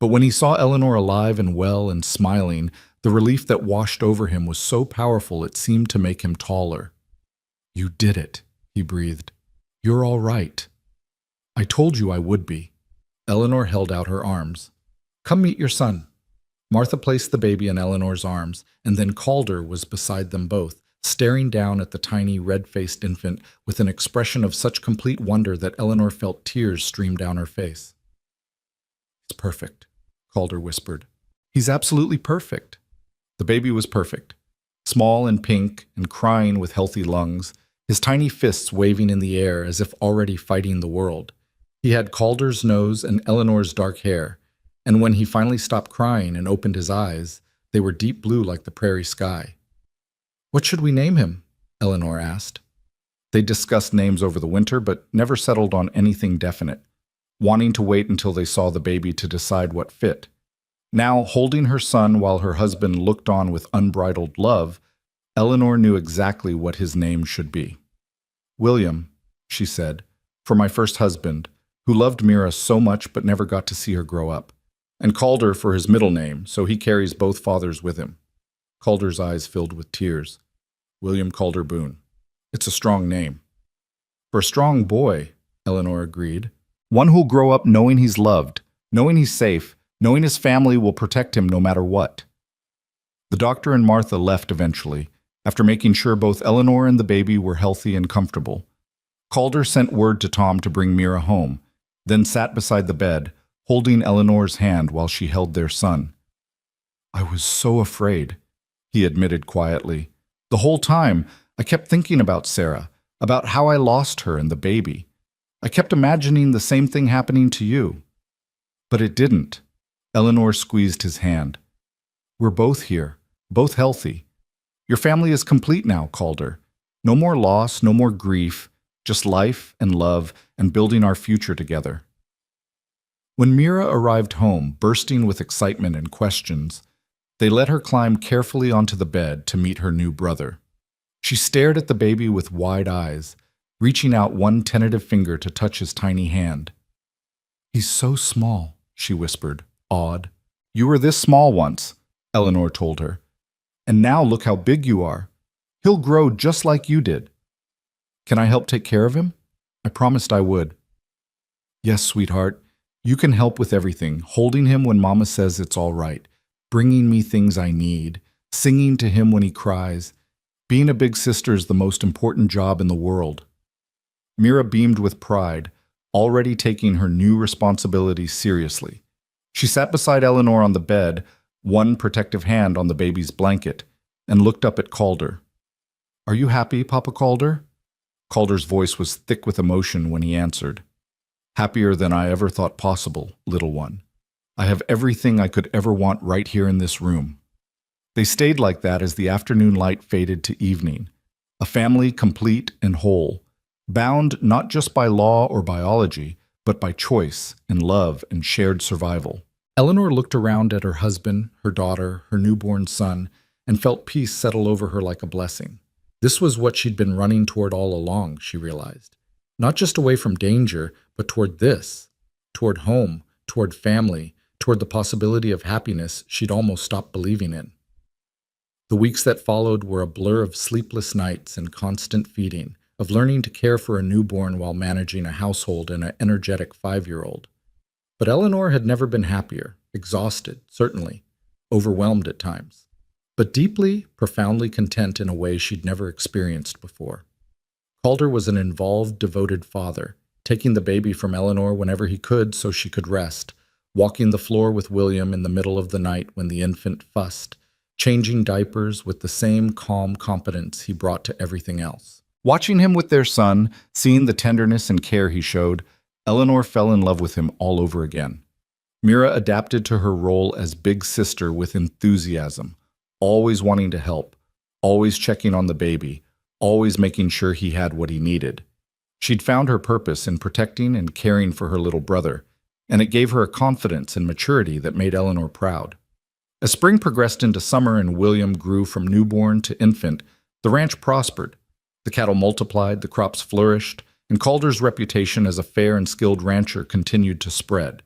But when he saw Eleanor alive and well and smiling, the relief that washed over him was so powerful it seemed to make him taller. "You did it," he breathed. "You're all right." "I told you I would be." Eleanor held out her arms. "Come meet your son." Martha placed the baby in Eleanor's arms, and then Calder was beside them both, staring down at the tiny, red-faced infant with an expression of such complete wonder that Eleanor felt tears stream down her face. "He's perfect," Calder whispered. "He's absolutely perfect." The baby was perfect, small and pink and crying with healthy lungs, his tiny fists waving in the air as if already fighting the world. He had Calder's nose and Eleanor's dark hair, and when he finally stopped crying and opened his eyes, they were deep blue like the prairie sky. "What should we name him?" Eleanor asked. They discussed names over the winter, but never settled on anything definite, wanting to wait until they saw the baby to decide what fit. Now, holding her son while her husband looked on with unbridled love, Eleanor knew exactly what his name should be. "William," she said, "for my first husband, who loved Mira so much but never got to see her grow up. And Calder for his middle name, so he carries both fathers with him." Calder's eyes filled with tears. "William Calder Boone. It's a strong name." "For a strong boy," Eleanor agreed. "One who'll grow up knowing he's loved, knowing he's safe, knowing his family will protect him no matter what." The doctor and Martha left eventually, after making sure both Eleanor and the baby were healthy and comfortable. Calder sent word to Tom to bring Mira home, then sat beside the bed, holding Eleanor's hand while she held their son. "I was so afraid," he admitted quietly. "The whole time, I kept thinking about Sarah, about how I lost her and the baby. I kept imagining the same thing happening to you." "But it didn't." Eleanor squeezed his hand. "We're both here, both healthy. Your family is complete now, Calder. No more loss, no more grief, just life and love and building our future together." When Mira arrived home, bursting with excitement and questions, they let her climb carefully onto the bed to meet her new brother. She stared at the baby with wide eyes, reaching out one tentative finger to touch his tiny hand. "He's so small," she whispered, awed. "You were this small once," Eleanor told her. "And now look how big you are. He'll grow just like you did." "Can I help take care of him?" I promised I would. "Yes, sweetheart. You can help with everything, holding him when Mama says it's all right, bringing me things I need, singing to him when he cries. Being a big sister is the most important job in the world." Mira beamed with pride, already taking her new responsibilities seriously. She sat beside Eleanor on the bed, one protective hand on the baby's blanket, and looked up at Calder. "Are you happy, Papa Calder?" Calder's voice was thick with emotion when he answered. "Happier than I ever thought possible, little one. I have everything I could ever want right here in this room." They stayed like that as the afternoon light faded to evening, a family complete and whole, bound not just by law or biology, but by choice and love and shared survival. Eleanor looked around at her husband, her daughter, her newborn son, and felt peace settle over her like a blessing. This was what she'd been running toward all along, she realized. Not just away from danger, but toward this, toward home, toward family, toward the possibility of happiness she'd almost stopped believing in. The weeks that followed were a blur of sleepless nights and constant feeding, of learning to care for a newborn while managing a household and an energetic 5-year-old. But Eleanor had never been happier, exhausted, certainly, overwhelmed at times, but deeply, profoundly content in a way she'd never experienced before. Calder was an involved, devoted father, taking the baby from Eleanor whenever he could so she could rest, walking the floor with William in the middle of the night when the infant fussed, changing diapers with the same calm competence he brought to everything else. Watching him with their son, seeing the tenderness and care he showed, Eleanor fell in love with him all over again. Mira adapted to her role as big sister with enthusiasm, always wanting to help, always checking on the baby, always making sure he had what he needed. She'd found her purpose in protecting and caring for her little brother, and it gave her a confidence and maturity that made Eleanor proud. As spring progressed into summer and William grew from newborn to infant, the ranch prospered. The cattle multiplied, the crops flourished, and Calder's reputation as a fair and skilled rancher continued to spread.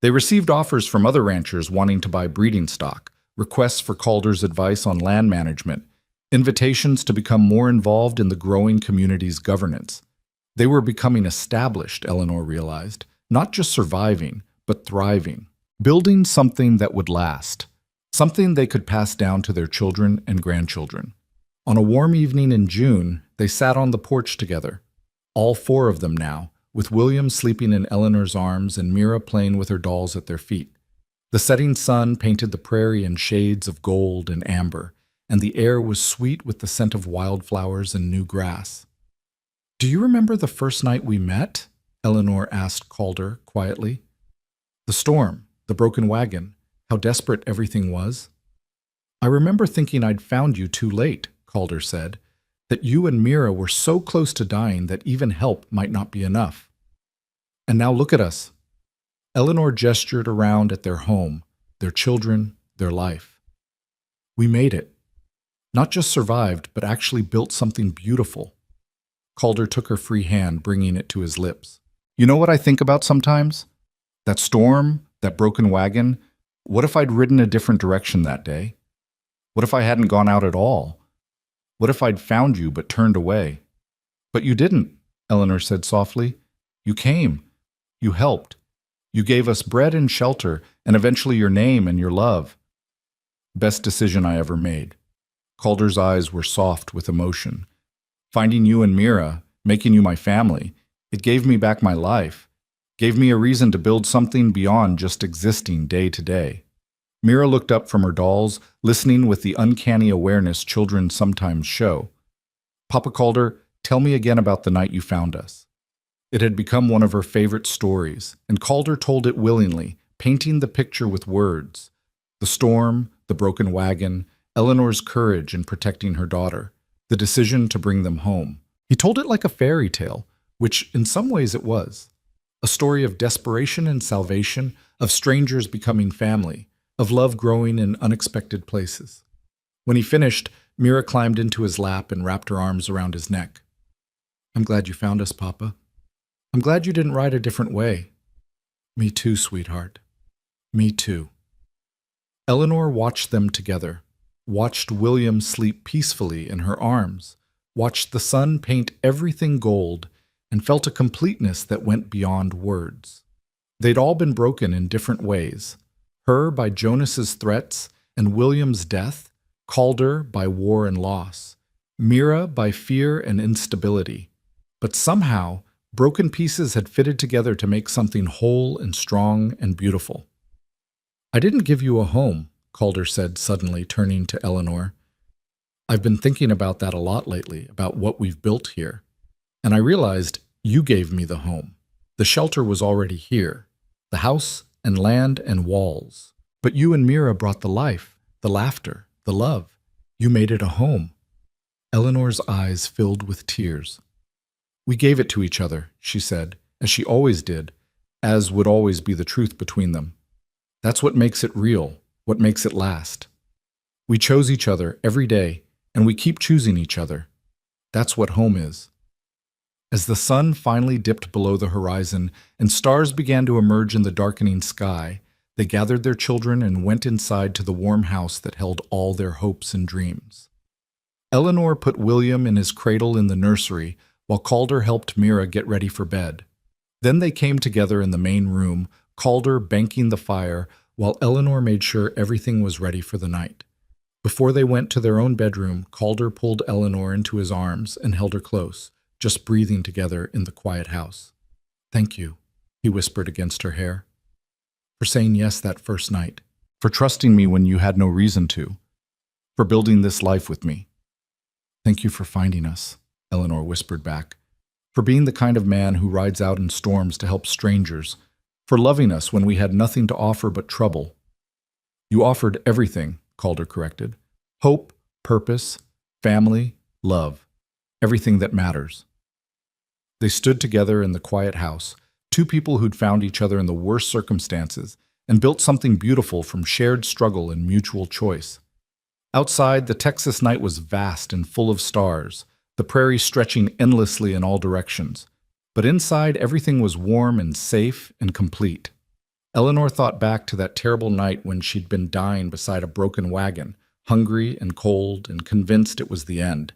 They received offers from other ranchers wanting to buy breeding stock, requests for Calder's advice on land management, invitations to become more involved in the growing community's governance. They were becoming established, Eleanor realized, not just surviving, but thriving, building something that would last, something they could pass down to their children and grandchildren. On a warm evening in June, they sat on the porch together, all four of them now, with William sleeping in Eleanor's arms and Mira playing with her dolls at their feet. The setting sun painted the prairie in shades of gold and amber, and the air was sweet with the scent of wildflowers and new grass. "Do you remember the first night we met?" Eleanor asked Calder quietly. "The storm, the broken wagon, how desperate everything was?" "I remember thinking I'd found you too late," Calder said, "that you and Mira were so close to dying that even help might not be enough. And now look at us." Eleanor gestured around at their home, their children, their life. "We made it. Not just survived, but actually built something beautiful." Calder took her free hand, bringing it to his lips. "You know what I think about sometimes? That storm, that broken wagon. What if I'd ridden a different direction that day? What if I hadn't gone out at all? What if I'd found you but turned away?" "But you didn't," Eleanor said softly. "You came. You helped. You gave us bread and shelter, and eventually your name and your love. Best decision I ever made." Calder's eyes were soft with emotion. "Finding you and Mira, making you my family, it gave me back my life, gave me a reason to build something beyond just existing day to day." Mira looked up from her dolls, listening with the uncanny awareness children sometimes show. "Papa Calder, tell me again about the night you found us." It had become one of her favorite stories, and Calder told it willingly, painting the picture with words. The storm, the broken wagon, Eleanor's courage in protecting her daughter, the decision to bring them home. He told it like a fairy tale, which in some ways it was. A story of desperation and salvation, of strangers becoming family, of love growing in unexpected places. When he finished, Mira climbed into his lap and wrapped her arms around his neck. "I'm glad you found us, Papa. I'm glad you didn't ride a different way." "Me too, sweetheart. Me too." Eleanor watched them together, watched William sleep peacefully in her arms, watched the sun paint everything gold, and felt a completeness that went beyond words. They'd all been broken in different ways. Her by Jonas's threats and William's death, Calder by war and loss, Mira by fear and instability. But somehow, broken pieces had fitted together to make something whole and strong and beautiful. "I didn't give you a home," Calder said suddenly, turning to Eleanor. "I've been thinking about that a lot lately, about what we've built here. And I realized you gave me the home. The shelter was already here, the house and land and walls. But you and Mira brought the life, the laughter, the love. You made it a home." Eleanor's eyes filled with tears. "We gave it to each other," she said, as she always did, as would always be the truth between them. "That's what makes it real, what makes it last. We chose each other every day, and we keep choosing each other. That's what home is." As the sun finally dipped below the horizon and stars began to emerge in the darkening sky, they gathered their children and went inside to the warm house that held all their hopes and dreams. Eleanor put William in his cradle in the nursery, while Calder helped Mira get ready for bed. Then they came together in the main room, Calder banking the fire, while Eleanor made sure everything was ready for the night. Before they went to their own bedroom, Calder pulled Eleanor into his arms and held her close, just breathing together in the quiet house. "Thank you," he whispered against her hair, "for saying yes that first night, for trusting me when you had no reason to, for building this life with me." "Thank you for finding us," Eleanor whispered back, "for being the kind of man who rides out in storms to help strangers, for loving us when we had nothing to offer but trouble." "You offered everything," Calder corrected. "Hope, purpose, family, love. everything that matters. They stood together in the quiet house, two people who'd found each other in the worst circumstances and built something beautiful from shared struggle and mutual choice. Outside, the Texas night was vast and full of stars, the prairie stretching endlessly in all directions. But inside, everything was warm and safe and complete. Eleanor thought back to that terrible night when she'd been dying beside a broken wagon, hungry and cold and convinced it was the end.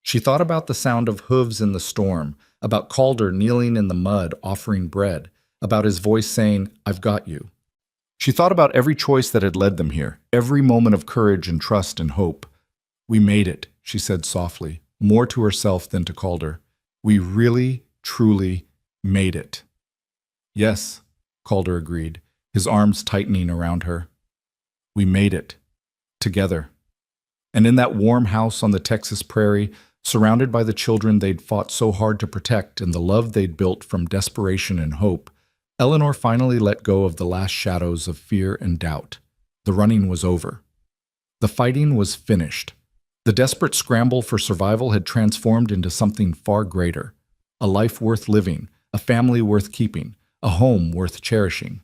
She thought about the sound of hooves in the storm, about Calder kneeling in the mud offering bread, about his voice saying, "I've got you." She thought about every choice that had led them here, every moment of courage and trust and hope. "We made it," she said softly, more to herself than to Calder. "We really, truly made it." "Yes," Calder agreed, his arms tightening around her. "We made it. Together." And in that warm house on the Texas prairie, surrounded by the children they'd fought so hard to protect and the love they'd built from desperation and hope, Eleanor finally let go of the last shadows of fear and doubt. The running was over. The fighting was finished. The desperate scramble for survival had transformed into something far greater. A life worth living, a family worth keeping, a home worth cherishing.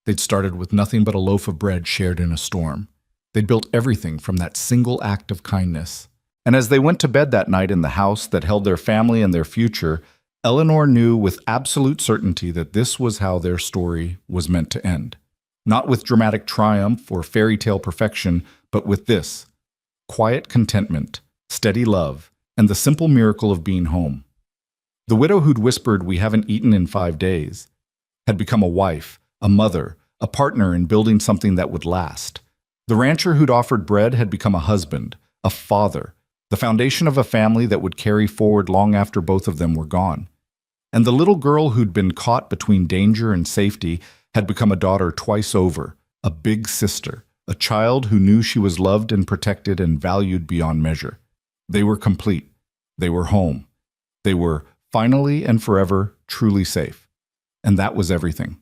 They'd started with nothing but a loaf of bread shared in a storm. They'd built everything from that single act of kindness. And as they went to bed that night in the house that held their family and their future, Eleanor knew with absolute certainty that this was how their story was meant to end. Not with dramatic triumph or fairy tale perfection, but with this: quiet contentment, steady love, and the simple miracle of being home. The widow who'd whispered, "We haven't eaten in 5 days," had become a wife, a mother, a partner in building something that would last. The rancher who'd offered bread had become a husband, a father, the foundation of a family that would carry forward long after both of them were gone. And the little girl who'd been caught between danger and safety had become a daughter twice over, a big sister, a child who knew she was loved and protected and valued beyond measure. They were complete. They were home. They were finally and forever truly safe. And that was everything.